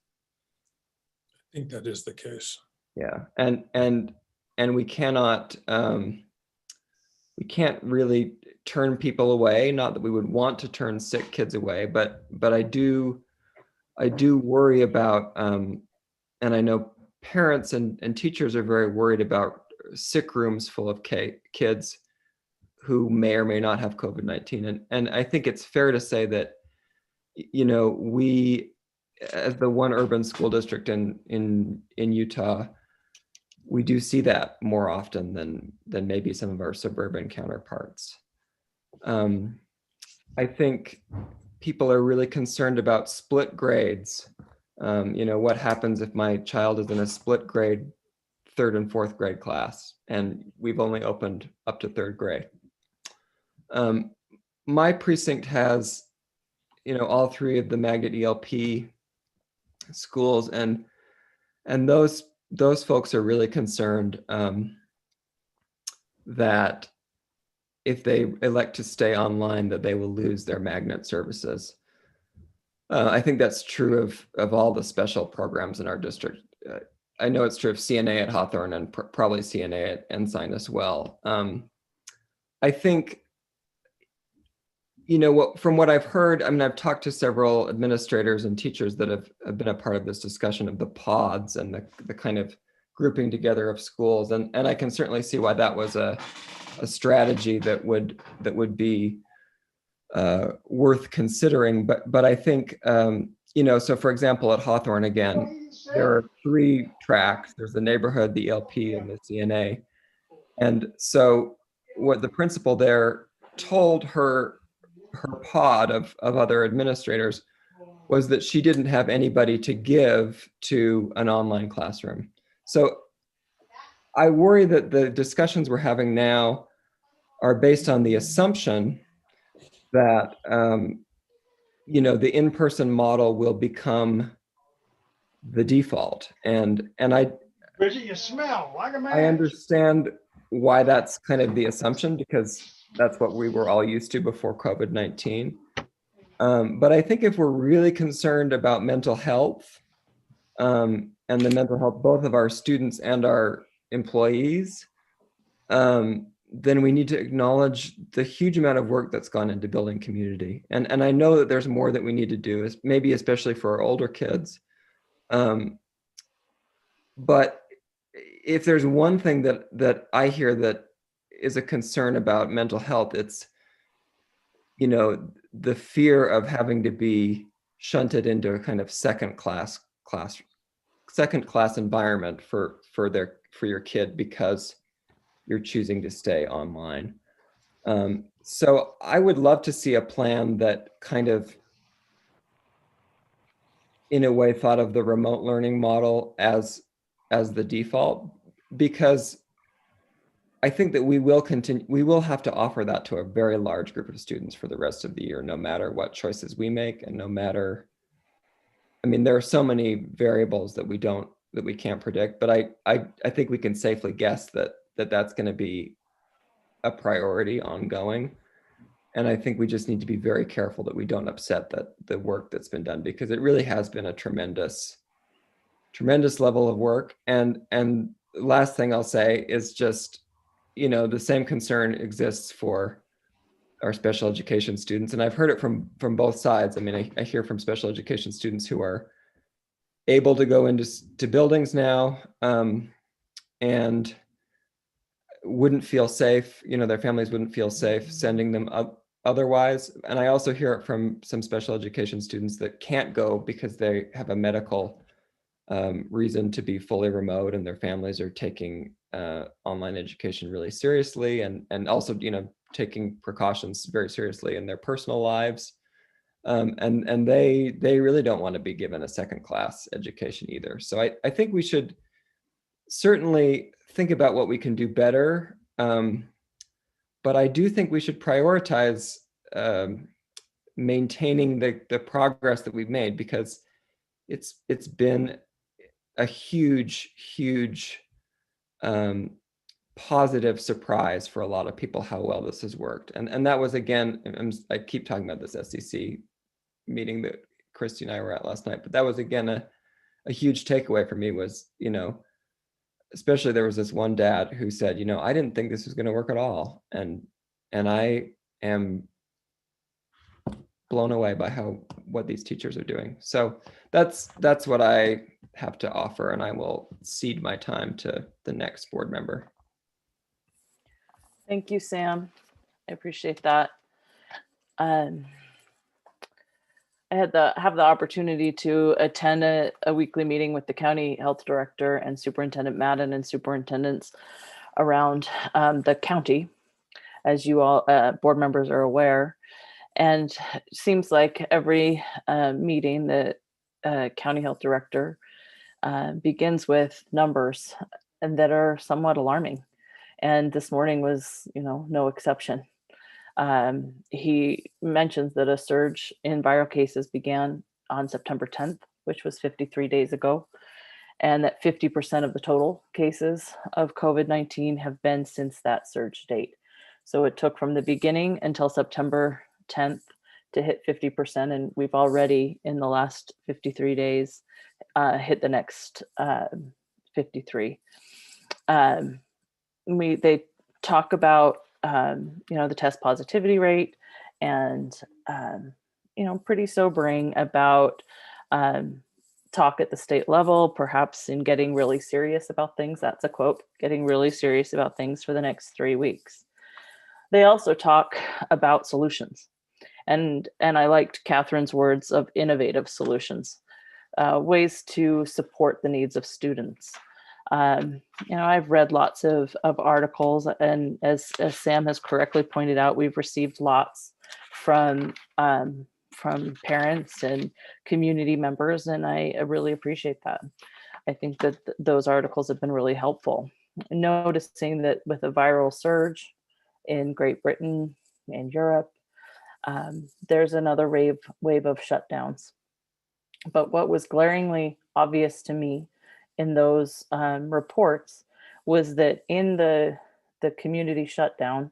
I think that is the case. Yeah, and we cannot, we can't really turn people away. Not that we would want to turn sick kids away, but I do worry about, and I know parents and teachers are very worried about sick rooms full of kids who may or may not have COVID-19. And I think it's fair to say that, we, as the one urban school district in Utah, we do see that more often than maybe some of our suburban counterparts. I think people are really concerned about split grades. What happens if my child is in a split grade 3rd and 4th grade class, and we've only opened up to 3rd grade. My precinct has, all 3 of the magnet ELP schools, and those folks are really concerned that if they elect to stay online, that they will lose their magnet services. I think that's true of all the special programs in our district. I know it's true of CNA at Hawthorne and probably CNA at Ensign as well. I think, from what I've heard, I mean, I've talked to several administrators and teachers that have been a part of this discussion of the pods and the kind of grouping together of schools. And I can certainly see why that was a strategy that would be worth considering. But I think, so for example, at Hawthorne, again, there are 3 tracks. There's the neighborhood, the ELP, and the CNA. And so what the principal there told her pod of other administrators was that she didn't have anybody to give to an online classroom. So I worry that the discussions we're having now are based on the assumption that, the in-person model will become the default. And Bridget, you smell like a man. I understand why that's kind of the assumption, because that's what we were all used to before COVID-19. But I think if we're really concerned about mental health and the mental health both of our students and our employees, then we need to acknowledge the huge amount of work that's gone into building community. And I know that there's more that we need to do, maybe especially for our older kids. But if there's one thing that I hear that is a concern about mental health, it's, the fear of having to be shunted into a kind of second class environment for your kid because you're choosing to stay online. So I would love to see a plan that kind of, in a way, thought of the remote learning model as the default, because I think that we will have to offer that to a very large group of students for the rest of the year, no matter what choices we make, and no matter, I mean, there are so many variables that we can't predict, but I think we can safely guess that's going to be a priority ongoing. And I think we just need to be very careful that we don't upset the work that's been done, because it really has been a tremendous level of work. And last thing I'll say is just, the same concern exists for our special education students. And I've heard it from both sides. I mean, I hear from special education students who are able to go into buildings now and wouldn't feel safe, their families wouldn't feel safe sending them up otherwise. And I also hear it from some special education students that can't go because they have a medical reason to be fully remote, and their families are taking online education really seriously, and also taking precautions very seriously in their personal lives. And they really don't want to be given a second class education either. So I think we should certainly think about what we can do better. But I do think we should prioritize maintaining the progress that we've made, because it's been a huge positive surprise for a lot of people how well this has worked. And that was, again, I keep talking about this SEC meeting that Christy and I were at last night, but that was, again, a huge takeaway for me was, especially there was this one dad who said, I didn't think this was going to work at all. And I am blown away by what these teachers are doing. So that's what I have to offer, and I will cede my time to the next board member. Thank you, Sam. I appreciate that. I have the opportunity to attend a weekly meeting with the county health director and Superintendent Madden and superintendents around the county, as you all board members are aware. And it seems like every meeting that county health director begins with numbers and that are somewhat alarming. And this morning was, no exception. He mentions that a surge in viral cases began on September 10th, which was 53 days ago, and that 50% of the total cases of COVID-19 have been since that surge date. So it took from the beginning until September 10th to hit 50%, and we've already in the last 53 days hit the next 53. They talk about the test positivity rate, and pretty sobering about talk at the state level, perhaps in getting really serious about things. That's a quote, getting really serious about things for the next 3 weeks. They also talk about solutions. And I liked Catherine's words of innovative solutions, ways to support the needs of students. I've read lots of articles, and as Sam has correctly pointed out, we've received lots from parents and community members, and I really appreciate that. I think that those articles have been really helpful. Noticing that with a viral surge in Great Britain and Europe, there's another wave of shutdowns. But what was glaringly obvious to me in those reports was that in the community shutdown,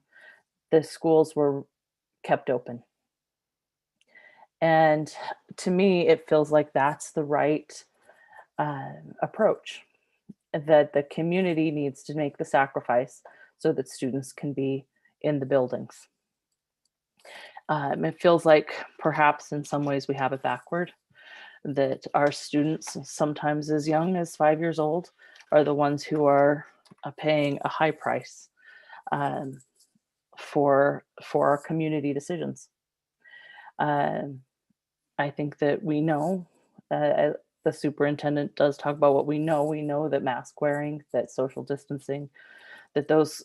the schools were kept open. And to me, it feels like that's the right approach, that the community needs to make the sacrifice so that students can be in the buildings. It feels like perhaps in some ways we have it backward, that our students, sometimes as young as 5 years old, are the ones who are paying a high price for our community decisions. I think that we know, the superintendent does talk about what we know. We know that mask wearing, that social distancing, that those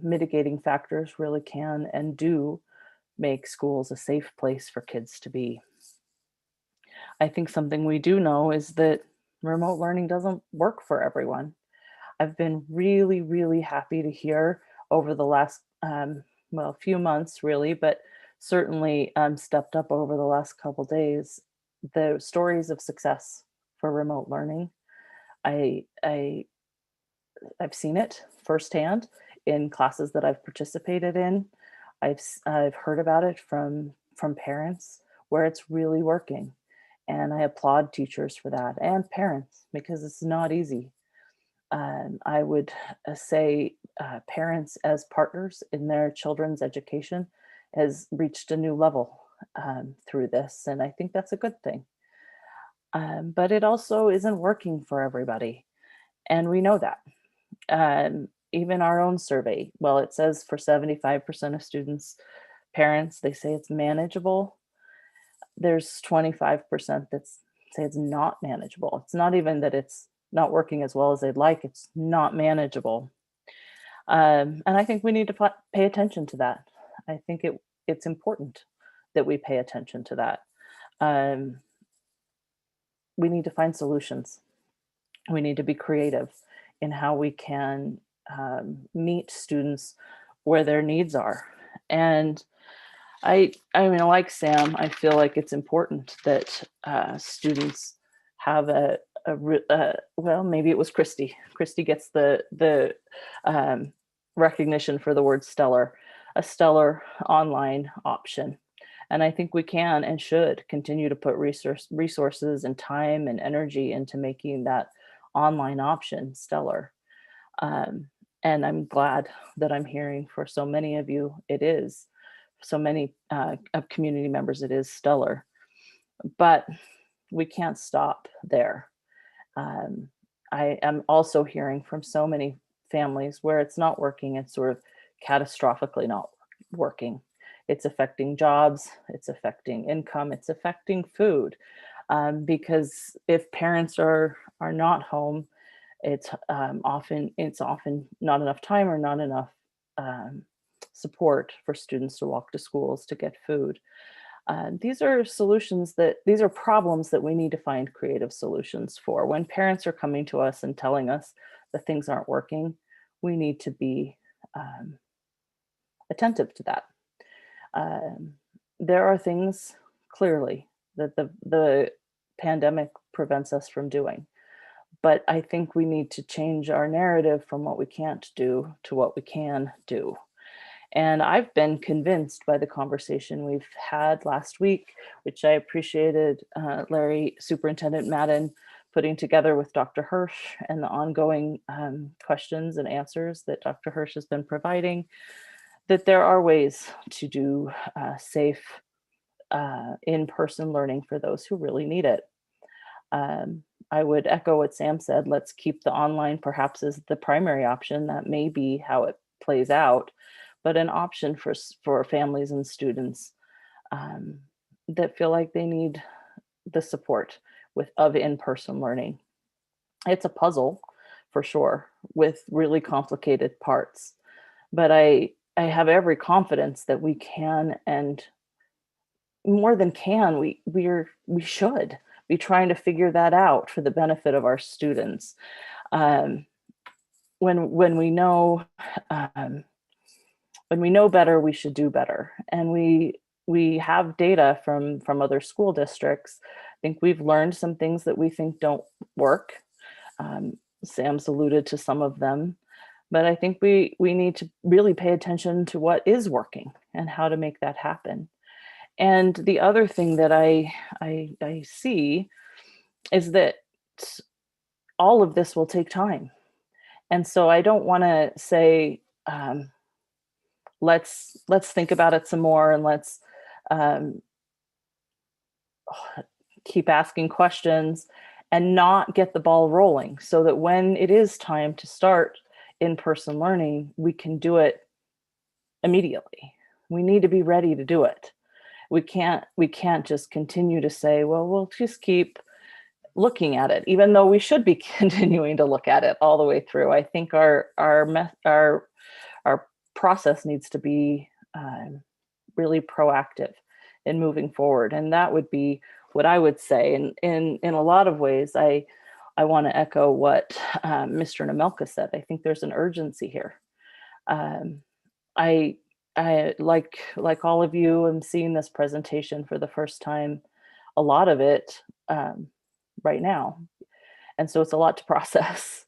mitigating factors really can and do make schools a safe place for kids to be. I think something we do know is that remote learning doesn't work for everyone. I've been really, really happy to hear over the last, few months really, but certainly stepped up over the last couple days, the stories of success for remote learning. I've seen it firsthand in classes that I've participated in. I've heard about it from parents where it's really working. And I applaud teachers for that, and parents, because it's not easy. I would say parents as partners in their children's education has reached a new level through this. And I think that's a good thing. But it also isn't working for everybody. And we know that. Even our own survey, well, it says for 75% of students, parents, they say it's manageable. There's 25% that say it's not manageable. It's not even that it's not working as well as they'd like, it's not manageable. And I think we need to pay attention to that. I think it's important that we pay attention to that. we need to find solutions. We need to be creative in how we can meet students where their needs are. And I mean, like Sam, I feel like it's important that students have well, maybe it was Christy. Christy gets the recognition for the word stellar, a stellar online option. And I think we can and should continue to put resources and time and energy into making that online option stellar. And I'm glad that I'm hearing for so many of you, it is. So many of community members, it is stellar. But we can't stop there. I am also hearing from so many families where it's not working, it's sort of catastrophically not working. It's affecting jobs, it's affecting income, it's affecting food. Because if parents are not home, it's often not enough time or not enough support for students to walk to schools to get food. These are problems that we need to find creative solutions for. When parents are coming to us and telling us that things aren't working, we need to be attentive to that. There are things clearly that the pandemic prevents us from doing. But I think we need to change our narrative from what we can't do to what we can do. And I've been convinced by the conversation we've had last week, which I appreciated Larry, Superintendent Madden, putting together with Dr. Hirsch, and the ongoing questions and answers that Dr. Hirsch has been providing, that there are ways to do safe in-person learning for those who really need it. I would echo what Sam said. Let's keep the online perhaps as the primary option. That may be how it plays out, but an option for families and students that feel like they need the support of in-person learning. It's a puzzle for sure with really complicated parts, but I have every confidence that we can, and more than can, we should be trying to figure that out for the benefit of our students. When we know better, we should do better. And we have data from other school districts. I think we've learned some things that we think don't work. Sam's alluded to some of them, but I think we need to really pay attention to what is working and how to make that happen. And the other thing that I see is that all of this will take time. And so I don't want to say, let's think about it some more, and let's keep asking questions and not get the ball rolling, so that when it is time to start in-person learning, we can do it immediately. We need to be ready to do it. We can't just continue to say, well, we'll just keep looking at it, even though we should be continuing to look at it all the way through. I think our process needs to be really proactive in moving forward, and that would be what I would say. And in a lot of ways, I want to echo what Mr. Namelka said. I think there's an urgency here. I like all of you, am seeing this presentation for the first time, a lot of it right now. And so it's a lot to process.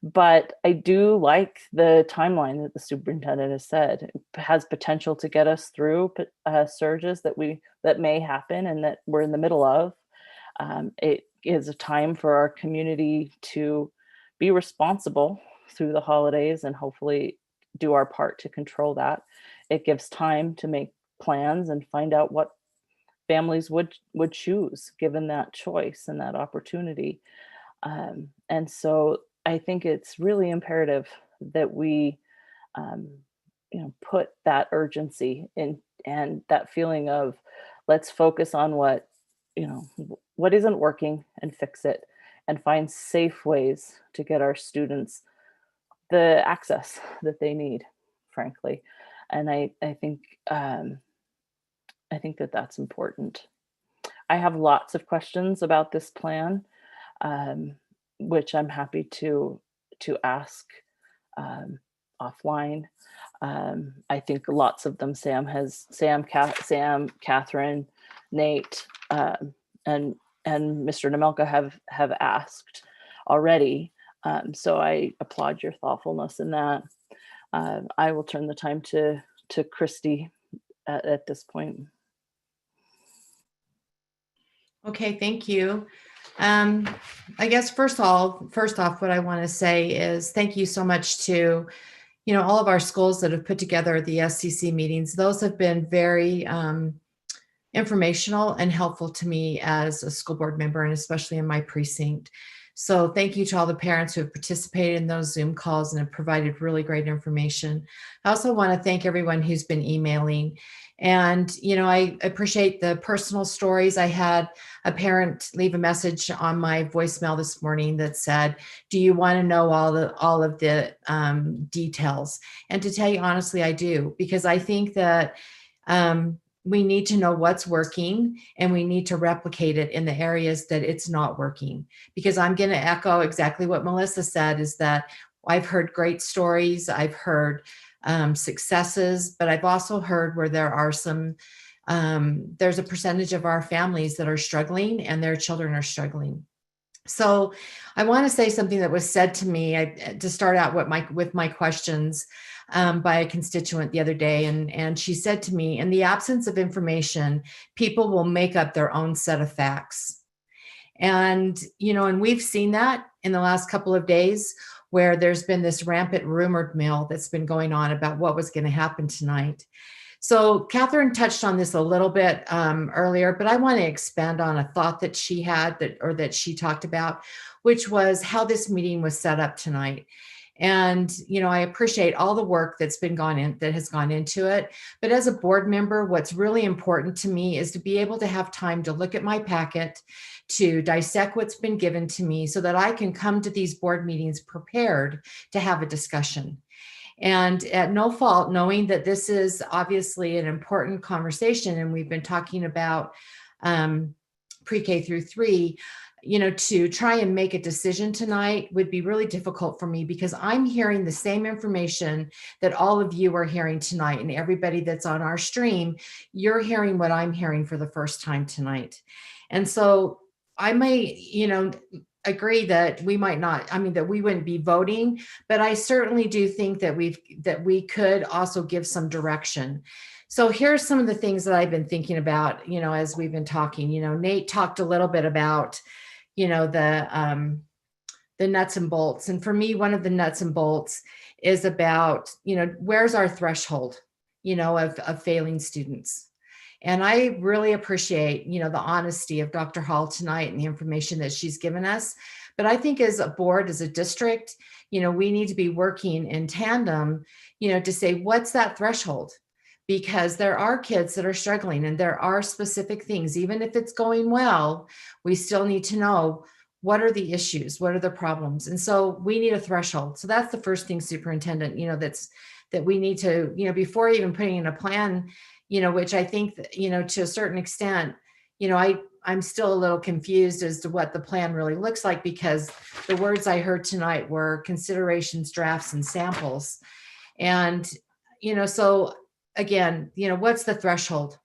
But I do like the timeline that the superintendent has said. It has potential to get us through surges that may happen and that we're in the middle of. It is a time for our community to be responsible through the holidays and hopefully do our part to control that. It gives time to make plans and find out what families would choose given that choice and that opportunity. And so I think it's really imperative that we put that urgency in, and that feeling of let's focus on what isn't working and fix it, and find safe ways to get our students the access that they need, frankly. And I think that that's important. I have lots of questions about this plan, which I'm happy to ask offline. I think lots of them Sam, Catherine, Nate, and Mr. Nemelka have asked already. So I applaud your thoughtfulness in that. I will turn the time to Christy at this point. Okay, thank you. I guess first off, what I want to say is thank you so much to, all of our schools that have put together the SCC meetings. Those have been very informational and helpful to me as a school board member, and especially in my precinct. So thank you to all the parents who have participated in those Zoom calls and have provided really great information. I also want to thank everyone who's been emailing. And, I appreciate the personal stories. I had a parent leave a message on my voicemail this morning that said, do you want to know all of the details? And to tell you honestly, I do, because I think that we need to know what's working and we need to replicate it in the areas that it's not working. Because I'm going to echo exactly what Melissa said, is that I've heard great stories. I've heard successes, but I've also heard where there are there's a percentage of our families that are struggling and their children are struggling. So I want to say something that was said to me to start out with my questions by a constituent the other day. And she said to me, in the absence of information, people will make up their own set of facts. And, and we've seen that in the last couple of days, where there's been this rampant rumor mill that's been going on about what was going to happen tonight. So Catherine touched on this a little bit earlier, but I want to expand on a thought that she had that she talked about, which was how this meeting was set up tonight. And, I appreciate all the work that has gone into it. But as a board member, what's really important to me is to be able to have time to look at my packet, to dissect what's been given to me so that I can come to these board meetings prepared to have a discussion. And at no fault, knowing that this is obviously an important conversation, and we've been talking about pre-K through 3, to try and make a decision tonight would be really difficult for me, because I'm hearing the same information that all of you are hearing tonight, and everybody that's on our stream, you're hearing what I'm hearing for the first time tonight. And so I may, agree that we might not, that we wouldn't be voting, but I certainly do think that we could also give some direction. So here's some of the things that I've been thinking about, as we've been talking. Nate talked a little bit about, the nuts and bolts. And for me, one of the nuts and bolts is about, where's our threshold, of failing students. And I really appreciate, the honesty of Dr. Hall tonight and the information that she's given us. But I think as a board, as a district, we need to be working in tandem, to say, what's that threshold? Because there are kids that are struggling, and there are specific things. Even if it's going well, we still need to know, what are the issues? What are the problems? And so we need a threshold. So that's the first thing, Superintendent, that we need to, before even putting in a plan, which I think, to a certain extent, I'm still a little confused as to what the plan really looks like, because the words I heard tonight were considerations, drafts, and samples. And, so again, what's the threshold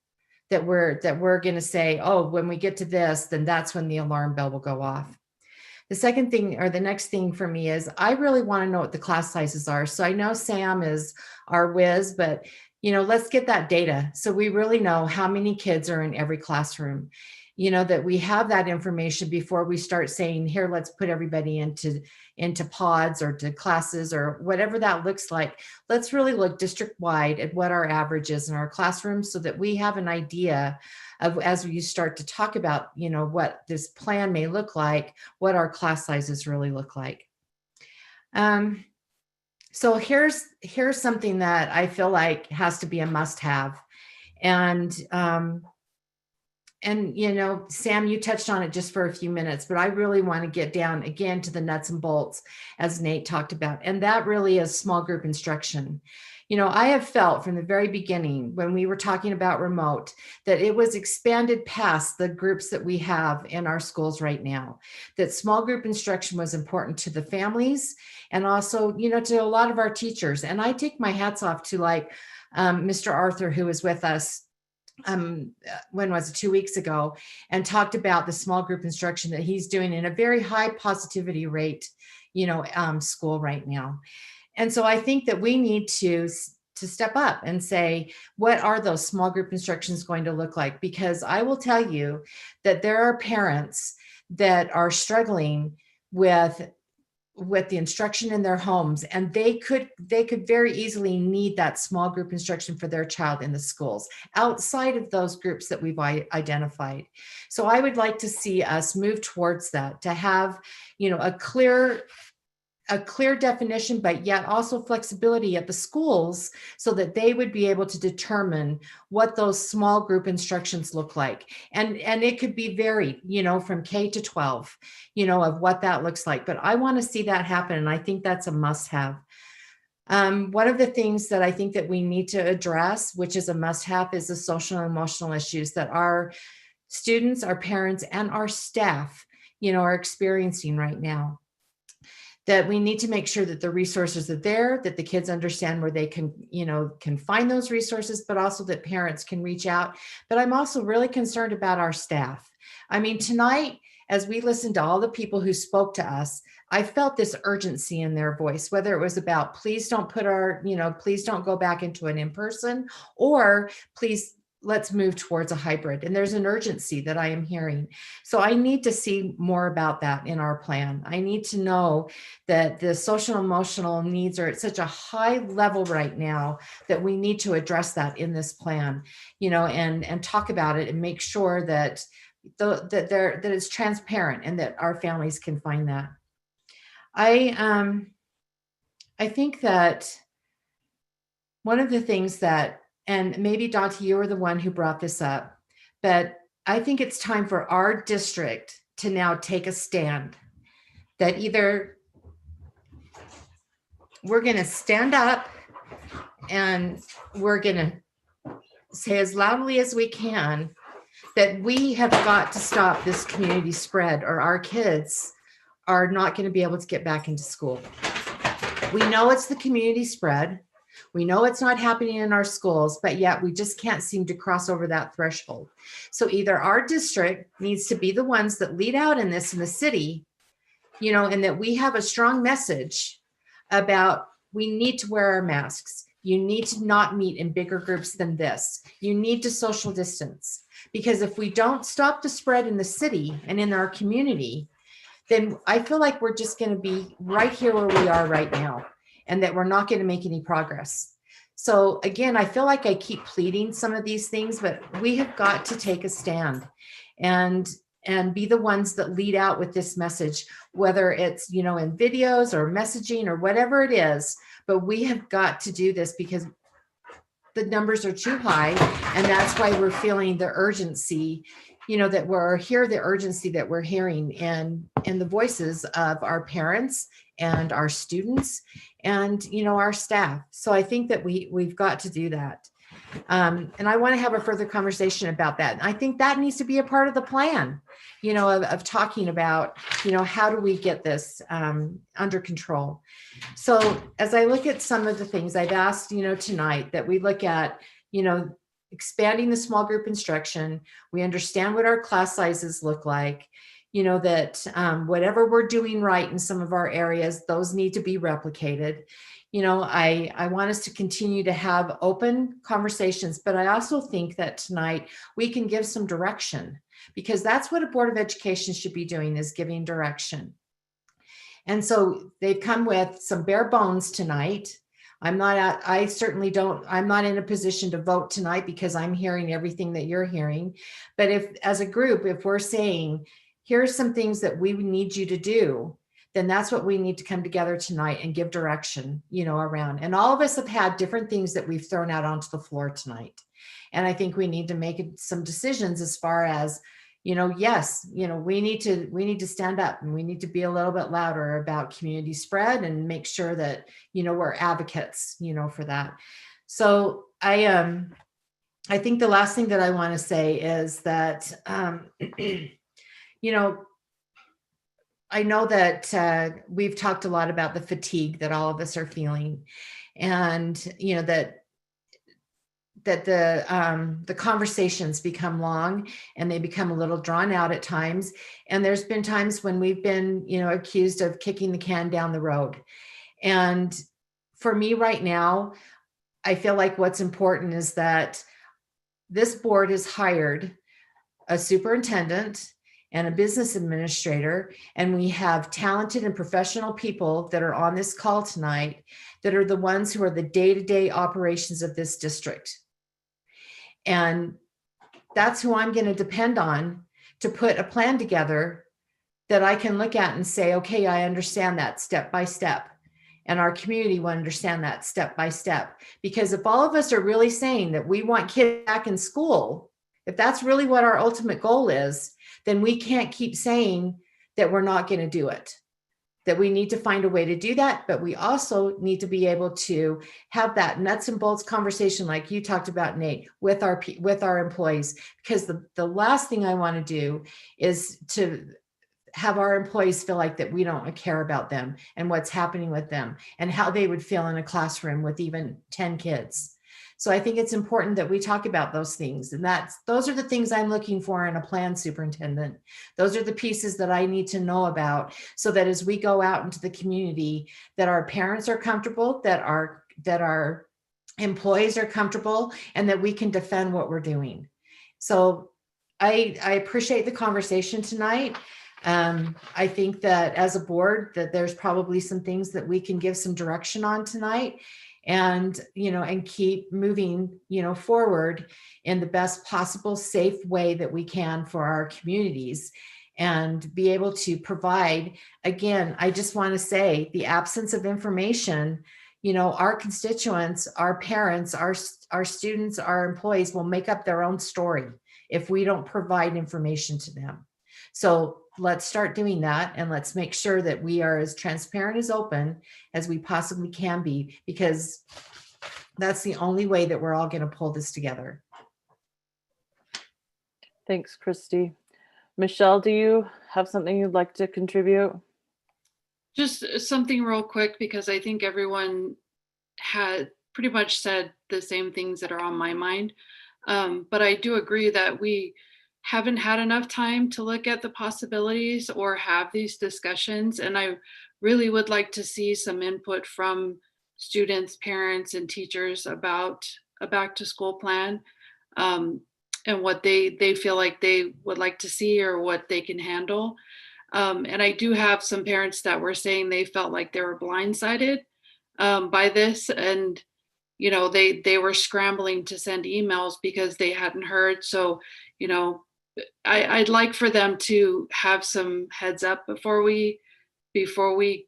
that we're going to say, oh, when we get to this, then that's when the alarm bell will go off. The second thing, or the next thing for me, is I really want to know what the class sizes are. So I know Sam is our whiz, but let's get that data so we really know how many kids are in every classroom, that we have that information before we start saying, here, let's put everybody into pods or to classes or whatever that looks like. Let's really look district-wide at what our average is in our classrooms, so that we have an idea of, as we start to talk about, what this plan may look like, what our class sizes really look like. So here's something that I feel like has to be a must-have. And Sam, you touched on it just for a few minutes, but I really want to get down again to the nuts and bolts, as Nate talked about. And that really is small group instruction. I have felt from the very beginning when we were talking about remote that it was expanded past the groups that we have in our schools right now, that small group instruction was important to the families and also, to a lot of our teachers. And I take my hats off to Mr. Arthur, who was with us when was it, 2 weeks ago, and talked about the small group instruction that he's doing in a very high positivity rate, school right now. And so I think that we need to step up and say, what are those small group instructions going to look like? Because I will tell you that there are parents that are struggling with the instruction in their homes, and they could very easily need that small group instruction for their child in the schools outside of those groups that we've identified. So I would like to see us move towards that, to have, a clear definition, but yet also flexibility at the schools so that they would be able to determine what those small group instructions look like. And it could be varied, from K to 12, of what that looks like. But I want to see that happen. And I think that's a must have. One of the things that I think that we need to address, which is a must have, is the social and emotional issues that our students, our parents, and our staff, are experiencing right now. That we need to make sure that the resources are there, that the kids understand where they can find those resources, but also that parents can reach out. But I'm also really concerned about our staff. I mean, tonight, as we listened to all the people who spoke to us, I felt this urgency in their voice, whether it was about, please don't please don't go back into an in-person, or please, let's move towards a hybrid. And there's an urgency that I am hearing. So I need to see more about that in our plan. I need to know that the social and emotional needs are at such a high level right now that we need to address that in this plan, and talk about it and make sure that that it's transparent and that our families can find that. I think that one of the things that, and maybe Dante, you were the one who brought this up, but I think it's time for our district to now take a stand that either we're going to stand up and we're going to say as loudly as we can that we have got to stop this community spread, or our kids are not going to be able to get back into school. We know it's the community spread. We know it's not happening in our schools, but yet we just can't seem to cross over that threshold. So either our district needs to be the ones that lead out in this in the city, and that we have a strong message about we need to wear our masks. You need to not meet in bigger groups than this. You need to social distance. Because if we don't stop the spread in the city and in our community, then I feel like we're just going to be right here where we are right now, and that we're not going to make any progress. So again, I feel like I keep pleading some of these things, but we have got to take a stand and be the ones that lead out with this message, whether it's, in videos or messaging or whatever it is, but we have got to do this because the numbers are too high. And that's why we're feeling the urgency, that the urgency that we're hearing in the voices of our parents and our students and, our staff. So I think that we've got to do that. And I want to have a further conversation about that. And I think that needs to be a part of the plan, of talking about, how do we get this under control? So as I look at some of the things I've asked, tonight, that we look at, expanding the small group instruction, we understand what our class sizes look like, that whatever we're doing right in some of our areas, those need to be replicated. I want us to continue to have open conversations, but I also think that tonight we can give some direction, because that's what a Board of Education should be doing, is giving direction. And so they've come with some bare bones tonight. I'm not in a position to vote tonight because I'm hearing everything that you're hearing. But if, as a group, if we're saying, here's some things that we need you to do, then that's what we need to come together tonight and give direction, around. And all of us have had different things that we've thrown out onto the floor tonight. And I think we need to make some decisions as far as, yes, we need to stand up, and we need to be a little bit louder about community spread and make sure that, we're advocates, for that. So I think the last thing that I want to say is that, I know that we've talked a lot about the fatigue that all of us are feeling, and that the conversations become long and they become a little drawn out at times. And there's been times when we've been, accused of kicking the can down the road. And for me right now, I feel like what's important is that this board has hired a superintendent and a business administrator, and we have talented and professional people that are on this call tonight that are the ones who are the day-to-day operations of this district. And that's who I'm going to depend on to put a plan together that I can look at and say, okay, I understand that step by step. And our community will understand that step by step. Because if all of us are really saying that we want kids back in school, if that's really what our ultimate goal is, then we can't keep saying that we're not going to do it. That we need to find a way to do that, but we also need to be able to have that nuts and bolts conversation like you talked about, Nate, with our employees. Because the last thing I want to do is to have our employees feel like that we don't care about them and what's happening with them and how they would feel in a classroom with even 10 kids. So I think it's important that we talk about those things. And those are the things I'm looking for in a plan, superintendent. Those are the pieces that I need to know about so that as we go out into the community, that our parents are comfortable, that our employees are comfortable, and that we can defend what we're doing. So I appreciate the conversation tonight. I think that as a board that there's probably some things that we can give some direction on tonight and, and keep moving, forward in the best possible safe way that we can for our communities and be able to provide. Again, I just want to say the absence of information, our constituents, our parents, our students, our employees will make up their own story if we don't provide information to them. So let's start doing that, and let's make sure that we are as transparent as open as we possibly can be, because that's the only way that we're all going to pull this together. Thanks, Christy. Michelle, do you have something you'd like to contribute? Just something real quick, because I think everyone had pretty much said the same things that are on my mind. But I do agree that we haven't had enough time to look at the possibilities or have these discussions. And I really would like to see some input from students, parents, and teachers about a back to school plan, and what they feel like they would like to see or what they can handle. And I do have some parents that were saying they felt like they were blindsided by this. And they were scrambling to send emails because they hadn't heard. So, I'd like for them to have some heads up before we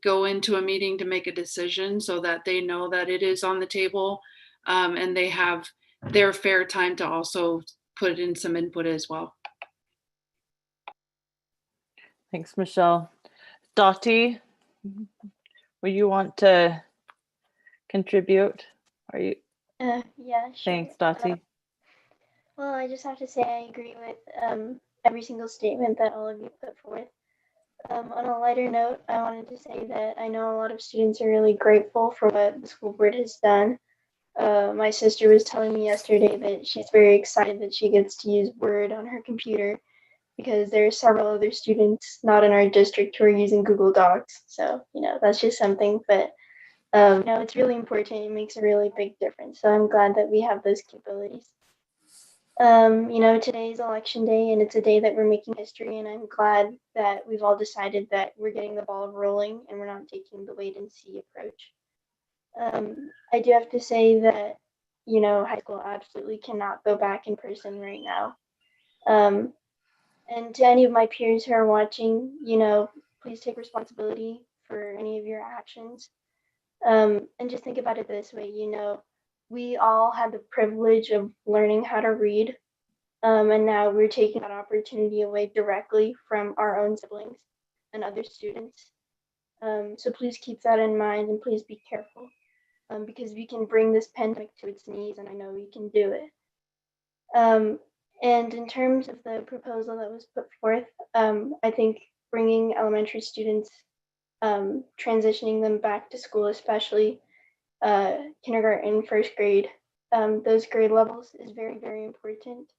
go into a meeting to make a decision, so that they know that it is on the table, and they have their fair time to also put in some input as well. Thanks, Michelle. Dottie, will you want to contribute? Are you? Yeah, sure. Thanks, Dottie. Well, I just have to say I agree with every single statement that all of you put forth. On a lighter note, I wanted to say that I know a lot of students are really grateful for what the school board has done. My sister was telling me yesterday that she's very excited that she gets to use Word on her computer, because there are several other students not in our district who are using Google Docs. So, that's just something, but it's really important. It makes a really big difference. So I'm glad that we have those capabilities. Today is election day, and it's a day that we're making history, and I'm glad that we've all decided that we're getting the ball rolling and we're not taking the wait and see approach. I do have to say that, high school absolutely cannot go back in person right now. And to any of my peers who are watching, please take responsibility for any of your actions. And just think about it this way, we all had the privilege of learning how to read And now we're taking that opportunity away directly from our own siblings and other students. So please keep that in mind and please be careful, because we can bring this pandemic to its knees, and I know we can do it. And in terms of the proposal that was put forth, I think bringing elementary students, transitioning them back to school, especially kindergarten, first grade, those grade levels is very, very important.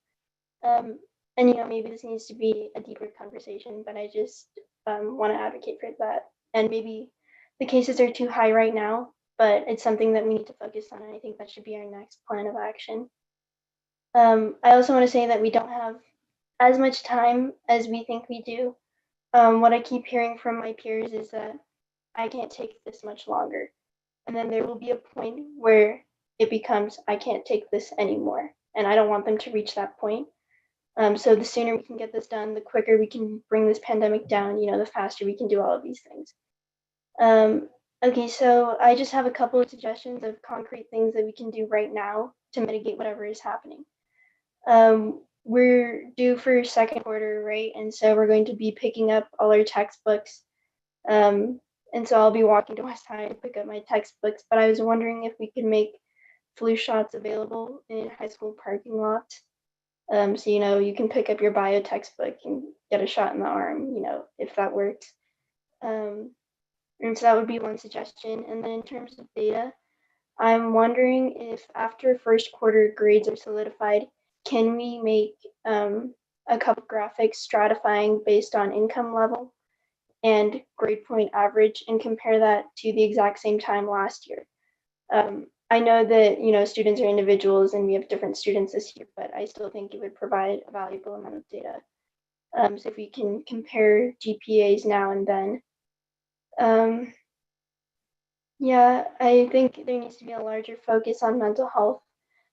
And maybe this needs to be a deeper conversation, but I just want to advocate for that. And maybe the cases are too high right now, but it's something that we need to focus on, and I think that should be our next plan of action. I also want to say that we don't have as much time as we think we do. What I keep hearing from my peers is that I can't take this much longer. And then there will be a point where it becomes, I can't take this anymore. And I don't want them to reach that point. So the sooner we can get this done, the quicker we can bring this pandemic down, the faster we can do all of these things. Okay, so I just have a couple of suggestions of concrete things that we can do right now to mitigate whatever is happening. We're due for second quarter, right? And so we're going to be picking up all our textbooks. And so I'll be walking to West High to pick up my textbooks, but I was wondering if we could make flu shots available in high school parking lots. So, you can pick up your bio textbook and get a shot in the arm, if that works. And so that would be one suggestion. And then in terms of data, I'm wondering if after first quarter grades are solidified, can we make a couple graphics stratifying based on income level and grade point average and compare that to the exact same time last year? I know that, students are individuals and we have different students this year, but I still think it would provide a valuable amount of data. So if we can compare GPAs now and then. Yeah, I think there needs to be a larger focus on mental health,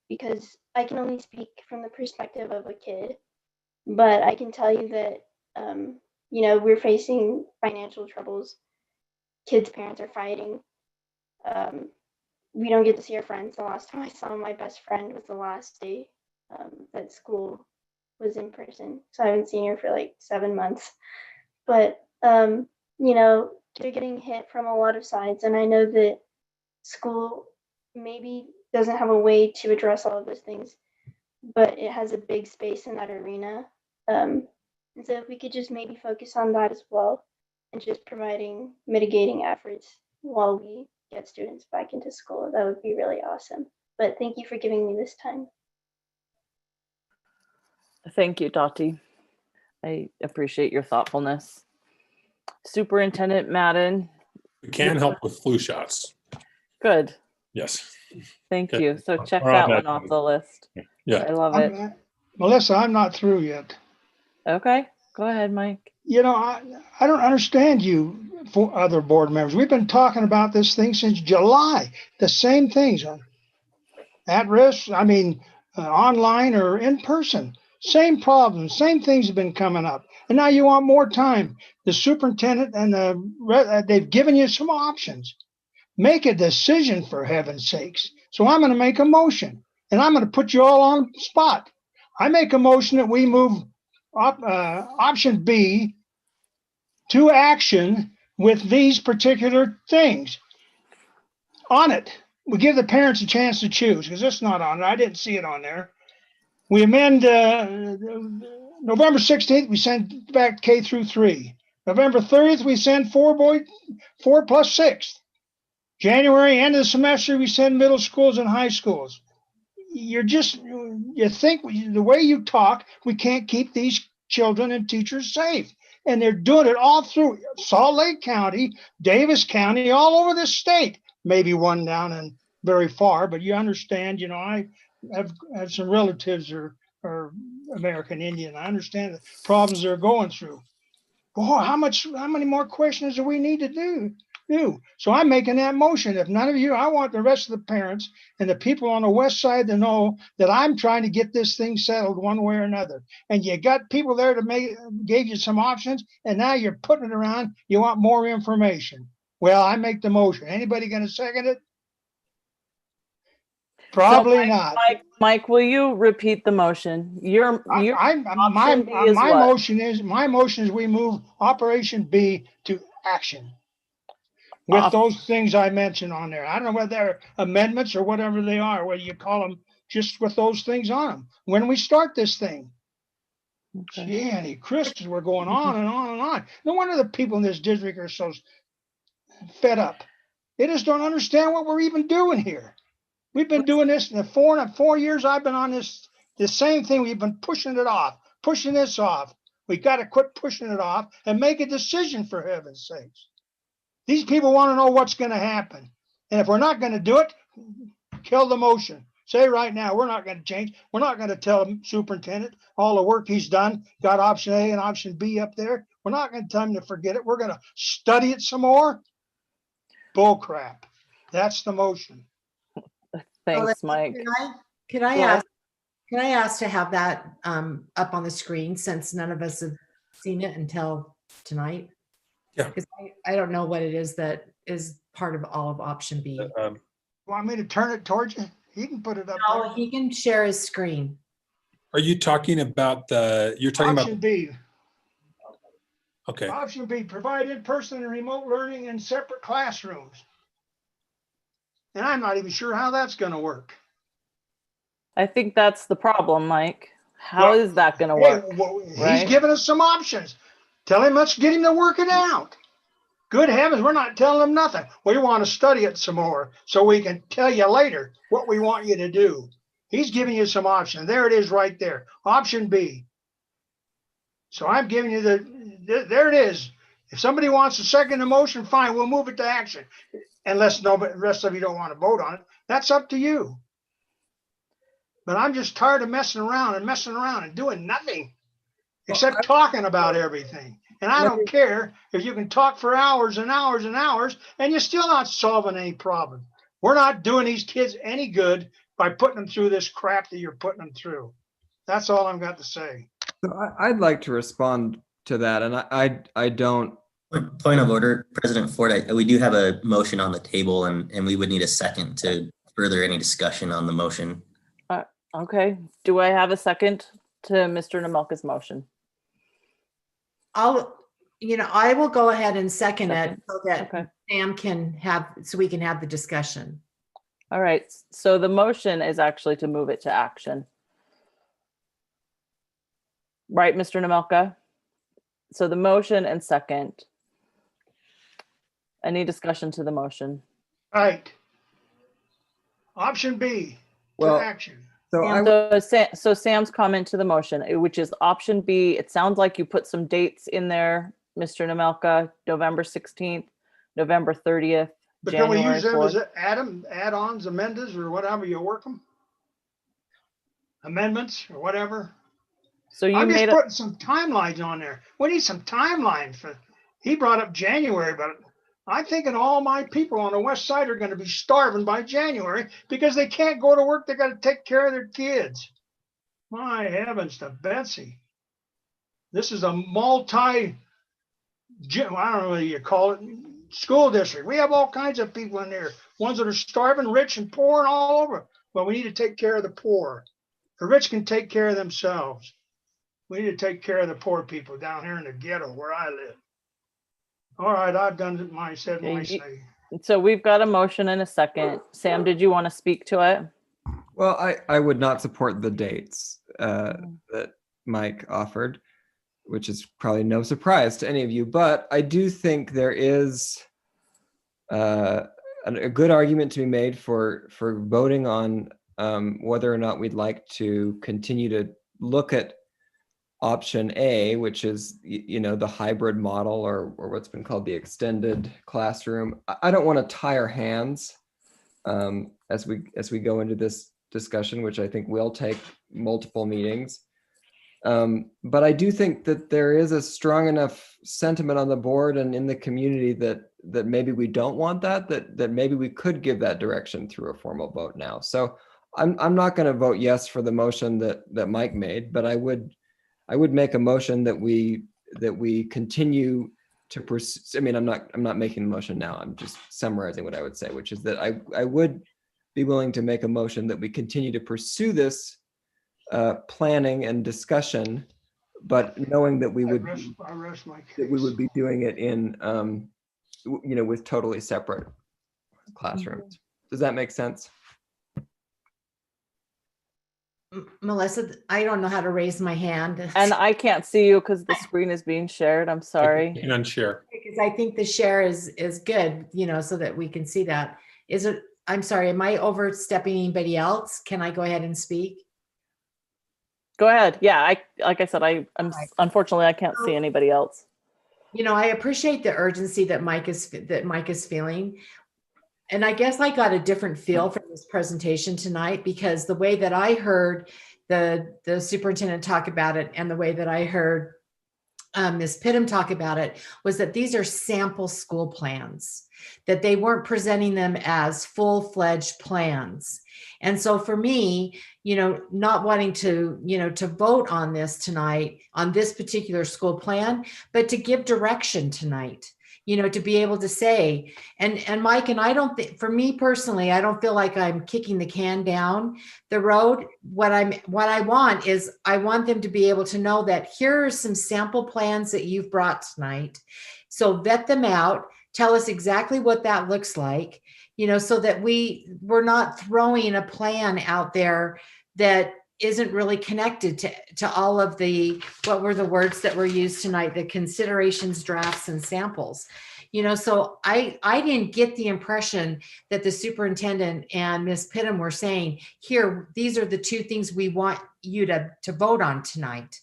because I can only speak from the perspective of a kid, but I can tell you that, we're facing financial troubles. Kids' parents are fighting. We don't get to see our friends. The last time I saw my best friend was the last day that school was in person. So I haven't seen her for like 7 months. But, they're getting hit from a lot of sides. And I know that school maybe doesn't have a way to address all of those things, but it has a big space in that arena. And so if we could just maybe focus on that as well, and just providing mitigating efforts while we get students back into school, that would be really awesome. But thank you for giving me this time. Thank you, Dottie. I appreciate your thoughtfulness. Superintendent Madden. We can help with flu shots. Good. Yes. Thank Okay. you. So check We're that on one that. off the list. Yeah. I love it. Melissa, I'm not through yet. Okay, go ahead, Mike. I don't understand you for other board members. We've been talking about this thing since July. The same things, at risk, online or in person. Same problems, same things have been coming up. And now you want more time. The superintendent and they've given you some options. Make a decision, for heaven's sakes. So I'm going to make a motion, and I'm going to put you all on the spot. I make a motion that we move option B to action with these particular things on it. We give the parents a chance to choose, because it's not on it. I didn't see it on there. We amend November 16th, we send back K through 3. November 30th, we send 4 plus 6. January, end of the semester, we send middle schools and high schools. You think the way you talk, we can't keep these children and teachers safe. And they're doing it all through Salt Lake County, Davis County, all over this state. Maybe one down and very far, but you understand, I have some relatives are American Indian. I understand the problems they're going through. Boy, how many more questions do we need to do? So I'm making that motion. If none of you, I want the rest of the parents and the people on the west side to know that I'm trying to get this thing settled one way or another. And you got people there gave you some options, and now you're putting it around. You want more information. Well, I make the motion. Anybody going to second it? Probably not. Mike, will you repeat the motion? My motion is we move Operation B to action with those things I mentioned on there. I don't know whether they're amendments or whatever they are, whether you call them, just with those things on them. When we start this thing, Jenny Christmas, we're going on and on and on. No wonder the people in this district are so fed up. They just don't understand what we're even doing here. We've been doing this in the 4 years I've been on this same thing. We've been pushing it off, pushing this off. We got to quit pushing it off and make a decision, for heaven's sakes. These people want to know what's going to happen. And if we're not going to do it, kill the motion. Say right now, we're not going to change. We're not going to tell the superintendent all the work he's done, got option A and option B up there. We're not going to tell him to forget it. We're going to study it some more. Bull crap. That's the motion. Thanks, Mike. Can I ask to have that up on the screen, since none of us have seen it until tonight? Yeah. Because I don't know what it is that is part of all of option B. Want me to turn it towards you? He can put it up No, there. he can share his screen. Are you talking about Option B. Okay. Option B, provide in-person and remote learning in separate classrooms. And I'm not even sure how that's going to work. I think that's the problem, Mike. How is that going to work? He's giving us some options. Tell him, let's get him to work it out. Good heavens, we're not telling him nothing. We want to study it some more so we can tell you later what we want you to do. He's giving you some options. There it is right there. Option B. So I'm giving you there it is. If somebody wants to second the motion, fine, we'll move it to action. Unless the rest of you don't want to vote on it. That's up to you. But I'm just tired of messing around and doing nothing except talking about everything. And I don't care if you can talk for hours and hours and hours and you're still not solving any problem. We're not doing these kids any good by putting them through this crap that you're putting them through. That's all I've got to say. So I'd like to respond to that, and I don't. Point of order, President Ford, we do have a motion on the table, and we would need a second to further any discussion on the motion. Okay. Do I have a second to Mr. Namelka's motion? I will go ahead and second it so that Sam can we can have the discussion. All right. So the motion is actually to move it to action. Right, Mr. Namelka? So the motion and second. Any discussion to the motion? Right. Option B, to action. So Sam's comment to the motion, which is option B, it sounds like you put some dates in there, Mr. Namelka, November 16th, November 30th, But January can we use them 4th. as add-ons, amendments, or whatever you work them? Amendments or whatever? So you I'm just made putting some timelines on there. We need some timelines for, he brought up January, but I'm thinking all my people on the west side are going to be starving by January because they can't go to work. They got to take care of their kids. My heavens to Betsy. This is a I don't know what you call it, school district. We have all kinds of people in there. Ones that are starving, rich and poor and all over. Well, we need to take care of the poor. The rich can take care of themselves. We need to take care of the poor people down here in the ghetto where I live. All right, I've done my say. So we've got a motion and a second. Sam, did you want to speak to it? Well, I would not support the dates that Mike offered, which is probably no surprise to any of you. But I do think there is a good argument to be made for voting on whether or not we'd like to continue to look at option A, which is, the hybrid model or what's been called the extended classroom. I don't want to tie our hands as we go into this discussion, which I think will take multiple meetings. But I do think that there is a strong enough sentiment on the board and in the community that maybe we don't want that maybe we could give that direction through a formal vote now. So I'm not going to vote yes for the motion that Mike made, but I would make a motion that we continue to pursue. I mean, I'm not making the motion now. I'm just summarizing what I would say, which is that I would be willing to make a motion that we continue to pursue this planning and discussion, but knowing that we would I rest my case. that we would be doing it in with totally separate classrooms. Does that make sense? Melissa, I don't know how to raise my hand. And I can't see you because the screen is being shared. I'm sorry. You can unshare. Because I think the share is good, so that we can see that. I'm sorry, am I overstepping anybody else? Can I go ahead and speak? Go ahead. Yeah, like I said, I'm unfortunately I can't see anybody else. I appreciate the urgency that Mike is feeling. And I guess I got a different feel from this presentation tonight, because the way that I heard the superintendent talk about it and the way that I heard Ms. Pittum talk about it was that these are sample school plans, that they weren't presenting them as full-fledged plans. And so for me, not wanting to vote on this tonight, on this particular school plan, but to give direction tonight, to be able to say, and Mike, and I don't think, for me personally, I don't feel like I'm kicking the can down the road. What I want is, I want them to be able to know that here are some sample plans that you've brought tonight. So vet them out, tell us exactly what that looks like, so that we're not throwing a plan out there that isn't really connected to all of what were the words that were used tonight, the considerations, drafts, and samples. So I didn't get the impression that the superintendent and Ms. Pittum were saying, here, these are the two things we want you to vote on tonight.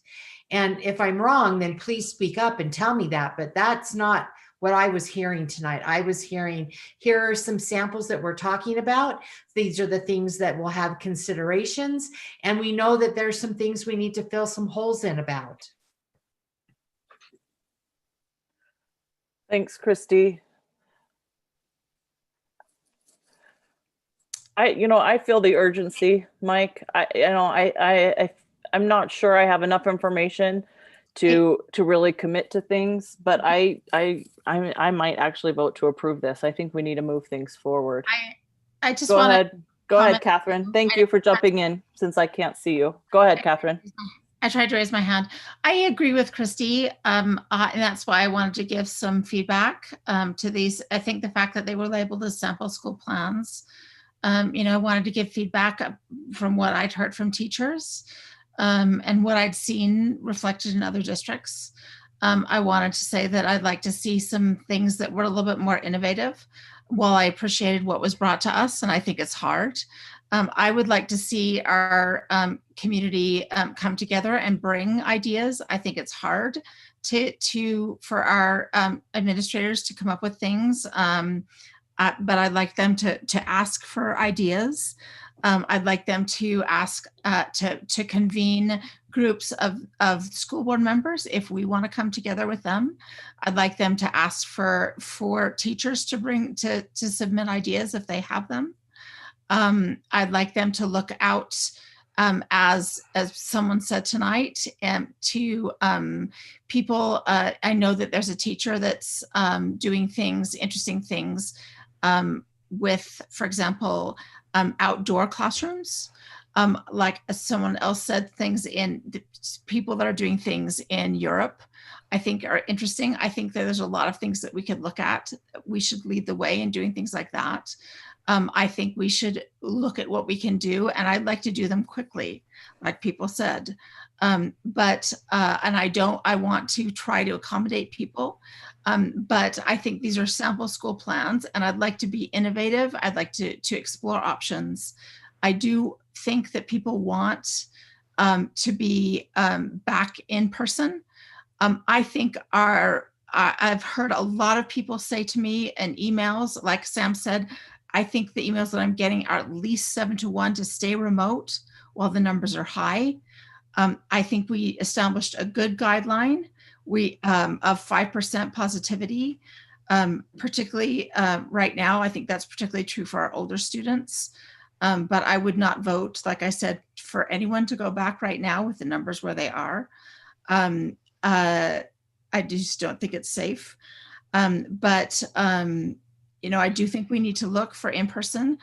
And if I'm wrong, then please speak up and tell me that, but that's not what I was hearing tonight. I was hearing, here are some samples that we're talking about. These are the things that will have considerations. And we know that there's some things we need to fill some holes in about. Thanks, Christy. I feel the urgency, Mike. I'm not sure I have enough information to really commit to things, but I might actually vote to approve this. I think we need to move things forward. I just want to go ahead, Catherine. Thank you for jumping in since I can't see you. Go ahead, Catherine. I tried to raise my hand. I agree with Christy, and that's why I wanted to give some feedback to these. I think the fact that they were labeled as sample school plans, I wanted to give feedback from what I'd heard from teachers and what I'd seen reflected in other districts. I wanted to say that I'd like to see some things that were a little bit more innovative. While I appreciated what was brought to us, and I think it's hard, I would like to see our community come together and bring ideas. I think it's hard for our administrators to come up with things, but I'd like them to ask for ideas. I'd like them to ask to convene groups of school board members if we want to come together with them. I'd like them to ask for teachers to submit ideas if they have them. I'd like them to look out, as someone said tonight, to people. I know that there's a teacher that's doing interesting things with, for example, outdoor classrooms. Like someone else said, people that are doing things in Europe, I think are interesting. I think that there's a lot of things that we could look at. We should lead the way in doing things like that. I think we should look at what we can do, and I'd like to do them quickly, like people said. And I want to try to accommodate people. But I think these are sample school plans, and I'd like to be innovative. I'd like to explore options. I do think that people want to be back in person. I think I've heard a lot of people say to me in emails, like Sam said, I think the emails that I'm getting are at least 7-1 to stay remote while the numbers are high. I think we established a good guideline of 5% positivity, particularly right now. I think that's particularly true for our older students. But I would not vote, like I said, for anyone to go back right now with the numbers where they are. I just don't think it's safe. I do think we need to look for in-person.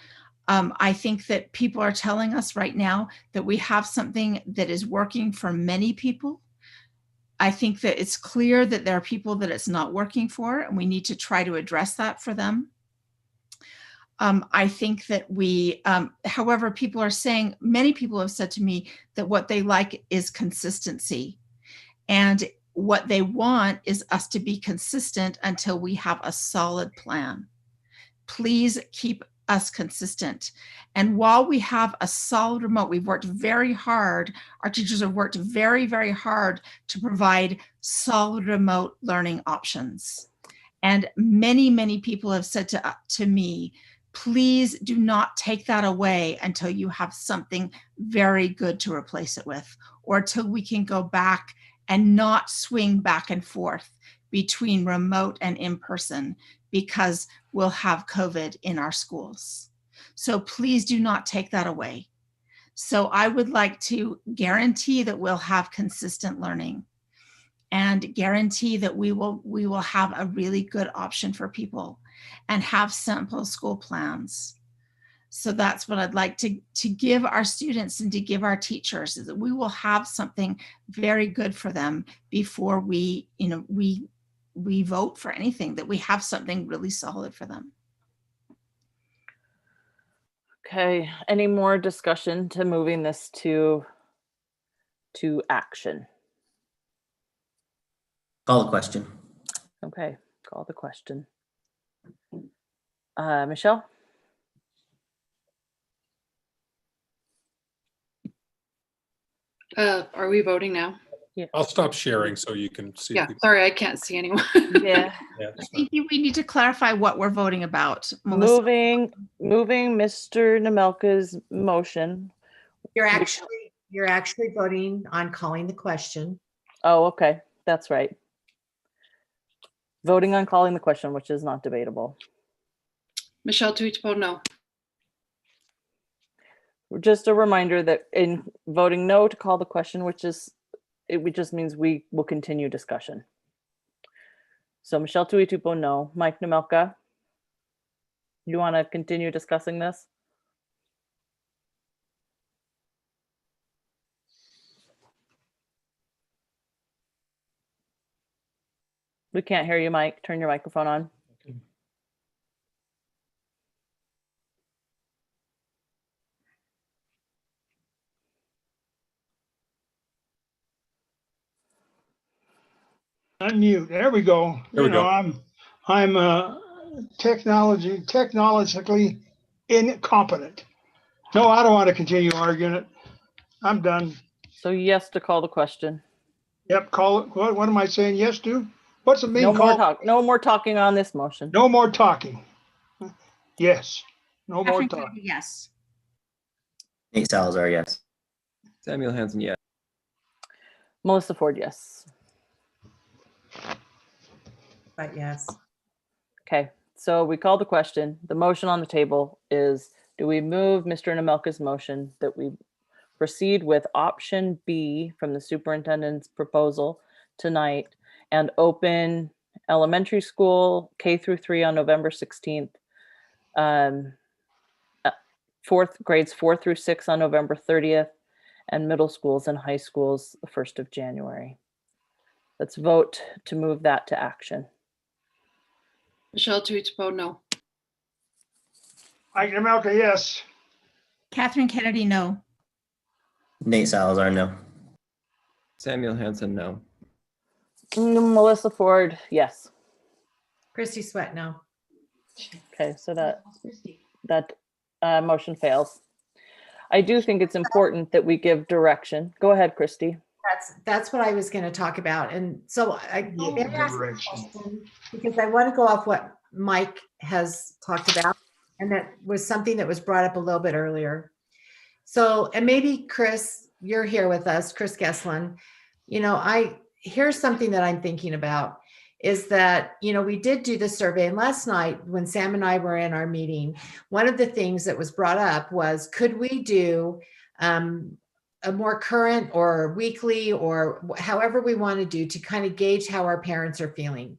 I think that people are telling us right now that we have something that is working for many people. I think that it's clear that there are people that it's not working for, and we need to try to address that for them. I think that however, people are saying, many people have said to me that what they like is consistency. And what they want is us to be consistent until we have a solid plan. Please keep us consistent. And while we have a solid remote, we've worked very hard. Our teachers have worked very, very hard to provide solid remote learning options. And many, many people have said to me, please do not take that away until you have something very good to replace it with, or till we can go back and not swing back and forth between remote and in-person, because we'll have COVID in our schools. So please do not take that away. So I would like to guarantee that we'll have consistent learning, and guarantee that we will have a really good option for people and have simple school plans. So that's what I'd like to give our students and to give our teachers, is that we will have something very good for them before we vote for anything, that we have something really solid for them. Okay, any more discussion to moving this to action? Call the question. Okay, call the question. Michelle? Are we voting now? Yeah. I'll stop sharing so you can see. Yeah, sorry, I can't see anyone. Yeah. I think we need to clarify what we're voting about, Melissa. Moving Mr. Nemelka's motion. You're actually voting on calling the question. Oh, okay, that's right. Voting on calling the question, which is not debatable. Michelle Tuitpo, no. Just a reminder that in voting no to call the question, which just means we will continue discussion. So Michelle Tuitupo, no. Mike Nemelka, you want to continue discussing this? We can't hear you, Mike. Turn your microphone on. Unmute. There we go. There we go. I'm technologically incompetent. No, I don't want to continue arguing it. I'm done. So yes to call the question. Yep, call it. What am I saying yes to? What's it mean? No more talking on this motion. No more talking. Yes. No more Catherine talking. Kennedy, yes. Nate Salazar, yes. Samuel Hansen, yes. Melissa Ford, yes. But yes. Okay, so we called the question. The motion on the table is, do we move Mr. Nemelka's motion that we proceed with option B from the superintendent's proposal tonight and open elementary school K through 3 on November 16th, grades 4 through 6 on November 30th, and middle schools and high schools the 1st of January. Let's vote to move that to action. Michelle Tuitpo, no. Mike Nemelka, yes. Catherine Kennedy, no. Nate Salazar, no. Samuel Hansen, no. Melissa Ford, yes. Christy Sweat, no. Okay, so that motion fails. I do think it's important that we give direction. Go ahead, Christy. That's what I was going to talk about. And so I because I want to go off what Mike has talked about, and that was something that was brought up a little bit earlier. So, and maybe Chris, you're here with us, Chris Geslin. Here's something that I'm thinking about is that, we did do the survey, and last night when Sam and I were in our meeting, one of the things that was brought up was, could we do a more current or weekly or however we want to do to kind of gauge how our parents are feeling.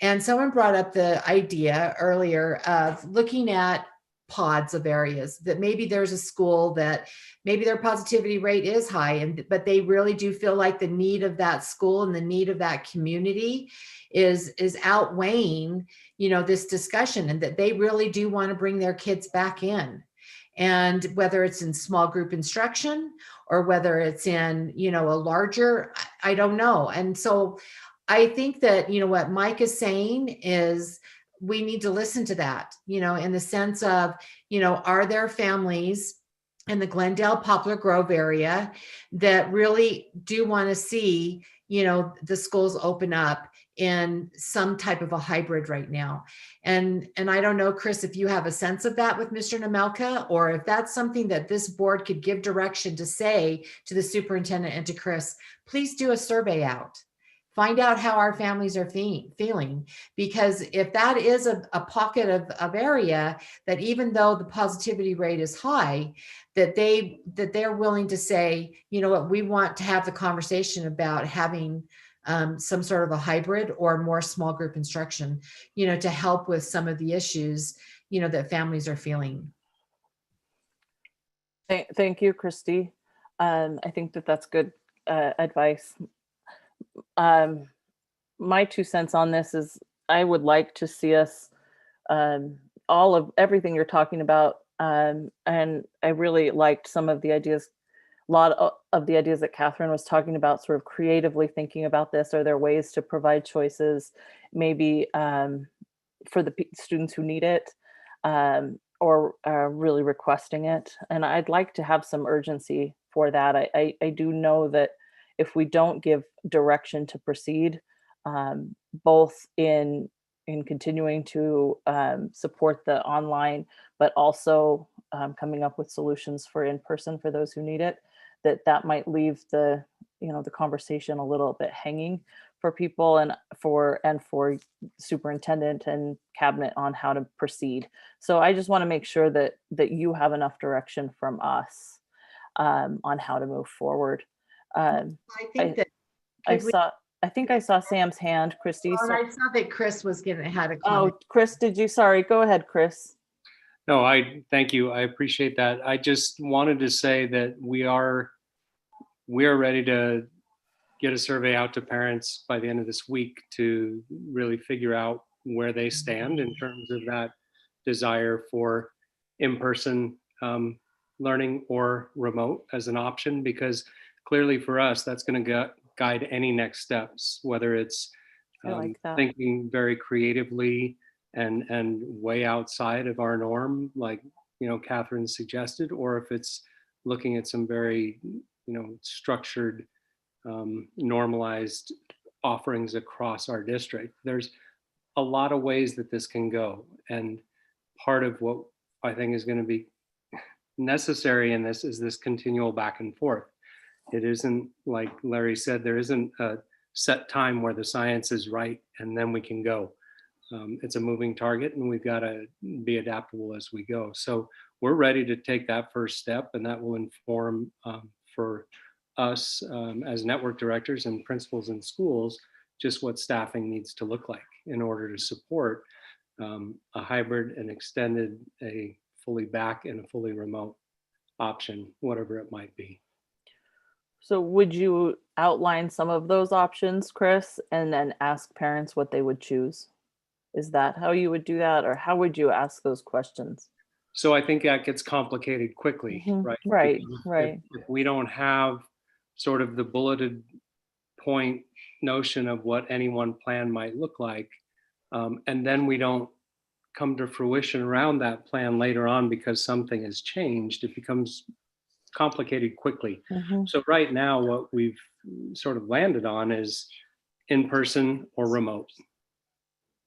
And someone brought up the idea earlier of looking at pods of areas, that maybe there's a school that maybe their positivity rate is high, but they really do feel like the need of that school and the need of that community is outweighing, this discussion, and that they really do want to bring their kids back in. And whether it's in small group instruction or whether it's in, a larger, I don't know. And so I think that, what Mike is saying is we need to listen to that, in the sense of, are there families in the Glendale Poplar Grove area that really do want to see, the schools open up in some type of a hybrid right now. And I don't know, Chris, if you have a sense of that with Mr. Namelka, or if that's something that this board could give direction to say to the superintendent and to Chris, please do a survey out. Find out how our families are feeling, because if that is a pocket of area that, even though the positivity rate is high, that they're willing to say, you know what, we want to have the conversation about having some sort of a hybrid or more small group instruction, to help with some of the issues, that families are feeling. Thank you, Christy. I think that's good advice. My 2 cents on this is I would like to see us, all of everything you're talking about. And I really liked some of the ideas, a lot of the ideas that Catherine was talking about, sort of creatively thinking about this. Are there ways to provide choices, maybe for the students who need it, or really requesting it? And I'd like to have some urgency for that. I do know that if we don't give direction to proceed, both in continuing to support the online, but also coming up with solutions for in-person for those who need it, that might leave the conversation a little bit hanging for people and for superintendent and cabinet on how to proceed. So I just want to make sure that you have enough direction from us on how to move forward. I think I saw Sam's hand, Christy. Well, I saw that Chris was had a comment. Oh, Chris, sorry, go ahead, Chris. No, thank you. I appreciate that. I just wanted to say that we are ready to get a survey out to parents by the end of this week to really figure out where they stand in terms of that desire for in-person learning or remote as an option, because clearly for us, that's going to guide any next steps, whether it's thinking very creatively and way outside of our norm, like, Catherine suggested, or if it's looking at some very, structured, normalized offerings across our district. There's a lot of ways that this can go. And part of what I think is going to be necessary in this is this continual back and forth. It isn't, like Larry said, there isn't a set time where the science is right and then we can go. It's a moving target and we've got to be adaptable as we go. So we're ready to take that first step, and that will inform for us as network directors and principals in schools just what staffing needs to look like in order to support a hybrid, an extended, a fully back, and a fully remote option, whatever it might be. So would you outline some of those options, Chris, and then ask parents what they would choose? Is that how you would do that, or how would you ask those questions? So I think that gets complicated quickly, right? Right, Because right. If we don't have sort of the bulleted point notion of what any one plan might look like, and then we don't come to fruition around that plan later on because something has changed, it becomes complicated quickly. So right now, what we've sort of landed on is in-person or remote.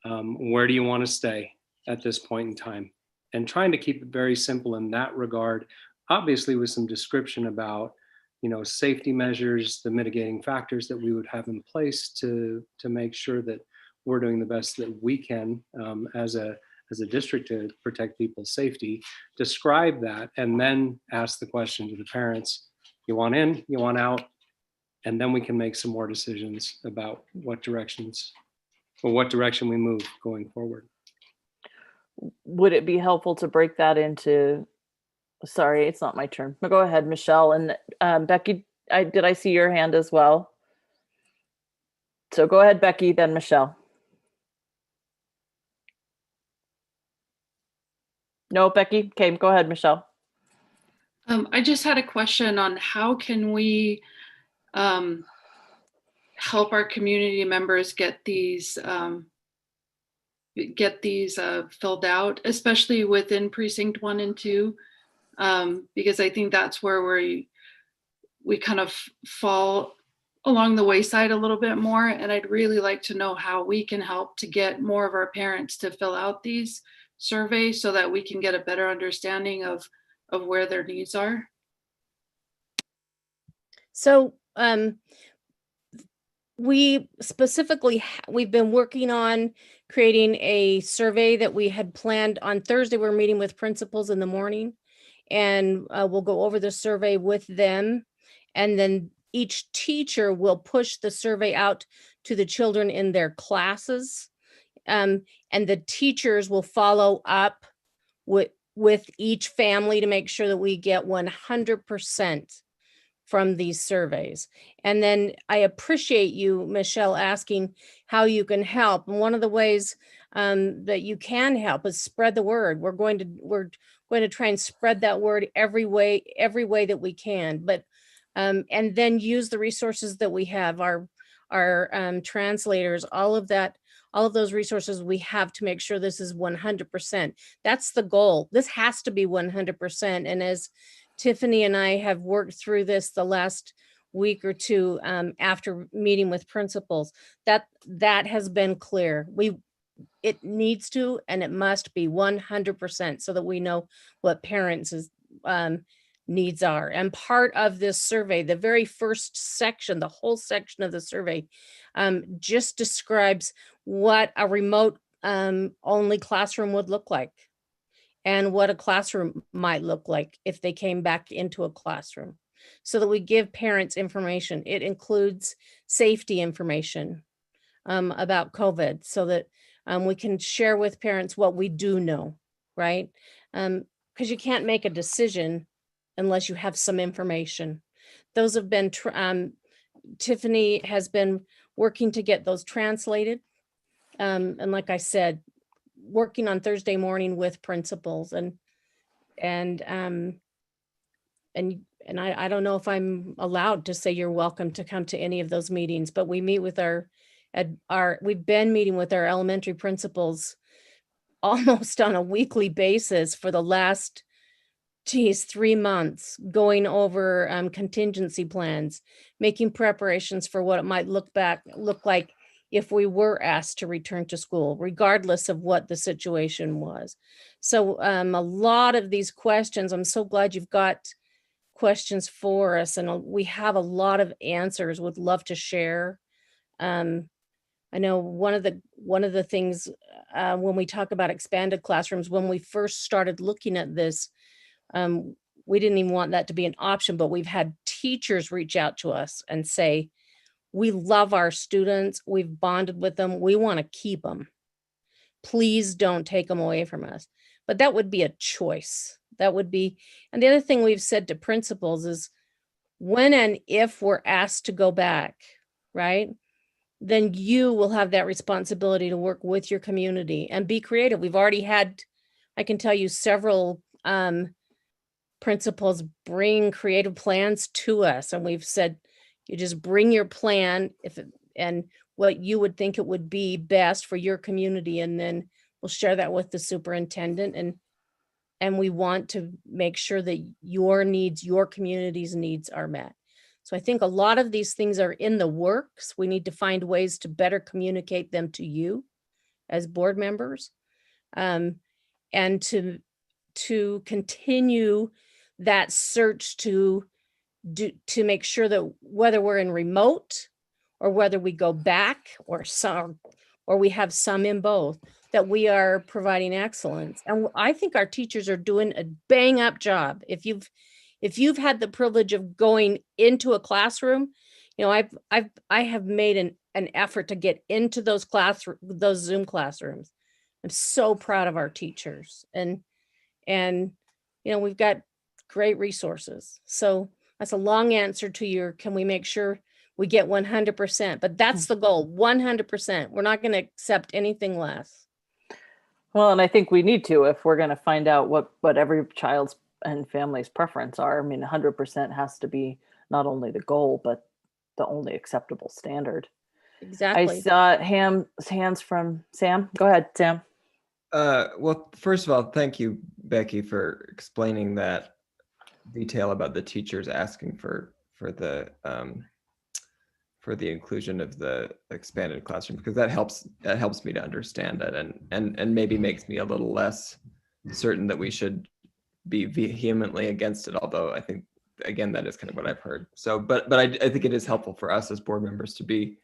Where do you want to stay at this point in time? And trying to keep it very simple in that regard, obviously with some description about, safety measures, the mitigating factors that we would have in place to make sure that we're doing the best that we can as a district to protect people's safety. Describe that and then ask the question to the parents, you want in, you want out? And then we can make some more decisions about what direction we move going forward. would it be helpful to break that into, sorry, it's not my turn. But go ahead, Michelle. And Becky, did I see your hand as well? So go ahead, Becky, then Michelle. No, Becky? Okay, go ahead, Michelle. I just had a question on how can we help our community members get these filled out, especially within precinct 1 and 2, because I think that's where we kind of fall along the wayside a little bit more. And I'd really like to know how we can help to get more of our parents to fill out these surveys so that we can get a better understanding of where their needs are. So we specifically, we've been working on creating a survey that we had planned on Thursday. We're meeting with principals in the morning, and we'll go over the survey with them. And then each teacher will push the survey out to the children in their classes. And the teachers will follow up with each family to make sure that we get 100% from these surveys. And then I appreciate you, Michelle, asking how you can help. And one of the ways that you can help is spread the word. We're going to try and spread that word every way that we can. But and then use the resources that we have, our translators, all of those resources we have to make sure this is 100%. That's the goal. This has to be 100%. And as Tiffany and I have worked through this the last week or two after meeting with principals, that has been clear. It needs to, and it must be 100% so that we know what parents' needs are. And part of this survey, the very first section, the whole section of the survey, just describes what a remote only classroom would look like, and what a classroom might look like if they came back into a classroom, so that we give parents information. It includes safety information about COVID, so that we can share with parents what we do know, right? Because you can't make a decision unless you have some information. Those have been, Tiffany has been working to get those translated. And like I said, working on Thursday morning with principals and I don't know if I'm allowed to say you're welcome to come to any of those meetings, but we meet with we've been meeting with our elementary principals almost on a weekly basis for the last 3 months, going over contingency plans, making preparations for what it might look like if we were asked to return to school, regardless of what the situation was. So a lot of these questions, I'm so glad you've got questions for us, and we have a lot of answers. Would love to share. I know one of the things when we talk about expanded classrooms, when we first started looking at this, we didn't even want that to be an option, but we've had teachers reach out to us and say, we love our students, we've bonded with them, we want to keep them. Please don't take them away from us. But that would be a choice. That would be, and the other thing we've said to principals is, when and if we're asked to go back, right, then you will have that responsibility to work with your community and be creative. We've already had, I can tell you, several principals bring creative plans to us, and we've said, you just bring your plan and what you would think it would be best for your community, and then we'll share that with the superintendent, and we want to make sure that your needs, your community's needs are met. So I think a lot of these things are in the works. We need to find ways to better communicate them to you as board members, and to continue that search to make sure that whether we're in remote or whether we go back or we have some in both, that we are providing excellence. And I think our teachers are doing a bang up job. If you've had the privilege of going into a classroom, you know, I have made an effort to get into those Zoom classrooms. I'm so proud of our teachers, and we've got great resources. So that's a long answer to your, can we make sure we get 100%? But that's the goal, 100%. We're not going to accept anything less. Well, and I think we need to, if we're going to find out what every child's and family's preference are. I mean, 100% has to be not only the goal, but the only acceptable standard. Exactly. I saw hands from Sam. Go ahead, Sam. Well, first of all, thank you, Becky, for explaining that detail about the teachers asking for the inclusion of the expanded classroom, because that helps me to understand it, and maybe makes me a little less certain that we should be vehemently against it. Although I think, again, that is kind of what I've heard. So, but I think it is helpful for us as board members to be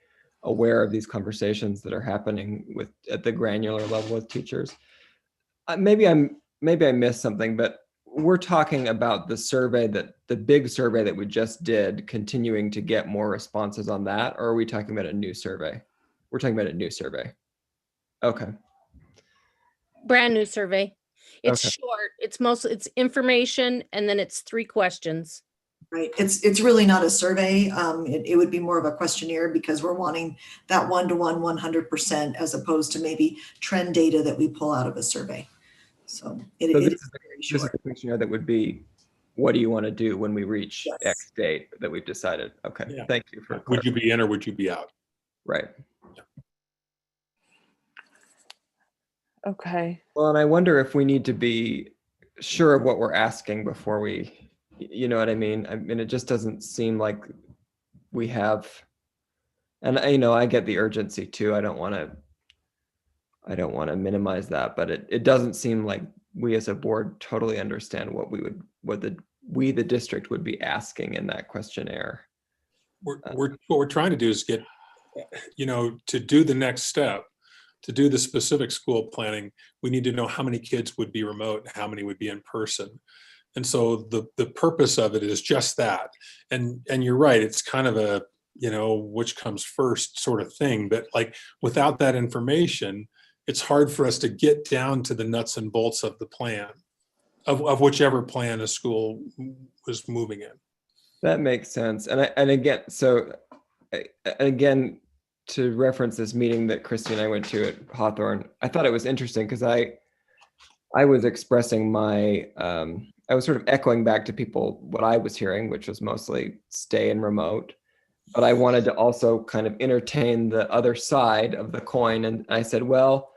aware of these conversations that are happening at the granular level with teachers. Maybe I missed something, but we're talking about the big survey that we just did, continuing to get more responses on that, or are we talking about a new survey? We're talking about a new survey. Okay. Brand new survey. It's Okay. short. It's information, and then it's 3 questions. Right. It's really not a survey. It would be more of a questionnaire, because we're wanting that 1-to-1, 100%, as opposed to maybe trend data that we pull out of a survey. So this is is a questionnaire that would be, what do you want to do when we reach X date that we've decided? Okay. Yeah. Thank you for Would you be in or would you be out? Right. Okay. Well, and I wonder if we need to be sure of what we're asking before we, you know what I mean? I mean, it just doesn't seem like we have, and I get the urgency too. I don't want to minimize that, but it doesn't seem like we as a board totally understand what the district would be asking in that questionnaire. What we're trying to do is get, to do the next step, to do the specific school planning, we need to know how many kids would be remote and how many would be in person. And so the purpose of it is just that. And you're right, it's kind of a, which comes first sort of thing. But like, without that information, it's hard for us to get down to the nuts and bolts of the plan, of whichever plan a school was moving in. That makes sense. And again, to reference this meeting that Christy and I went to at Hawthorne, I thought it was interesting because I was expressing I was sort of echoing back to people what I was hearing, which was mostly stay in remote. But I wanted to also kind of entertain the other side of the coin. And I said, well,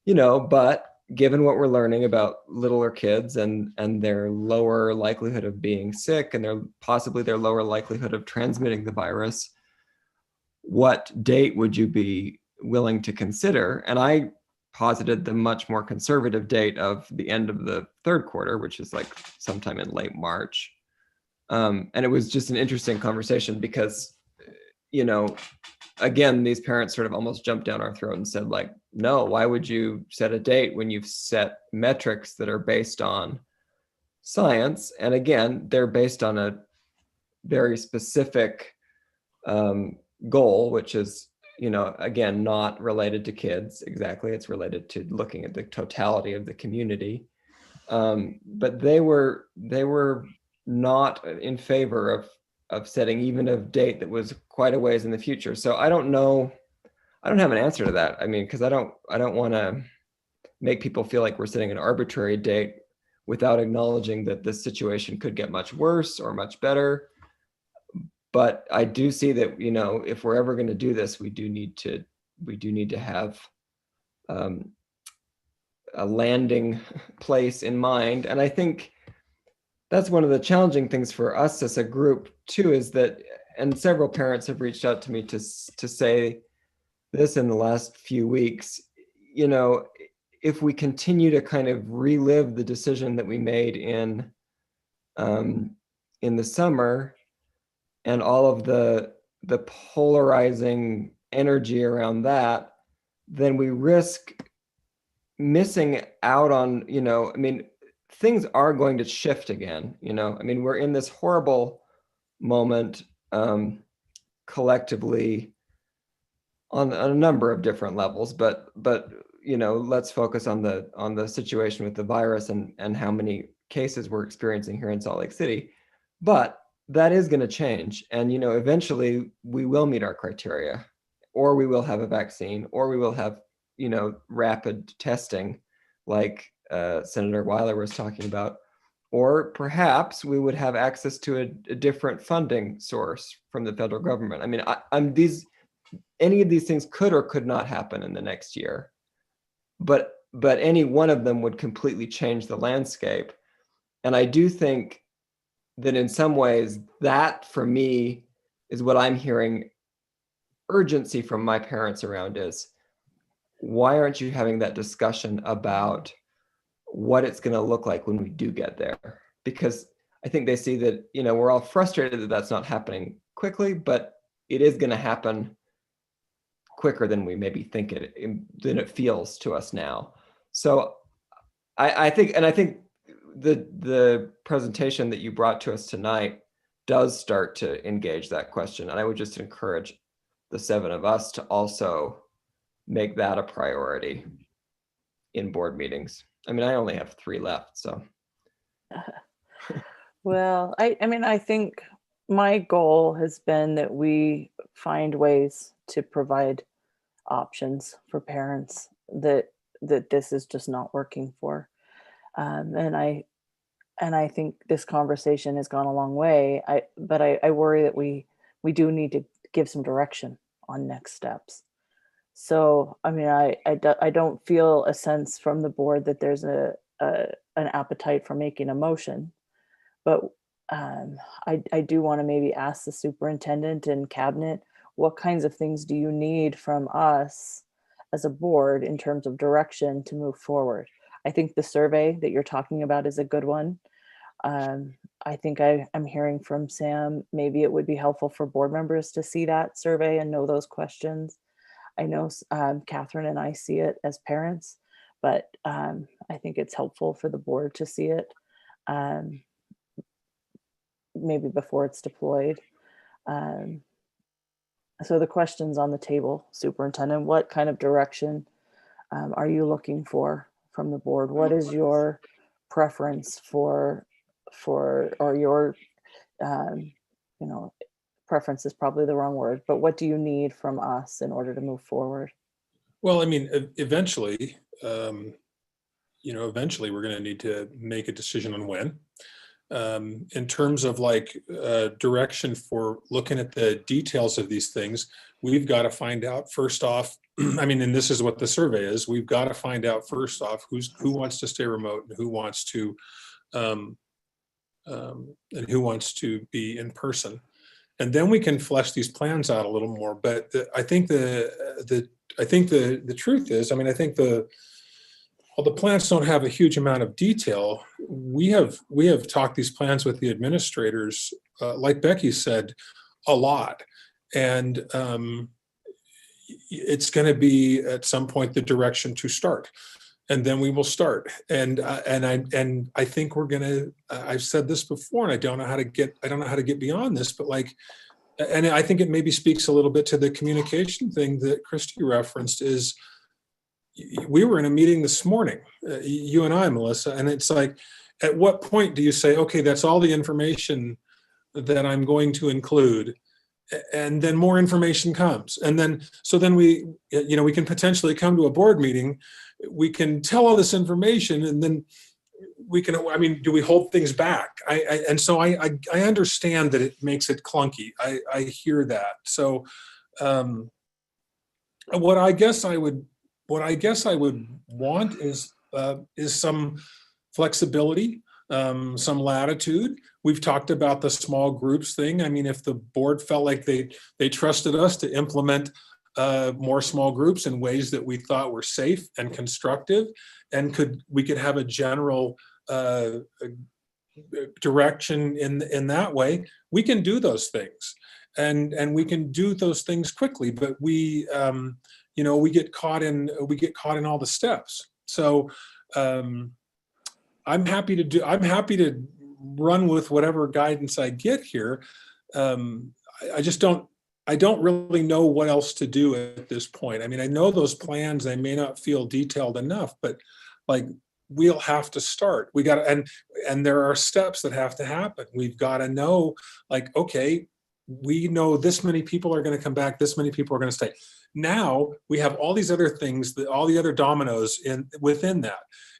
but given what we're learning about littler kids and their lower likelihood of being sick and possibly their lower likelihood of transmitting the virus, what date would you be willing to consider? And I posited the much more conservative date of the end of the 3rd quarter, which is like sometime in late March. And it was just an interesting conversation because, again, these parents sort of almost jumped down our throat and said, like, no, why would you set a date when you've set metrics that are based on science? And again, they're based on a very specific goal, which is, again, not related to kids exactly. It's related to looking at the totality of the community. But they were not in favor of setting even a date that was quite a ways in the future. So I don't know. I don't have an answer to that. I mean, because I don't want to make people feel like we're setting an arbitrary date without acknowledging that this situation could get much worse or much better. But I do see that, if we're ever going to do this, we do need to have a landing place in mind. And I think that's one of the challenging things for us as a group too, is that, and several parents have reached out to me to say this in the last few weeks, if we continue to kind of relive the decision that we made in the summer, and all of the polarizing energy around that, then we risk missing out on, things are going to shift again. We're in this horrible moment collectively on a number of different levels, but let's focus on the situation with the virus and how many cases we're experiencing here in Salt Lake City. But that is going to change. And, eventually we will meet our criteria, or we will have a vaccine, or we will have, rapid testing like Senator Weiler was talking about, or perhaps we would have access to a different funding source from the federal government. I mean, any of these things could or could not happen in the next year, but any one of them would completely change the landscape. And I do think that in some ways, that for me is what I'm hearing urgency from my parents around is, why aren't you having that discussion about what it's going to look like when we do get there? Because I think they see that, we're all frustrated that that's not happening quickly, but it is going to happen quicker than we maybe think than it feels to us now. So I think the presentation that you brought to us tonight does start to engage that question. And I would just encourage the 7 of us to also make that a priority in board meetings. I mean, I only have 3 left, so. Well, I think my goal has been that we find ways to provide options for parents that this is just not working for. And I think this conversation has gone a long way. But I worry that we do need to give some direction on next steps. So, I don't feel a sense from the board that there's an appetite for making a motion, but I do want to maybe ask the superintendent and cabinet, what kinds of things do you need from us as a board in terms of direction to move forward? I think the survey that you're talking about is a good one. I think I'm hearing from Sam, maybe it would be helpful for board members to see that survey and know those questions. I know Catherine and I see it as parents, but I think it's helpful for the board to see it maybe before it's deployed. So the questions on the table, Superintendent, what kind of direction are you looking for from the board? What is your preference or your, preference is probably the wrong word, but what do you need from us in order to move forward? Well, eventually, eventually we're going to need to make a decision on when. In terms of direction for looking at the details of these things, we've got to find out first off, and this is what the survey is, we've got to find out first off who wants to stay remote and who wants to be in person. And then we can flesh these plans out a little more. But I think the truth is, I think while the plans don't have a huge amount of detail, we have talked these plans with the administrators, like Becky said, a lot. And it's going to be at some point the direction to start. And then we will start. And I think we're gonna. I've said this before, and I don't know how to get beyond this. But and I think it maybe speaks a little bit to the communication thing that Christy referenced. Is we were in a meeting this morning, you and I, Melissa, and it's like, at what point do you say, okay, that's all the information that I'm going to include, and then more information comes, and then we can potentially come to a board meeting. We can tell all this information, and then we can, do we hold things back? I understand that it makes it clunky. I hear that. So what I guess I would want is some flexibility, some latitude. We've talked about the small groups thing. If the board felt like they trusted us to implement more small groups in ways that we thought were safe and constructive, and we could have a general direction in that way, we can do those things, and we can do those things quickly. But we get caught in all the steps. So I'm happy to run with whatever guidance I get here. I just don't I don't really know what else to do at this point. I mean, I know those plans, they may not feel detailed enough, but like, we'll have to start. We got to, and there are steps that have to happen. We've got to know, like, okay, we know this many people are going to come back, this many people are going to stay. Now we have all these other things, all the other dominoes within that.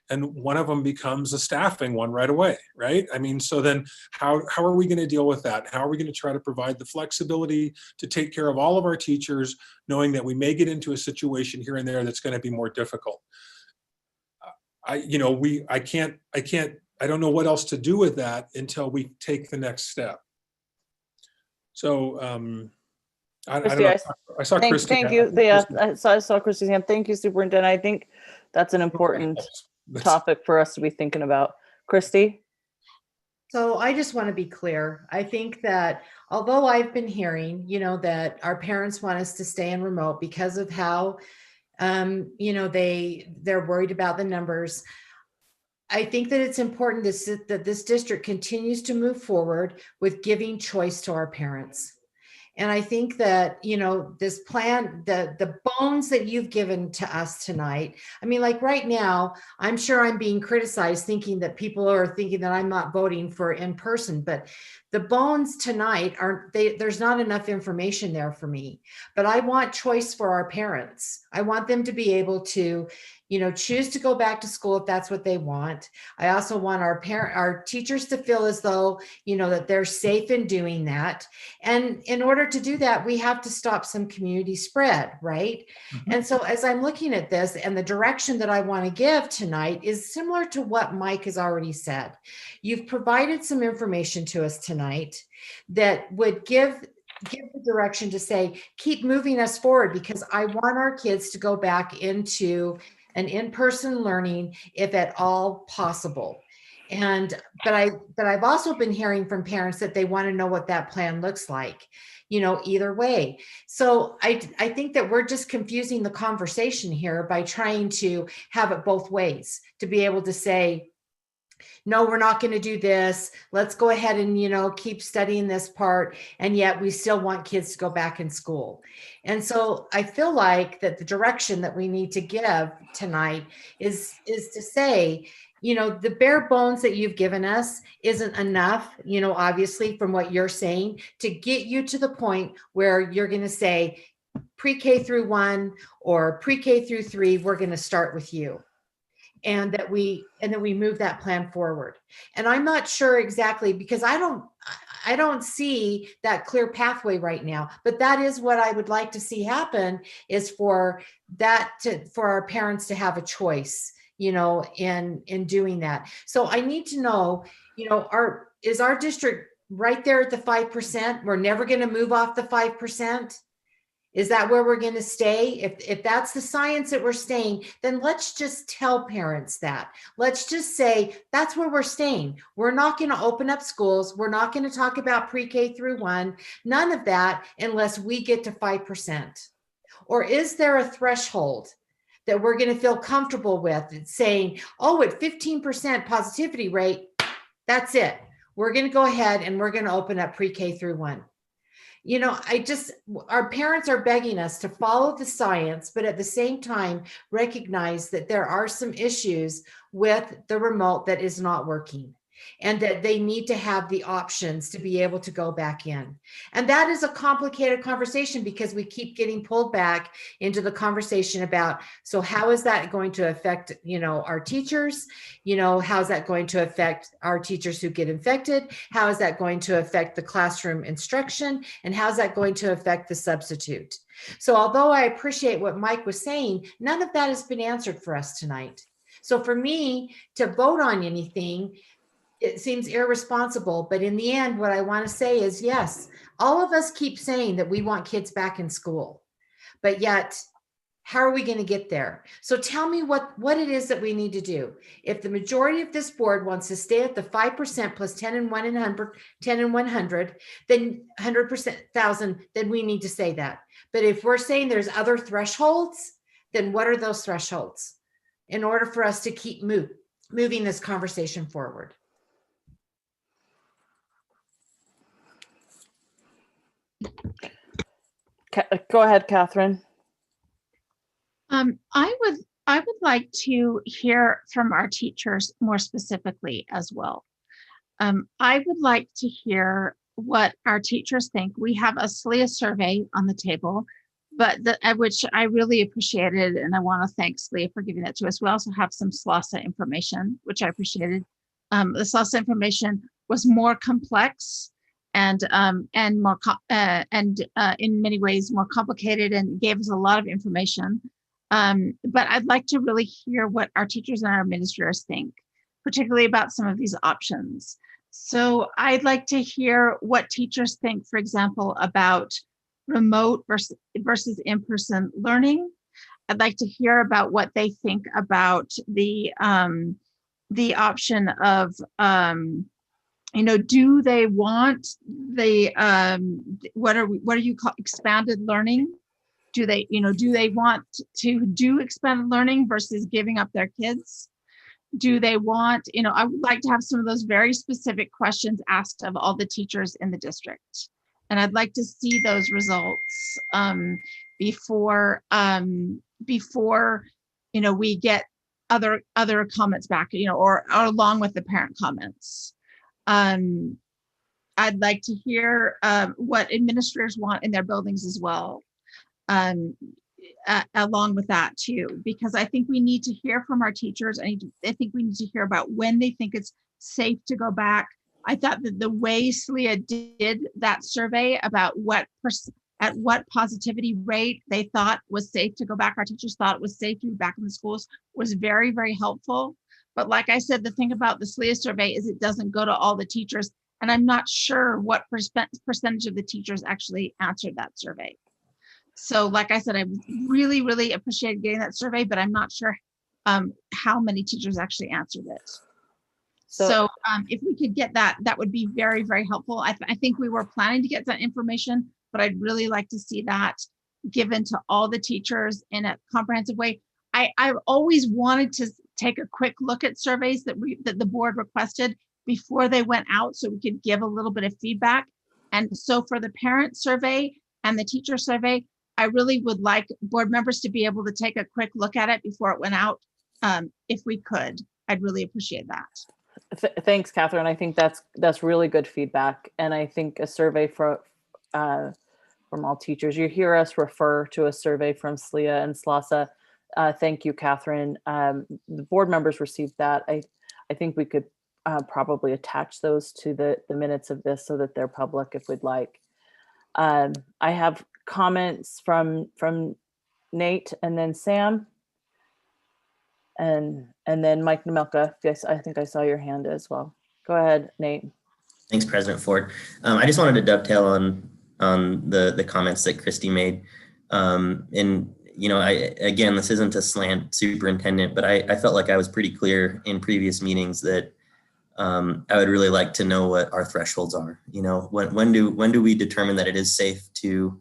And one of them becomes a staffing one right away, right? I mean, so then how are we going to deal with that? How are we going to try to provide the flexibility to take care of all of our teachers, knowing that we may get into a situation here and there that's going to be more difficult? I don't know what else to do with that until we take the next step. So I don't know. I saw Christy. Thank you. Yeah, I saw Christy's hand. Thank you, Superintendent. I think that's an important topic for us to be thinking about. Christy? So I just want to be clear. I think that although I've been hearing, that our parents want us to stay in remote because of how they're worried about the numbers. I think that it's important that this district continues to move forward with giving choice to our parents. And I think that, this plan, the bones that you've given to us tonight, I mean, like right now, I'm sure I'm being criticized thinking that people are thinking that I'm not voting for in person, but the bones tonight there's not enough information there for me, but I want choice for our parents. I want them to be able to, choose to go back to school if that's what they want. I also want our teachers to feel as though, that they're safe in doing that. And in order to do that, we have to stop some community spread, right? Mm-hmm. And so as I'm looking at this, and the direction that I want to give tonight is similar to what Mike has already said. You've provided some information to us tonight that would give the direction to say, keep moving us forward, because I want our kids to go back into an in-person learning if at all possible. But I've also been hearing from parents that they want to know what that plan looks like, either way. So I think that we're just confusing the conversation here by trying to have it both ways, to be able to say, no, we're not going to do this. Let's go ahead and, keep studying this part. And yet we still want kids to go back in school. And so I feel like that the direction that we need to give tonight is to say, the bare bones that you've given us isn't enough, obviously from what you're saying, to get you to the point where you're going to say pre-K through 1 or pre-K through 3, we're going to start with you. And that we move that plan forward. And I'm not sure exactly, because I don't see that clear pathway right now, but that is what I would like to see happen, is for our parents to have a choice, in doing that. So I need to know, is our district right there at the 5%? We're never going to move off the 5%. Is that where we're going to stay? If that's the science that we're staying, then let's just tell parents that. Let's just say that's where we're staying. We're not going to open up schools. We're not going to talk about pre-K through 1. None of that unless we get to 5%. Or is there a threshold that we're going to feel comfortable with saying, oh, at 15% positivity rate, that's it. We're going to go ahead and we're going to open up pre-K through 1. Our parents are begging us to follow the science, but at the same time, recognize that there are some issues with the remote that is not working, and that they need to have the options to be able to go back in. And that is a complicated conversation, because we keep getting pulled back into the conversation about, so how is that going to affect, our teachers? How is that going to affect our teachers who get infected? How is that going to affect the classroom instruction? And how is that going to affect the substitute? So although I appreciate what Mike was saying, none of that has been answered for us tonight. So for me to vote on anything, it seems irresponsible, but in the end, what I want to say is, yes, all of us keep saying that we want kids back in school, but yet, how are we going to get there? So tell me what it is that we need to do. If the majority of this board wants to stay at the 5% plus 10 and 100, then 100,000, then we need to say that. But if we're saying there's other thresholds, then what are those thresholds in order for us to keep moving this conversation forward? Go ahead, Catherine. I would like to hear from our teachers more specifically as well. I would like to hear what our teachers think. We have a SLIA survey on the table, but which I really appreciated, and I want to thank SLIA for giving that to us. We also have some SLOSA information, which I appreciated. The SLOSA information was more complex and more in many ways more complicated, and gave us a lot of information. But I'd like to really hear what our teachers and our administrators think, particularly about some of these options. So I'd like to hear what teachers think, for example, about remote versus in-person learning. I'd like to hear about what they think about the option of, do they want what do you call expanded learning? Do they want to do expanded learning versus giving up their kids? Do they want, I would like to have some of those very specific questions asked of all the teachers in the district. And I'd like to see those results before we get other comments back, or along with the parent comments. I'd like to hear what administrators want in their buildings as well. Along with that too, because I think we need to hear from our teachers. I think we need to hear about when they think it's safe to go back. I thought that the way SLIA did that survey about at what positivity rate they thought was safe to go back, our teachers thought it was safe to be back in the schools, was very, very helpful. But like I said, the thing about the SLIA survey is it doesn't go to all the teachers, and I'm not sure what percentage of the teachers actually answered that survey. So like I said, I really, really appreciated getting that survey, but I'm not sure how many teachers actually answered it. So if we could get that, that would be very, very helpful. I think we were planning to get that information, but I'd really like to see that given to all the teachers in a comprehensive way. I've always wanted to take a quick look at surveys that the board requested before they went out, so we could give a little bit of feedback. And so for the parent survey and the teacher survey, I really would like board members to be able to take a quick look at it before it went out. If we could, I'd really appreciate that. Thanks, Catherine. I think that's really good feedback. And I think a survey from all teachers, you hear us refer to a survey from SLIA and SLOSA. Thank you, Catherine. The board members received that. I think we could probably attach those to the minutes of this so that they're public if we'd like. I have comments from Nate and then Sam and then Mike Nemelka. Yes, I think I saw your hand as well. Go ahead, Nate. Thanks, President Ford. I just wanted to dovetail on the comments that Christy made. And again, this isn't a slant superintendent, but I felt like I was pretty clear in previous meetings that I would really like to know what our thresholds are. When do we determine that it is safe to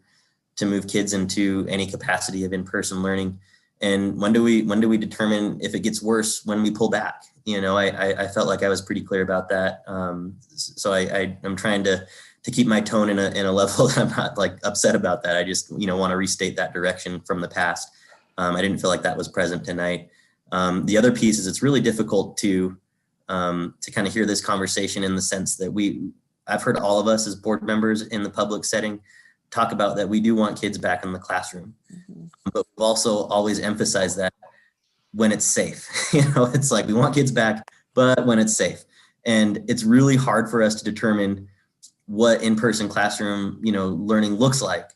move kids into any capacity of in-person learning, and when do we determine if it gets worse when we pull back? I felt like I was pretty clear about that. So I'm trying to keep my tone in a level that I'm not like upset about that. I just want to restate that direction from the past. I didn't feel like that was present tonight. The other piece is it's really difficult to kind of hear this conversation in the sense that I've heard all of us as board members in the public setting talk about that we do want kids back in the classroom, but we've also always emphasized that when it's safe. It's like we want kids back, but when it's safe. And it's really hard for us to determine what in-person classroom learning looks like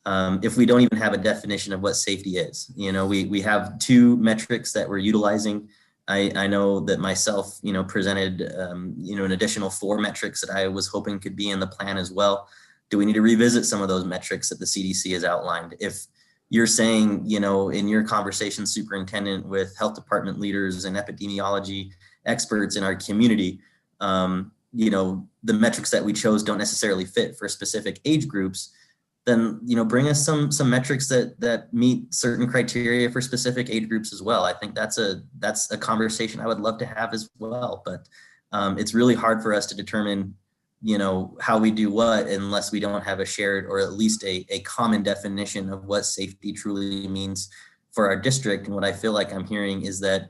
if we don't even have a definition of what safety is. We have two metrics that we're utilizing. I know that myself presented an additional 4 metrics that I was hoping could be in the plan as well. Do we need to revisit some of those metrics that the CDC has outlined? If you're saying, in your conversation, superintendent, with health department leaders and epidemiology experts in our community, the metrics that we chose don't necessarily fit for specific age groups, then, bring us some metrics that meet certain criteria for specific age groups as well. I think that's a conversation I would love to have as well, but it's really hard for us to determine how we do what unless we don't have a shared or at least a common definition of what safety truly means for our district. And what I feel like I'm hearing is that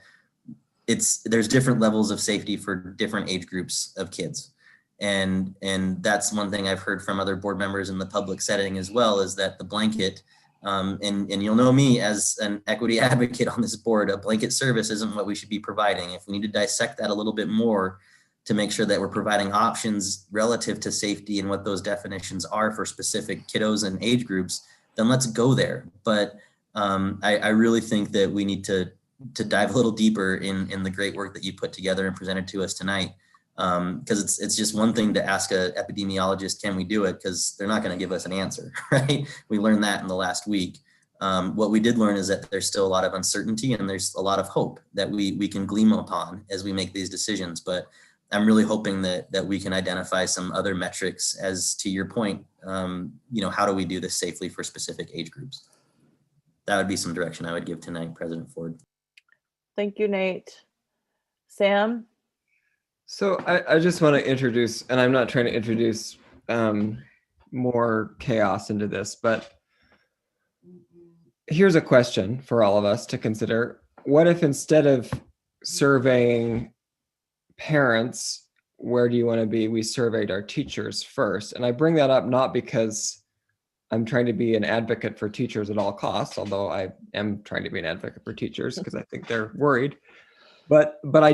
there's different levels of safety for different age groups of kids. And that's one thing I've heard from other board members in the public setting as well, is that the blanket, and you'll know me as an equity advocate on this board, a blanket service isn't what we should be providing. If we need to dissect that a little bit more to make sure that we're providing options relative to safety and what those definitions are for specific kiddos and age groups, then let's go there. But I really think that we need to dive a little deeper in the great work that you put together and presented to us tonight. Because it's just one thing to ask an epidemiologist, can we do it? Because they're not going to give us an answer, right? We learned that in the last week. What we did learn is that there's still a lot of uncertainty and there's a lot of hope that we can gleam upon as we make these decisions. But I'm really hoping that we can identify some other metrics as to your point, how do we do this safely for specific age groups? That would be some direction I would give tonight, President Ford. Thank you, Nate. Sam? So I just want to introduce, and I'm not trying to introduce more chaos into this, but here's a question for all of us to consider. What if instead of surveying parents, where do you want to be, we surveyed our teachers first? And I bring that up not because I'm trying to be an advocate for teachers at all costs, although I am trying to be an advocate for teachers because I think they're worried. But I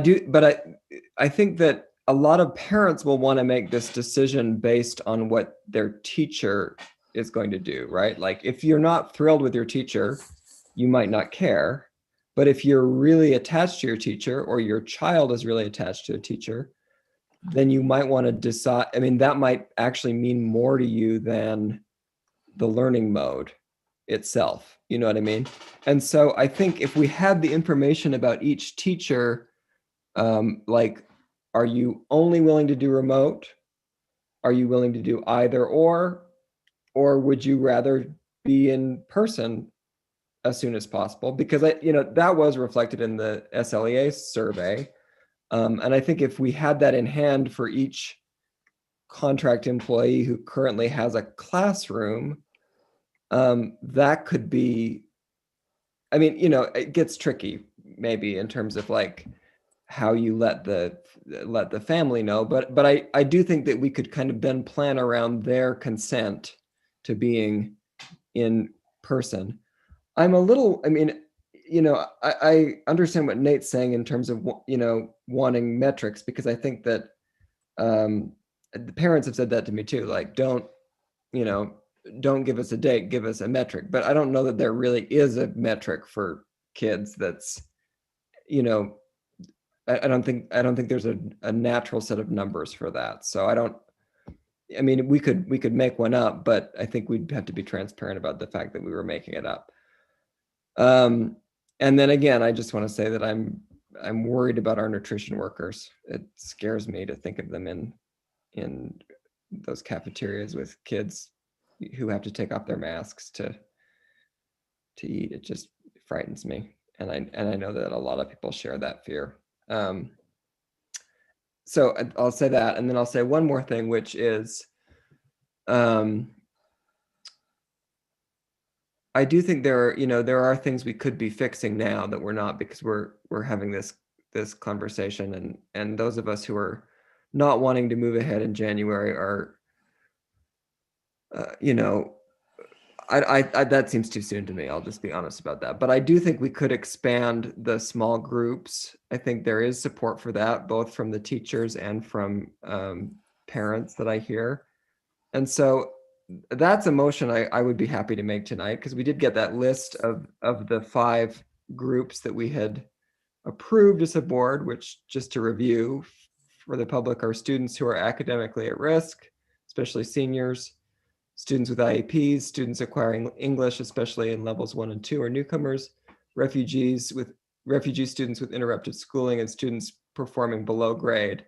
think that a lot of parents will want to make this decision based on what their teacher is going to do, right? Like if you're not thrilled with your teacher, you might not care. But if you're really attached to your teacher or your child is really attached to a teacher, then you might want to decide. I mean, that might actually mean more to you than the learning mode itself. You know what I mean? And so I think if we had the information about each teacher, like, are you only willing to do remote? Are you willing to do either or would you rather be in person as soon as possible? Because that was reflected in the SLEA survey. And I think if we had that in hand for each contract employee who currently has a classroom, that could be, I mean, it gets tricky maybe in terms of like how you let the family know, but I do think that we could kind of then plan around their consent to being in person. I'm a little, I mean, I understand what Nate's saying in terms of, wanting metrics, because I think that the parents have said that to me too, like, don't give us a date, give us a metric. But I don't know that there really is a metric for kids that's, I don't think there's a natural set of numbers for that. So I mean, we could make one up, but I think we'd have to be transparent about the fact that we were making it up. And then again, I just want to say that I'm worried about our nutrition workers. It scares me to think of them in those cafeterias with kids who have to take off their masks to eat. It just frightens me. And I know that a lot of people share that fear. So I'll say that, and then I'll say one more thing, which is, I do think there are things we could be fixing now that we're not, because we're having this conversation, and those of us who are not wanting to move ahead in January are, that seems too soon to me. I'll just be honest about that. But I do think we could expand the small groups. I think there is support for that, both from the teachers and from parents that I hear. And so that's a motion I would be happy to make tonight, because we did get that list of the 5 groups that we had approved as a board, which, just to review for the public, are students who are academically at risk, especially seniors, students with IEPs, students acquiring English, especially in levels 1 and 2, or newcomers, refugee students with interrupted schooling, and students performing below grade.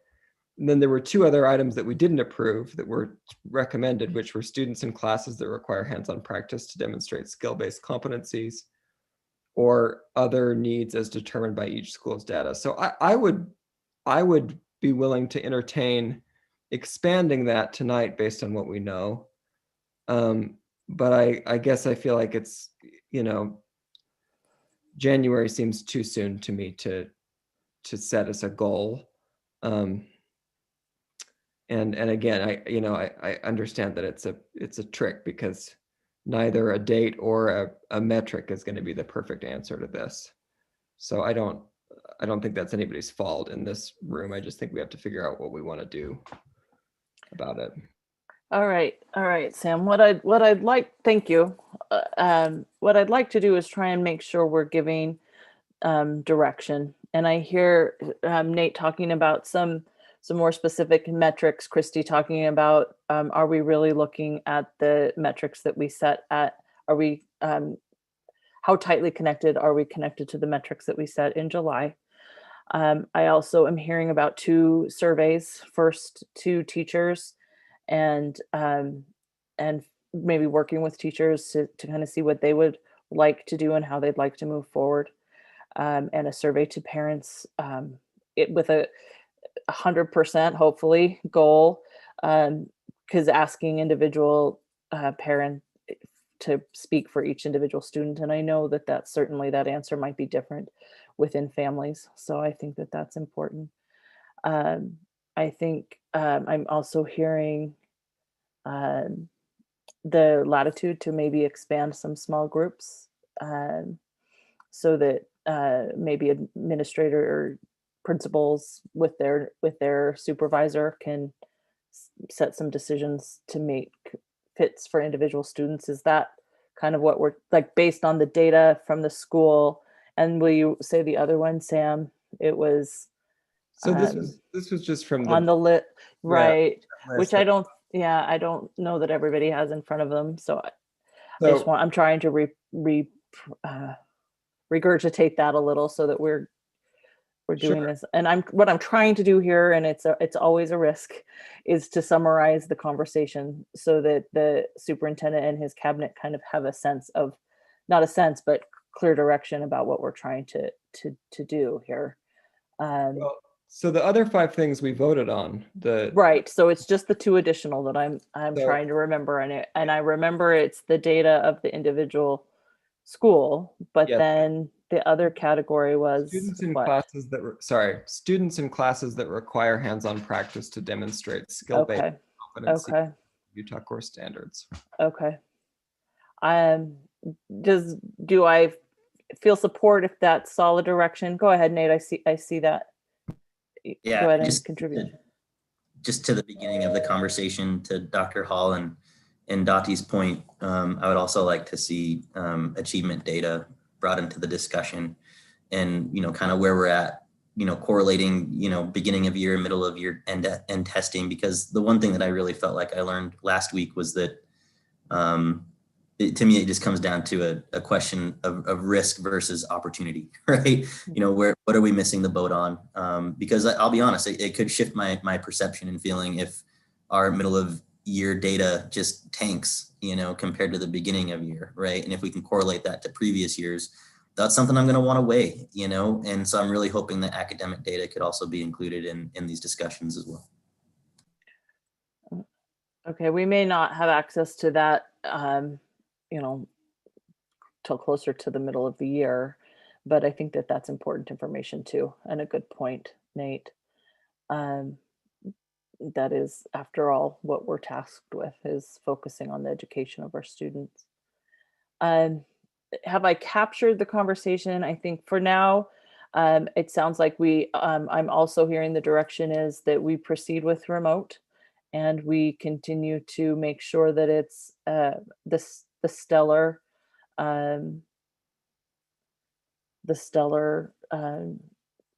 And then there were 2 other items that we didn't approve that were recommended, which were students in classes that require hands-on practice to demonstrate skill-based competencies, or other needs as determined by each school's data. So I would be willing to entertain, expanding that tonight based on what we know. But I guess I feel like it's, January seems too soon to me to set as a goal. And again, I understand that it's a trick because neither a date or a metric is going to be the perfect answer to this. So I don't think that's anybody's fault in this room. I just think we have to figure out what we want to do about it. All right, Sam. Thank you. What I'd like to do is try and make sure we're giving direction. And I hear Nate talking about some more specific metrics. Christy talking about, are we really looking at the metrics that we set at? Are we how tightly connected are we connected to the metrics that we set in July? I also am hearing about 2 surveys, first to teachers and maybe working with teachers to kind of see what they would like to do and how they'd like to move forward. And a survey to parents with a 100% hopefully goal, because asking individual parent to speak for each individual student. And I know that certainly that answer might be different within families. So I think that that's important. I think I'm also hearing the latitude to maybe expand some small groups so that maybe administrator or principals with their supervisor can set some decisions to make fits for individual students. Is that kind of what we're like based on the data from the school? And will you say the other one, Sam? It was so this was just from on the lit, right? Yeah, which I don't know that everybody has in front of them. So I'm trying to regurgitate that a little so that we're doing this. And what I'm trying to do here, and it's always a risk, is to summarize the conversation so that the superintendent and his cabinet kind of have a sense of, not a sense, but clear direction about what we're trying to do here. So the other 5 things we voted on, right. So it's just the 2 additional that I'm trying to remember, and I remember it's the data of the individual school, but then the other category was students in classes that require hands-on practice to demonstrate skill-based competency. Okay. Utah core standards. Okay. Do I feel support if that's solid direction? Go ahead, Nate. I see that. Yeah. Go ahead and contribute. Just to the beginning of the conversation, to Dr. Hall and Dottie's point, I would also like to see achievement data brought into the discussion, and kind of where we're at, correlating, beginning of year, middle of year, and testing. Because the one thing that I really felt like I learned last week was that to me it just comes down to a question of risk versus opportunity, right? What are we missing the boat on? Because I'll be honest, it could shift my perception and feeling if our middle of year data just tanks, compared to the beginning of year, right? And if we can correlate that to previous years, that's something I'm going to want to weigh, and so I'm really hoping that academic data could also be included in these discussions as well. Okay, we may not have access to that, till closer to the middle of the year, but I think that that's important information too, and a good point, Nate. That is, after all, what we're tasked with, is focusing on the education of our students. Have I captured the conversation? I think for now, it sounds like I'm also hearing the direction is that we proceed with remote, and we continue to make sure that it's the stellar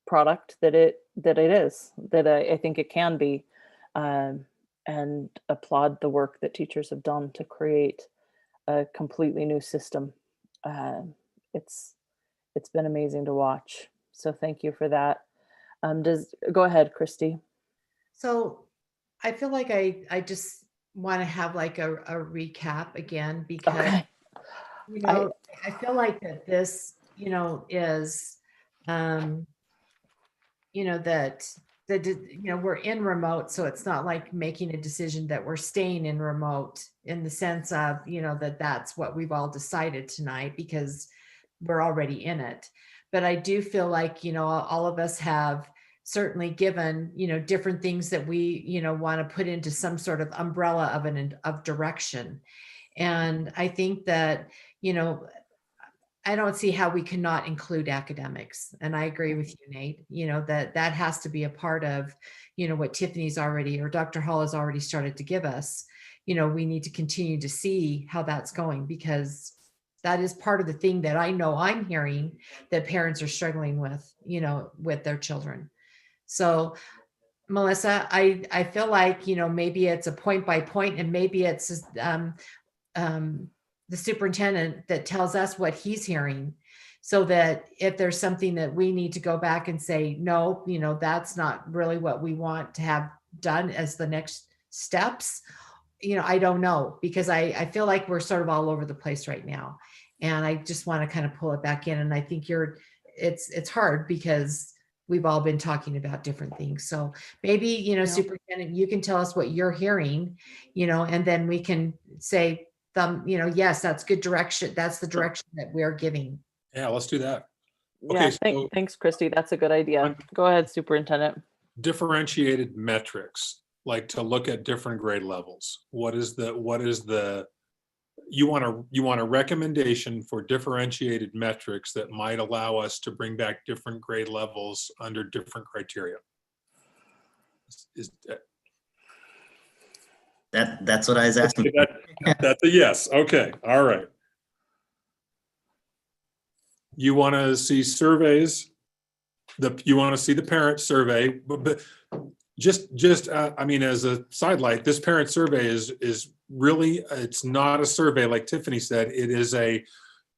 product that it is, that I think it can be, and applaud the work that teachers have done to create a completely new system. It's been amazing to watch. So thank you for that. Go ahead, Christy. So I feel like I just want to have like a recap again, because okay. I feel like that this is that we're in remote, so it's not like making a decision that we're staying in remote in the sense of, that that's what we've all decided tonight because we're already in it. But I do feel like, all of us have certainly given, different things that we, want to put into some sort of umbrella of direction. And I think that, I don't see how we cannot include academics. And I agree with you, Nate, that has to be a part of, what Tiffany's already, or Dr. Hall has already started to give us. We need to continue to see how that's going, because that is part of the thing that I know I'm hearing that parents are struggling with, with their children. So Melissa, I feel like, maybe it's a point by point, and maybe it's the superintendent that tells us what he's hearing, so that if there's something that we need to go back and say, no, that's not really what we want to have done as the next steps. I don't know, because I feel like we're sort of all over the place right now. And I just want to kind of pull it back in. And I think it's hard because we've all been talking about different things. So maybe, Superintendent, you can tell us what you're hearing, and then we can say, yes, that's good direction. That's the direction that we're giving. Yeah, let's do that. Yeah, thanks, Christy. That's a good idea. Go ahead, Superintendent. Differentiated metrics, like to look at different grade levels. You want a recommendation for differentiated metrics that might allow us to bring back different grade levels under different criteria. That's what I was asking. That's a yes. Okay. All right. You want to see surveys. You want to see the parent survey, but just I mean, as a sidelight, this parent survey is really, it's not a survey like Tiffany said. It is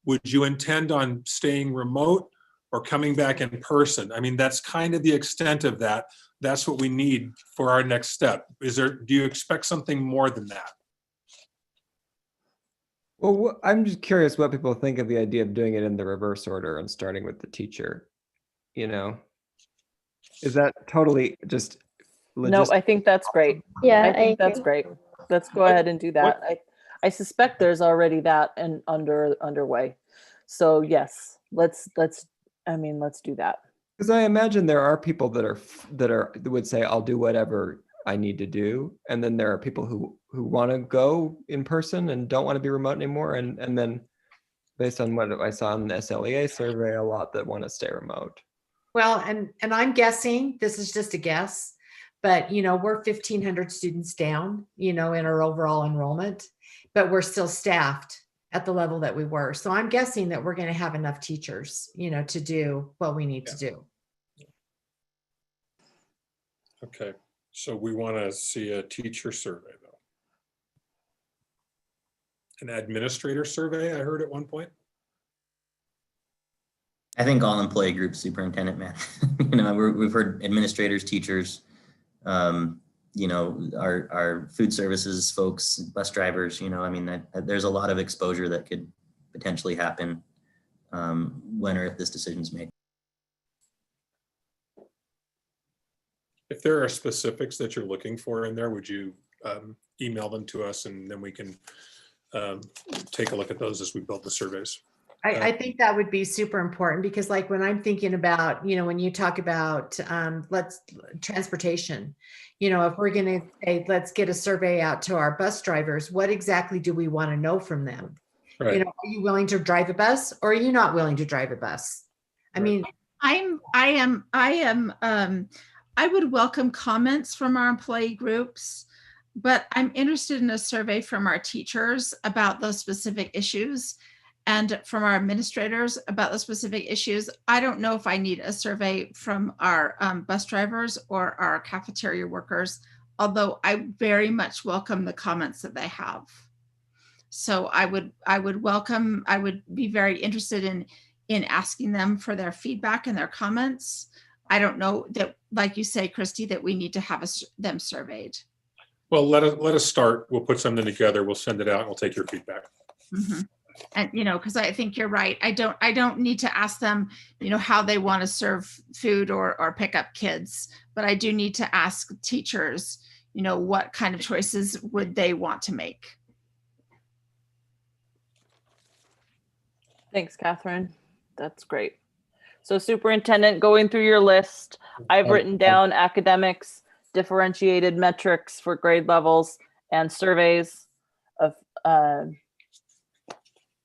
would you intend on staying remote or coming back in person? I mean, that's kind of the extent of that. That's what we need for our next step. Do you expect something more than that? Well, I'm just curious what people think of the idea of doing it in the reverse order and starting with the teacher. Is that totally just No, I think that's great. Yeah, I think that's agree. great. Let's go ahead and do that. I suspect there's already that and underway. So yes, let's do that. Because I imagine there are people that would say, I'll do whatever I need to do. And then there are people who want to go in person and don't want to be remote anymore. And then based on what I saw in the SLEA survey, a lot that want to stay remote. Well, and I'm guessing, this is just a guess, but we're 1,500 students down, in our overall enrollment, but we're still staffed at the level that we were. So I'm guessing that we're going to have enough teachers, to do what we need to do. Okay, so we want to see a teacher survey though. An administrator survey, I heard at one point. I think all employee groups, Superintendent, man. We've heard administrators, teachers, our food services folks, bus drivers, there's a lot of exposure that could potentially happen when or if this decision's made. If there are specifics that you're looking for in there, would you email them to us, and then we can take a look at those as we build the surveys? I think that would be super important, because like when I'm thinking about, when you talk about transportation, if we're going to say, let's get a survey out to our bus drivers, what exactly do we want to know from them? Right. Are you willing to drive a bus, or are you not willing to drive a bus? I mean, I would welcome comments from our employee groups, but I'm interested in a survey from our teachers about those specific issues and from our administrators about the specific issues. I don't know if I need a survey from our bus drivers or our cafeteria workers, although I very much welcome the comments that they have. So I would be very interested in asking them for their feedback and their comments. I don't know that, like you say, Christy, that we need to have them surveyed. Well, let us start. We'll put something together. We'll send it out. And we'll take your feedback. Mm-hmm. And, because I think you're right. I don't need to ask them, how they want to serve food or pick up kids, but I do need to ask teachers, what kind of choices would they want to make? Thanks, Catherine. That's great. So superintendent, going through your list, I've written down academics, differentiated metrics for grade levels, and surveys of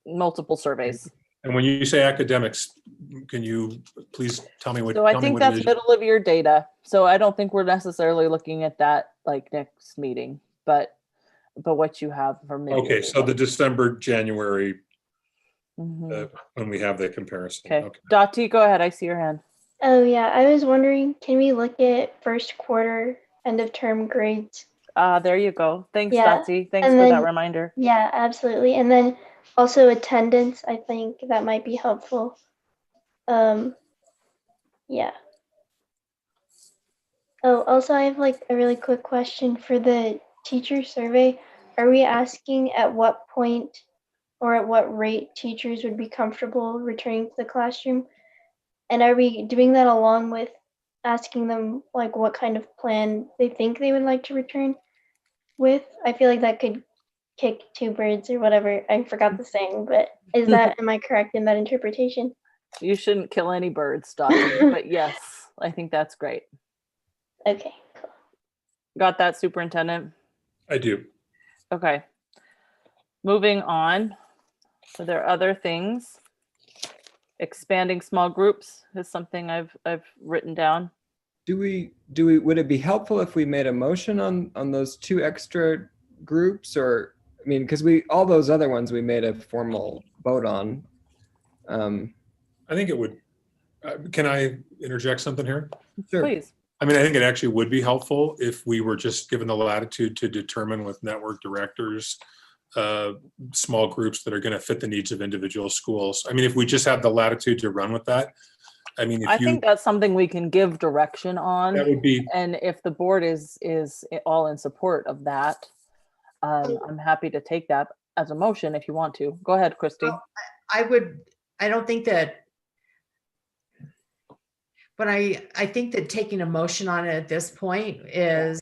multiple surveys. And when you say academics, can you please tell me what? So I tell me think what it that's is? middle of year data. So I don't think we're necessarily looking at that like next meeting, but what you have for me. Okay, so the December, January, Mhm. when we have the comparison. Okay. Dottie, go ahead. I see your hand. Oh yeah, I was wondering, can we look at first quarter end of term grades? There you go. Thanks, Yeah, Dottie. Thanks and for that then- reminder. Yeah, absolutely. And then also attendance, I think that might be helpful. Yeah. Oh, also I have like a really quick question for the teacher survey. Are we asking at what point or at what rate teachers would be comfortable returning to the classroom? And are we doing that along with asking them like what kind of plan they think they would like to return with? I feel like that could kick two birds or whatever. I forgot the saying, but am I correct in that interpretation? You shouldn't kill any birds, Dottie, but yes, I think that's great. Okay. Got that, superintendent? I do. Okay. Moving on. So there are other things. Expanding small groups is something I've written down. Would it be helpful if we made a motion on those 2 extra groups, or, I mean, because all those other ones we made a formal vote on. I think it would, can I interject something here? Sure. Please. I mean, I think it actually would be helpful if we were just given the latitude to determine with network directors, small groups that are going to fit the needs of individual schools. I mean, if we just have the latitude to run with that, I mean, I think that's something we can give direction on. That would be, and if the board is all in support of that, I'm happy to take that as a motion if you want to. Go ahead, Christy. Well, I don't think that, but I think that taking a motion on it at this point is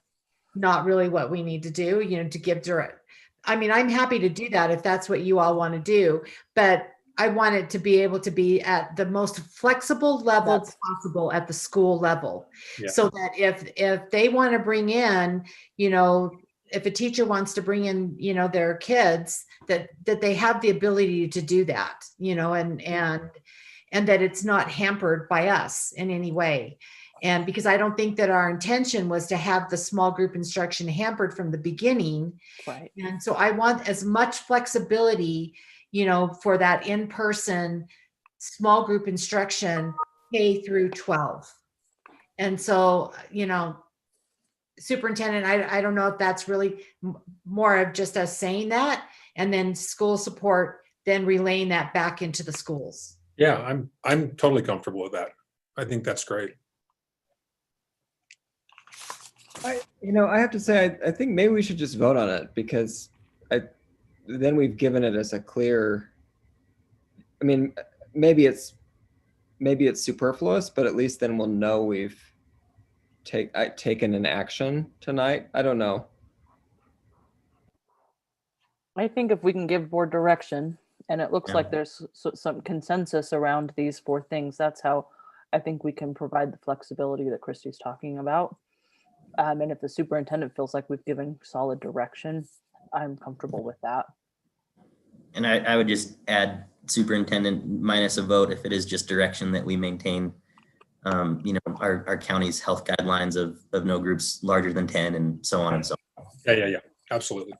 not really what we need to do, to give direct. I mean, I'm happy to do that if that's what you all want to do, but I want it to be able to be at the most flexible level possible at the school level. Yeah. So that if they want to bring in, if a teacher wants to bring in, their kids, that they have the ability to do that, and that it's not hampered by us in any way. And because I don't think that our intention was to have the small group instruction hampered from the beginning. Right. And so I want as much flexibility, for that in-person small group instruction K through 12. And so, superintendent, I don't know if that's really more of just us saying that, and then school support, then relaying that back into the schools. yeah, I'm totally comfortable with that. I think that's great. I have to say, I think maybe we should just vote on it, because then we've given it as a clear, I mean, maybe it's superfluous, but at least then we'll know we've taken an action tonight. I don't know. I think if we can give board direction, and it looks like there's some consensus around these 4 things, that's how I think we can provide the flexibility that Christy's talking about. And if the superintendent feels like we've given solid direction, I'm comfortable with that. And I would just add superintendent minus a vote if it is just direction that we maintain, our county's health guidelines of no groups larger than 10 and so on and so on. Yeah, absolutely.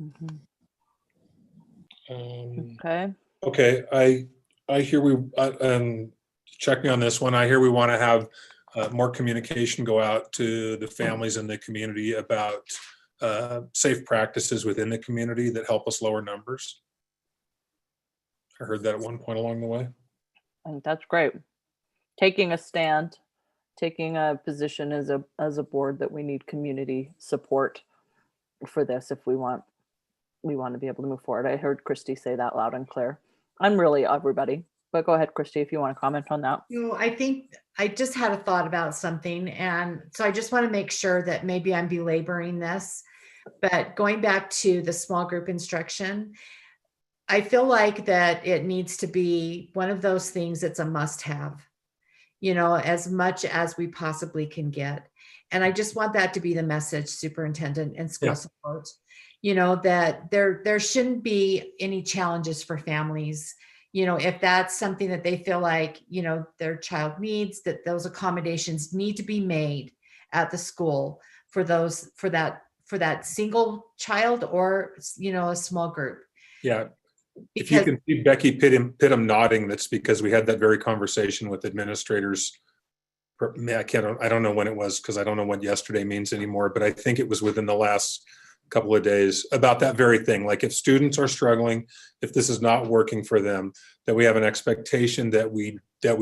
Mm-hmm. Okay. Okay, I hear check me on this one. I hear we want to have more communication go out to the families in the community about safe practices within the community that help us lower numbers. I heard that at one point along the way. I think that's great. Taking a stand, taking a position as a board that we need community support for this if we want we want to be able to move forward. I heard Christy say that loud and clear. I'm really everybody, but go ahead, Christy, if you want to comment on that. I think I just had a thought about something. And so I just want to make sure that maybe I'm belaboring this, but going back to the small group instruction, I feel like that it needs to be one of those things that's a must have, as much as we possibly can get. And I just want that to be the message, superintendent and school support, that there shouldn't be any challenges for families. If that's something that they feel like, their child needs, that those accommodations need to be made at the school for that single child or, a small group. Yeah. If you can see Becky Pittum nodding, that's because we had that very conversation with administrators. I don't know when it was, because I don't know what yesterday means anymore, but I think it was within the last couple of days about that very thing. Like, if students are struggling, if this is not working for them, that we have an expectation that we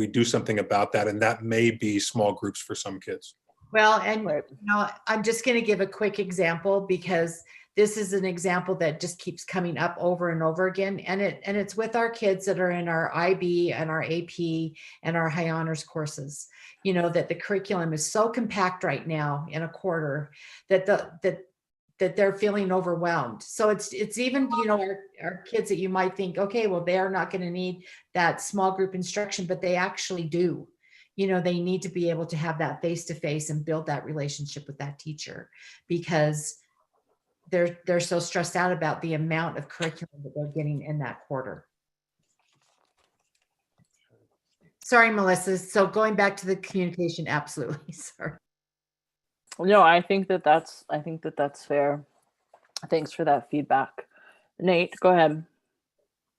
do something about that. And that may be small groups for some kids. Well, and I'm just going to give a quick example, because this is an example that just keeps coming up over and over again. And it's with our kids that are in our IB and our AP and our high honors courses, that the curriculum is so compact right now in a quarter that that they're feeling overwhelmed. So it's even, our kids that you might think, okay, well, they are not going to need that small group instruction, but they actually do. They need to be able to have that face-to-face and build that relationship with that teacher, because they're so stressed out about the amount of curriculum that they're getting in that quarter. Sorry, Melissa. So going back to the communication, absolutely. Sorry. No, I think that's fair. Thanks for that feedback. Nate, go ahead.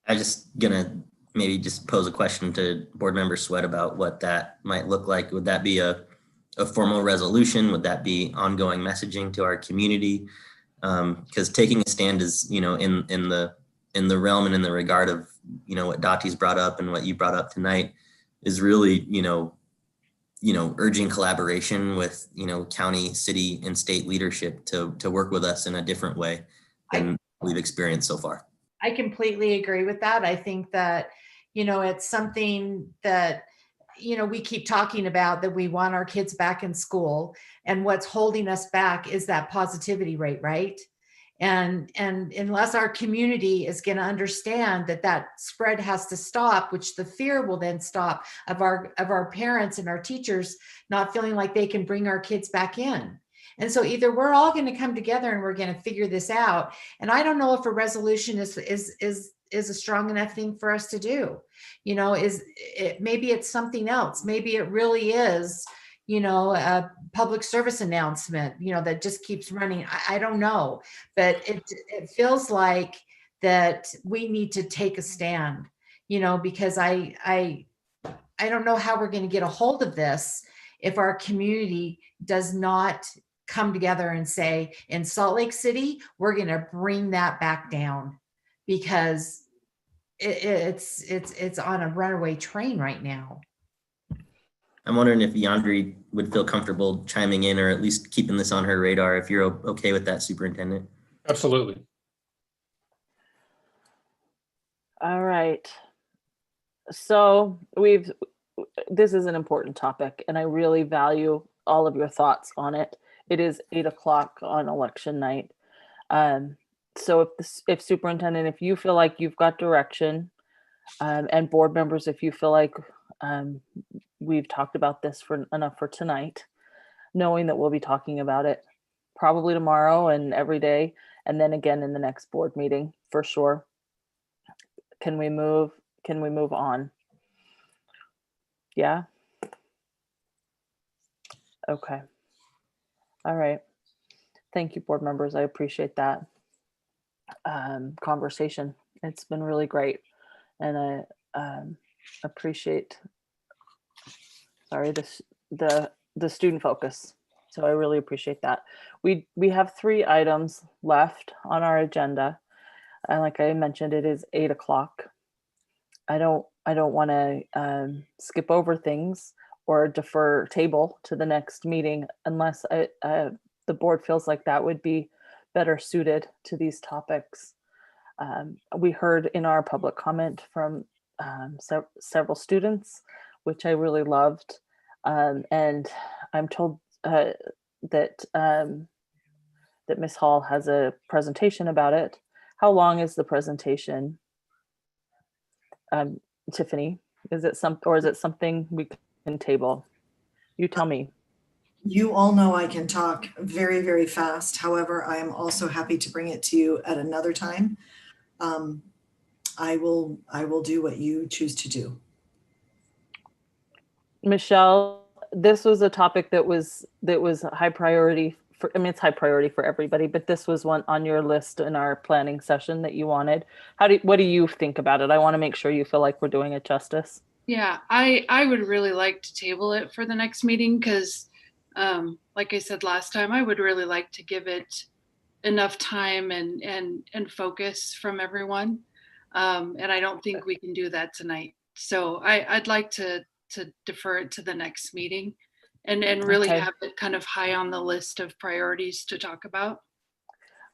I'm just gonna maybe just pose a question to Board Member Sweat about what that might look like. Would that be a formal resolution? Would that be ongoing messaging to our community? Because taking a stand is, in the realm and in the regard of, what Dottie's brought up and what you brought up tonight is really, urging collaboration with, county, city, and state leadership to work with us in a different way than we've experienced so far. I completely agree with that. I think that, it's something that, we keep talking about, that we want our kids back in school, and what's holding us back is that positivity rate, right? And unless our community is going to understand that spread has to stop, which the fear will then stop of our parents and our teachers not feeling like they can bring our kids back in. And so either we're all going to come together and we're going to figure this out. And I don't know if a resolution is a strong enough thing for us to do. Maybe it's something else. Maybe it really is, a public service announcement, that just keeps running. I don't know, but it feels like that we need to take a stand, because I don't know how we're going to get a hold of this if our community does not come together and say, in Salt Lake City, we're going to bring that back down, because it's on a runaway train right now. I'm wondering if Yandri would feel comfortable chiming in, or at least keeping this on her radar, if you're okay with that, Superintendent. Absolutely. All right. So this is an important topic, and I really value all of your thoughts on it. It is 8 o'clock on election night. So if Superintendent, if you feel like you've got direction, and board members, if you feel like we've talked about this enough for tonight, knowing that we'll be talking about it probably tomorrow and every day, and then again in the next board meeting for sure. Can we move on? Yeah. Okay. All right. Thank you, board members. I appreciate that conversation. It's been really great. And I appreciate, the student focus. So I really appreciate that. We have 3 items left on our agenda. And like I mentioned, it is 8 o'clock. I don't want to skip over things or defer table to the next meeting unless the board feels like that would be better suited to these topics. We heard in our public comment from several students, which I really loved. And I'm told that Ms. Hall has a presentation about it. How long is the presentation, Tiffany? Is it something we can table? You tell me. You all know I can talk very, very fast. However, I am also happy to bring it to you at another time. I will do what you choose to do. Michelle, this was a topic that was high priority for, I mean, it's high priority for everybody, but this was one on your list in our planning session that you wanted. What do you think about it? I want to make sure you feel like we're doing it justice. Yeah, I would really like to table it for the next meeting because, like I said last time, I would really like to give it enough time and focus from everyone. And I don't think we can do that tonight. So I'd like to defer it to the next meeting and really have it kind of high on the list of priorities to talk about.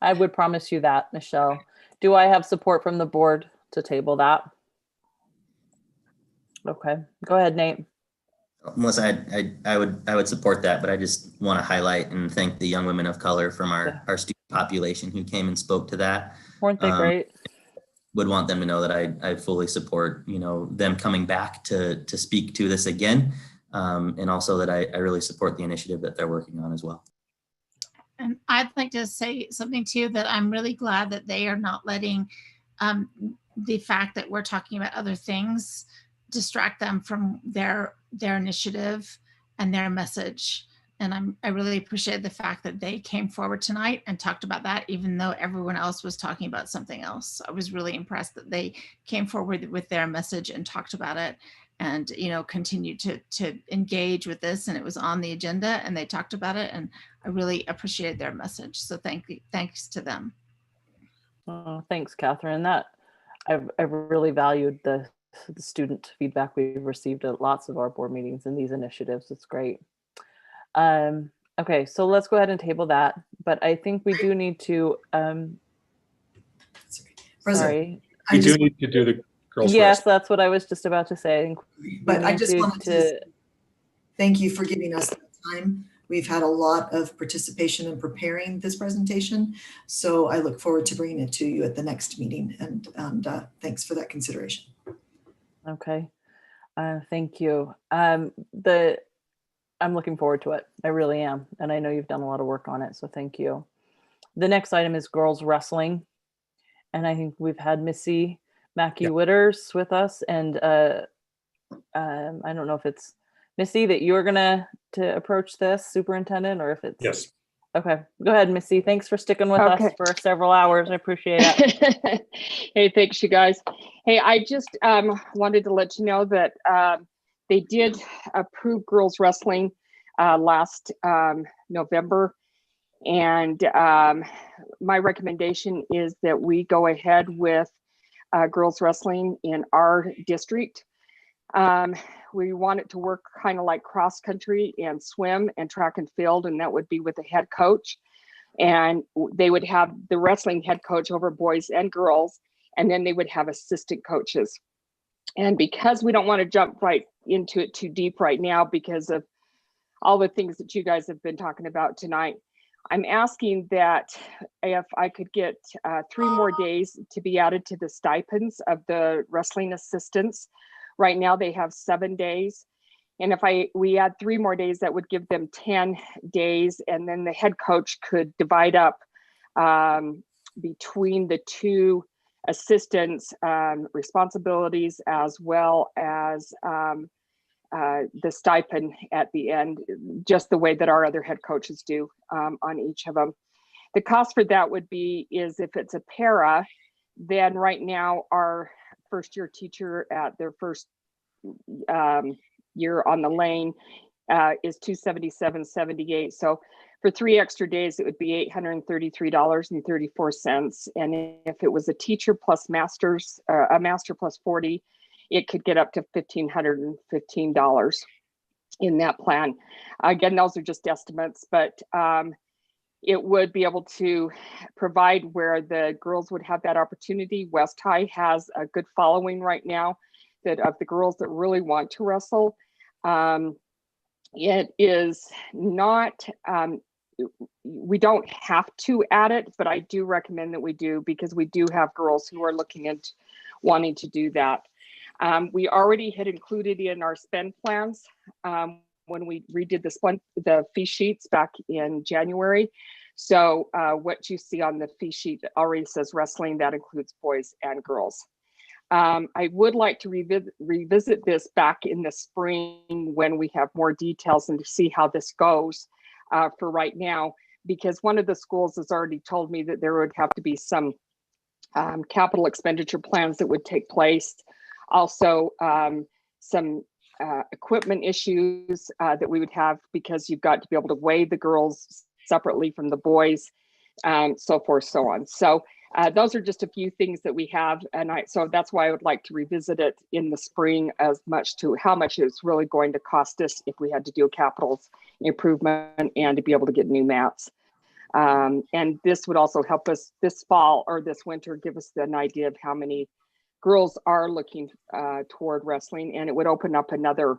I would promise you that, Michelle. Do I have support from the board to table that? Okay, go ahead, Nate. Melissa, I would support that, but I just want to highlight and thank the young women of color from our student population who came and spoke to that. Weren't they great? Would want them to know that I fully support, them coming back to speak to this again. And also that I really support the initiative that they're working on as well. And I'd like to say something too, that I'm really glad that they are not letting the fact that we're talking about other things distract them from their initiative and their message. And I really appreciate the fact that they came forward tonight and talked about that, even though everyone else was talking about something else. I was really impressed that they came forward with their message and talked about it and, continued to engage with this. And it was on the agenda and they talked about it. And I really appreciated their message. So thanks to them. Oh, thanks, Catherine. I've really valued the student feedback we've received at lots of our board meetings and these initiatives. It's great. Okay, so let's go ahead and table that. But I think we do need to. Sorry. We do need to do the girls' Yes, rest. that's what I was just about to say. But I just wanted to thank you for giving us that time. We've had a lot of participation in preparing this presentation, so I look forward to bringing it to you at the next meeting. And thanks for that consideration. Okay, thank you. I'm looking forward to it. I really am. And I know you've done a lot of work on it. So thank you. The next item is girls wrestling. And I think we've had Missy Mackey-Witters with us. And I don't know if it's Missy that you're going to approach this, Superintendent, or if it's. Yes. Okay. Go ahead, Missy. Thanks for sticking with us for several hours. I appreciate it. Hey, thanks, you guys. Hey, I just wanted to let you know that they did approve girls wrestling last November. And my recommendation is that we go ahead with girls wrestling in our district. We want it to work kind of like cross country and swim and track and field, and that would be with the head coach. And they would have the wrestling head coach over boys and girls, and then they would have assistant coaches. And because we don't want to jump right into it too deep right now because of all the things that you guys have been talking about tonight, I'm asking that if I could get 3 more days to be added to the stipends of the wrestling assistants. Right now they have 7 days. And if we add 3 more days, that would give them 10 days. And then the head coach could divide up between the 2 assistants responsibilities as well as the stipend at the end, just the way that our other head coaches do on each of them. The cost for that is if it's a para, then right now our first year teacher at their first year on the lane is $277.78. So for 3 extra days, it would be $833.34. And if it was a teacher plus masters, a master plus 40, it could get up to $1,515 in that plan. Again, those are just estimates, but It would be able to provide where the girls would have that opportunity. West High has a good following right now that of the girls that really want to wrestle. It is not, we don't have to add it, but I do recommend that we do, because we do have girls who are looking at wanting to do that. We already had included in our spend plans when we redid the fee sheets back in January. So what you see on the fee sheet already says wrestling, that includes boys and girls. I would like to revisit this back in the spring when we have more details and to see how this goes for right now, because one of the schools has already told me that there would have to be some capital expenditure plans that would take place. Also, some equipment issues that we would have, because you've got to be able to weigh the girls separately from the boys, so forth, so on. So those are just a few things that we have, and so that's why I would like to revisit it in the spring as much to how much it's really going to cost us if we had to do a capital improvement and to be able to get new mats. And this would also help us this fall or this winter, give us an idea of how many girls are looking toward wrestling, and it would open up another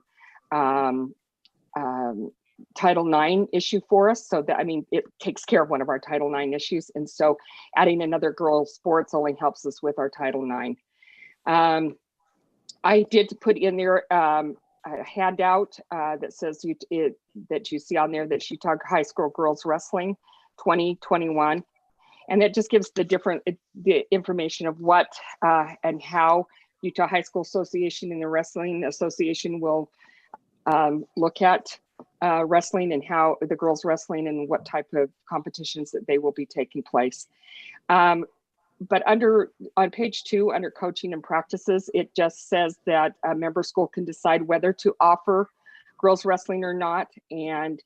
Title IX issue for us. So that, I mean, it takes care of one of our Title IX issues. And so adding another girls sports only helps us with our Title IX. I did put in there a handout that says that you see on there that Utah High School Girls Wrestling 2021. And that just gives the information of what and how Utah High School Association and the Wrestling Association will look at wrestling and how the girls wrestling and what type of competitions that they will be taking place. But on page 2, under coaching and practices, it just says that a member school can decide whether to offer girls wrestling or not. And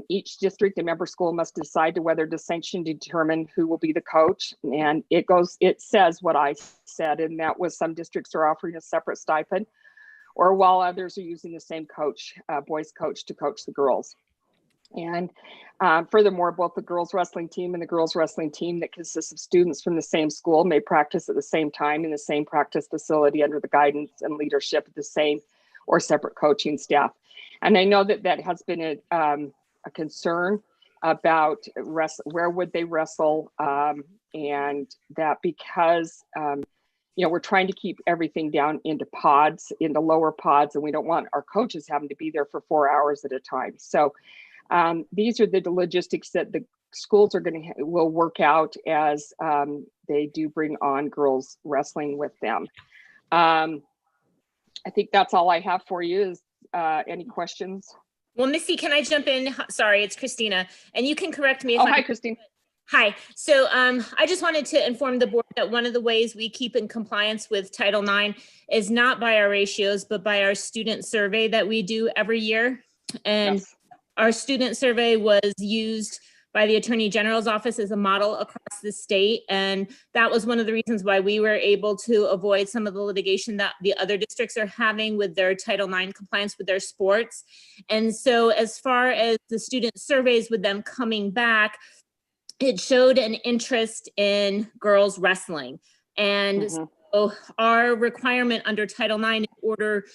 each district and member school must decide to whether to sanction, determine who will be the coach. And it says what I said, and that was some districts are offering a separate stipend, or while others are using the same coach, boys coach, to coach the girls. And furthermore, both the girls wrestling team and the girls wrestling team that consists of students from the same school may practice at the same time in the same practice facility under the guidance and leadership of the same or separate coaching staff. And I know that that has been a concern about where would they wrestle, and that because we're trying to keep everything down into pods, into lower pods, and we don't want our coaches having to be there for 4 hours at a time. So these are the logistics that the schools are will work out as they do bring on girls wrestling with them. I think that's all I have for you. Is any questions? Well, Missy, can I jump in? Sorry, it's Christina, and you can correct me if hi, Christine. Hi. So I just wanted to inform the board that one of the ways we keep in compliance with Title IX is not by our ratios, but by our student survey that we do every year. And yes. Our student survey was used by the Attorney General's office as a model across the state. And that was one of the reasons why we were able to avoid some of the litigation that the other districts are having with their Title IX compliance with their sports. And so as far as the student surveys with them coming back, it showed an interest in girls wrestling. And so our requirement under Title IX in order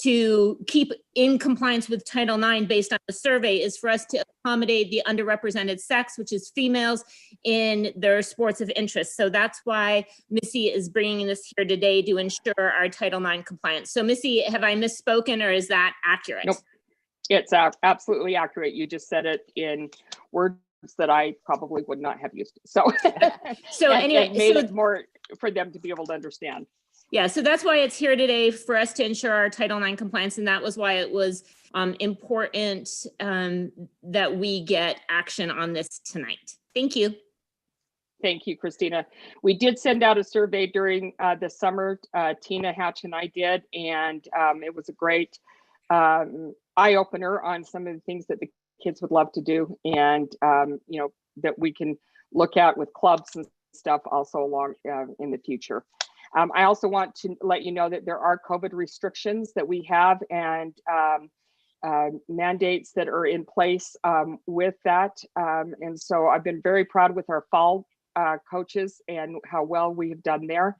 to keep in compliance with Title IX based on the survey is for us to accommodate the underrepresented sex, which is females, in their sports of interest. So that's why Missy is bringing this here today to ensure our Title IX compliance. So Missy, have I misspoken or is that accurate? Nope, it's absolutely accurate. You just said it in words that I probably would not have used. So, anyway, it made it more for them to be able to understand. Yeah, so that's why it's here today, for us to ensure our Title IX compliance, and that was why it was important that we get action on this tonight. Thank you. Thank you, Christina. We did send out a survey during the summer. Tina Hatch and I did, and it was a great eye-opener on some of the things that the kids would love to do, and that we can look at with clubs and stuff also along in the future. I also want to let you know that there are COVID restrictions that we have, and mandates that are in place with that. And so I've been very proud with our fall coaches and how well we have done there.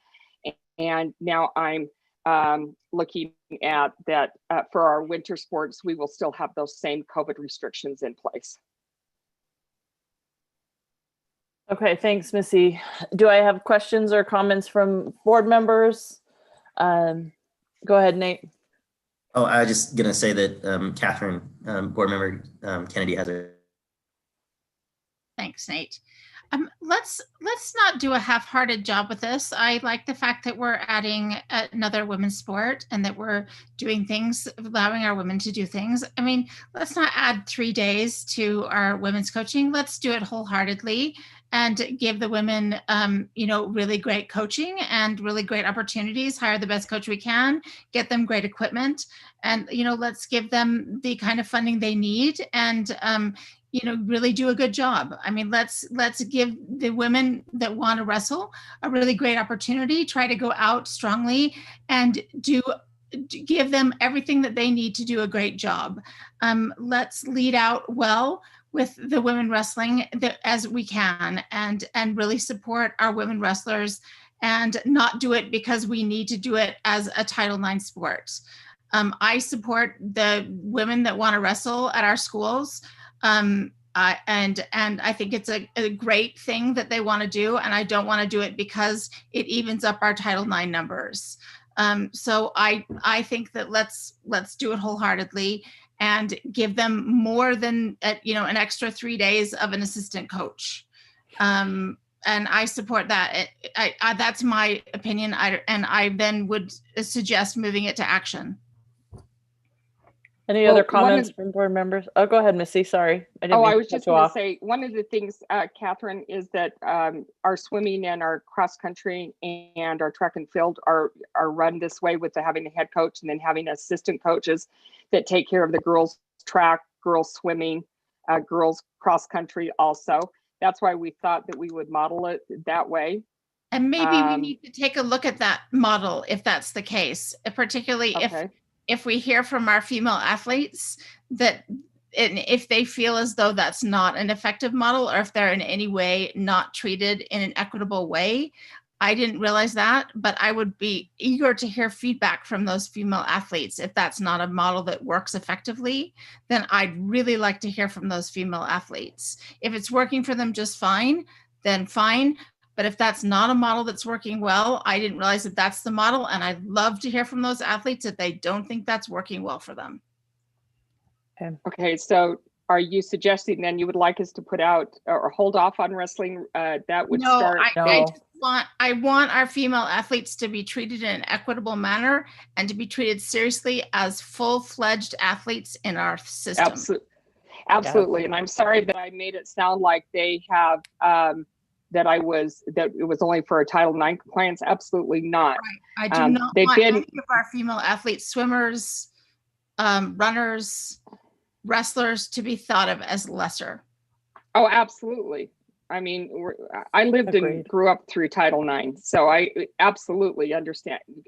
And now I'm looking at that for our winter sports, we will still have those same COVID restrictions in place. Okay, thanks, Missy. Do I have questions or comments from board members? Go ahead, Nate. Oh, I was just gonna say that Catherine, board member Kennedy has a. Thanks, Nate. Let's not do a half-hearted job with this. I like the fact that we're adding another women's sport and that we're doing things, allowing our women to do things. I mean, let's not add 3 days to our women's coaching. Let's do it wholeheartedly and give the women, really great coaching and really great opportunities. Hire the best coach we can, get them great equipment, and let's give them the kind of funding they need and really do a good job. I mean, let's give the women that want to wrestle a really great opportunity, try to go out strongly and give them everything that they need to do a great job. Let's lead out well with the women wrestling as we can and really support our women wrestlers and not do it because we need to do it as a Title IX sport. I support the women that want to wrestle at our schools. And I think it's a great thing that they want to do, and I don't want to do it because it evens up our Title IX numbers. So I think that let's do it wholesomely and give them more than an extra 3 days of an assistant coach. And I support that. That's my opinion. I then would suggest moving it to action. Any other comments from board members? Oh, go ahead, Missy. Sorry. I was just going to say, one of the things, Catherine, is that our swimming and our cross country and our track and field are run this way with having a head coach and then having assistant coaches that take care of the girls track, girls swimming, girls cross country also. That's why we thought that we would model it that way. And maybe we need to take a look at that model if that's the case, particularly if we hear from our female athletes that if they feel as though that's not an effective model or if they're in any way not treated in an equitable way. I didn't realize that, but I would be eager to hear feedback from those female athletes. If that's not a model that works effectively, then I'd really like to hear from those female athletes. If it's working for them just fine, then fine. But if that's not a model that's working well, I didn't realize that that's the model. And I'd love to hear from those athletes if they don't think that's working well for them. Okay, so are you suggesting then you would like us to put out or hold off on wrestling? That would start. I want our female athletes to be treated in an equitable manner and to be treated seriously as full-fledged athletes in our system. Absolutely. And I'm sorry that I made it sound like they have that it was only for a Title IX compliance. Absolutely not. Right. I do not want any of our female athletes, swimmers, runners, wrestlers to be thought of as lesser. Oh, absolutely. I mean, I lived and grew up through Title IX, so I absolutely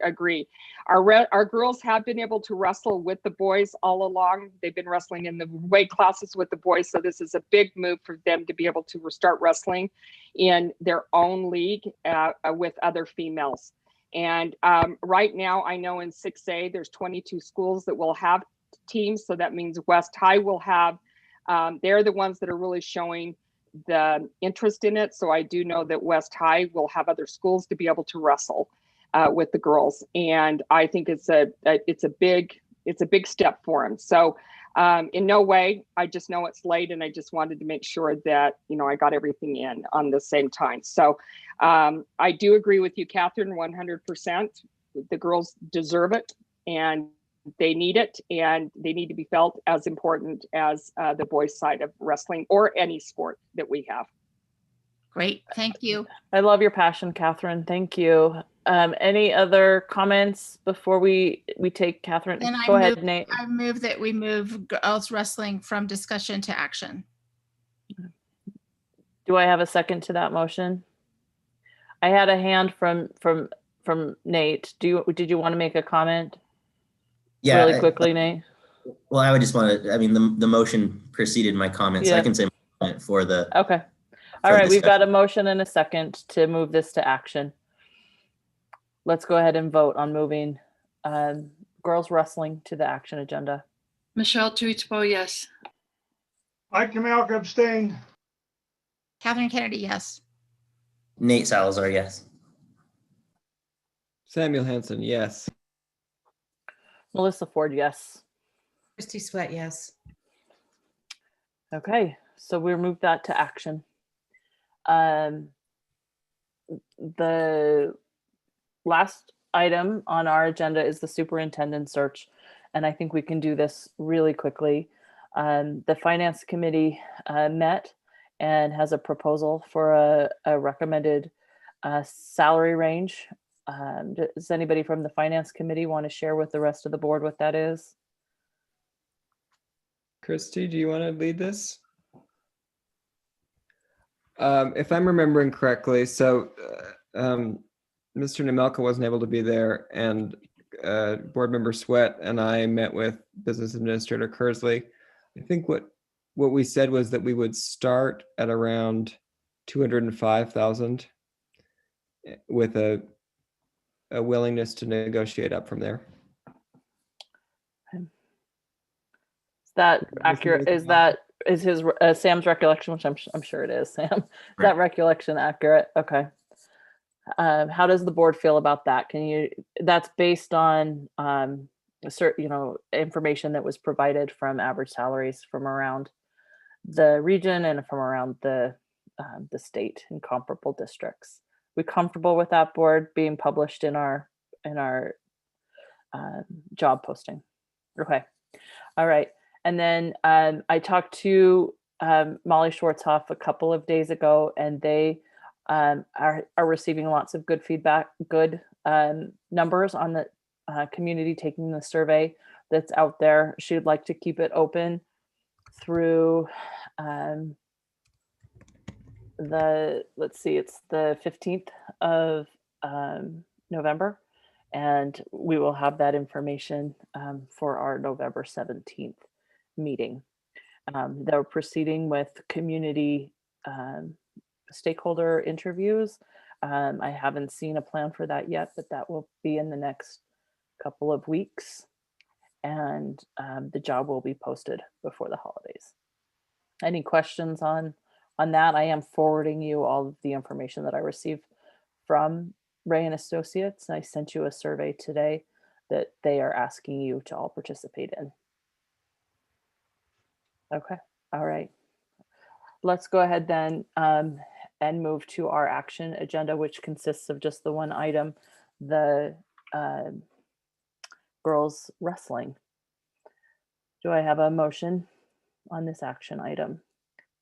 agree. Our girls have been able to wrestle with the boys all along. They've been wrestling in the weight classes with the boys, so this is a big move for them to be able to start wrestling in their own league with other females. And right now, I know in 6A, there's 22 schools that will have teams, so that means West High will have. They're the ones that are really showing the interest in it. So I do know that West High will have other schools to be able to wrestle with the girls. And I think it's a big step for them. So in no way, I just know it's late and I just wanted to make sure that, I got everything in on the same time. So I do agree with you, Catherine, 100%. The girls deserve it and they need it, and they need to be felt as important as the boys' side of wrestling or any sport that we have. Great, thank you. I love your passion, Catherine. Thank you. Any other comments before we take Catherine? Go ahead, Nate. I move that we move girls wrestling from discussion to action. Do I have a second to that motion? I had a hand from Nate. Did you want to make a comment? Yeah, really quickly, Nate. Well, I would just want to, I mean, the motion preceded my comments. So I Yeah. can say my comment for the. Okay. All for right, we've got discussion. a motion and a second to move this to action. Let's go ahead and vote on moving girls wrestling to the action agenda. Michelle Tuichbo, yes. Mike Kamalka abstain. Catherine Kennedy, yes. Nate Salazar, yes. Samuel Hansen, yes. Melissa Ford, yes. Christy Sweat, yes. Okay, so we'll move that to action. The last item on our agenda is the superintendent search, and I think we can do this really quickly. The finance committee met and has a proposal for a recommended salary range. Does anybody from the finance committee want to share with the rest of the board what that is? Christy, do you want to lead this? If I'm remembering correctly, so Mr. Nemelka wasn't able to be there, and board member Sweat and I met with business administrator Kersley. I think what we said was that we would start at around 205,000 with a willingness to negotiate up from there. Is that accurate? Is his Sam's recollection, which I'm sure it is, Sam? Is that recollection accurate? Okay. How does the board feel about that? That's based on certain, information that was provided from average salaries from around the region and from around the state in comparable districts. We comfortable with that, board, being published in our job posting? Okay. All right. And then I talked to Molly Schwartzhoff a couple of days ago, and they are receiving lots of good feedback, good numbers on the community taking the survey that's out there. She would like to keep it open through it's the 15th of November. And we will have that information for our November 17th meeting. They're proceeding with community stakeholder interviews. I haven't seen a plan for that yet, but that will be in the next couple of weeks. And the job will be posted before the holidays. Any questions on that? I am forwarding you all of the information that I received from Ray and Associates. I sent you a survey today that they are asking you to all participate in. Okay, all right. Let's go ahead then and move to our action agenda, which consists of just the one item, the girls wrestling. Do I have a motion on this action item?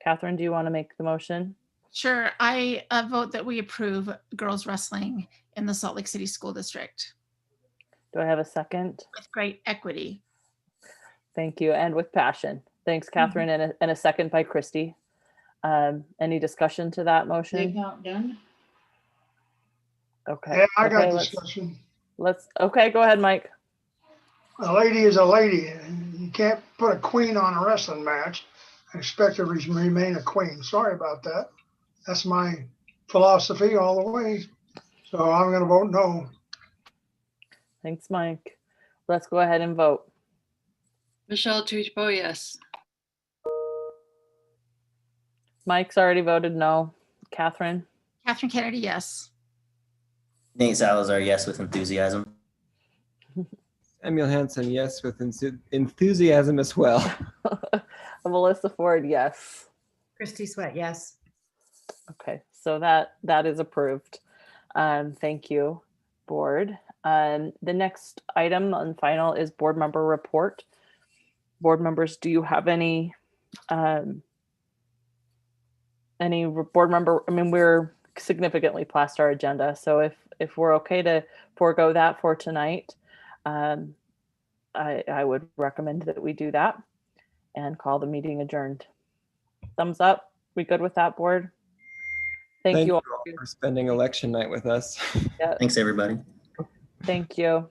Catherine, do you want to make the motion? Sure. I vote that we approve girls wrestling in the Salt Lake City School District Do I have a second? with great equity. Thank you, and with passion. Thanks, Catherine, and a second by Christy. Any discussion to that motion? Not done. Okay. Yeah, I got Okay, discussion. Okay, go ahead, Mike. A lady is a lady. You can't put a queen on a wrestling match and expect her to remain a queen. Sorry about that. That's my philosophy all the way. So I'm going to vote no. Thanks, Mike. Let's go ahead and vote. Michelle Tuichbo, yes. Mike's already voted no. Catherine? Catherine Kennedy, yes. Nate Salazar, yes, with enthusiasm. Samuel Hansen, yes, with enthusiasm as well. Melissa Ford, yes. Christy Sweat, yes. Okay, so that is approved. Thank you, board. The next item and final is board member report. Board members, do you have any board member? I mean, we're significantly past our agenda, so if we're okay to forego that for tonight, I would recommend that we do that and call the meeting adjourned. Thumbs up. We good with that, board? Thank you all for spending election night with us. Yeah. Thanks, everybody. Thank you.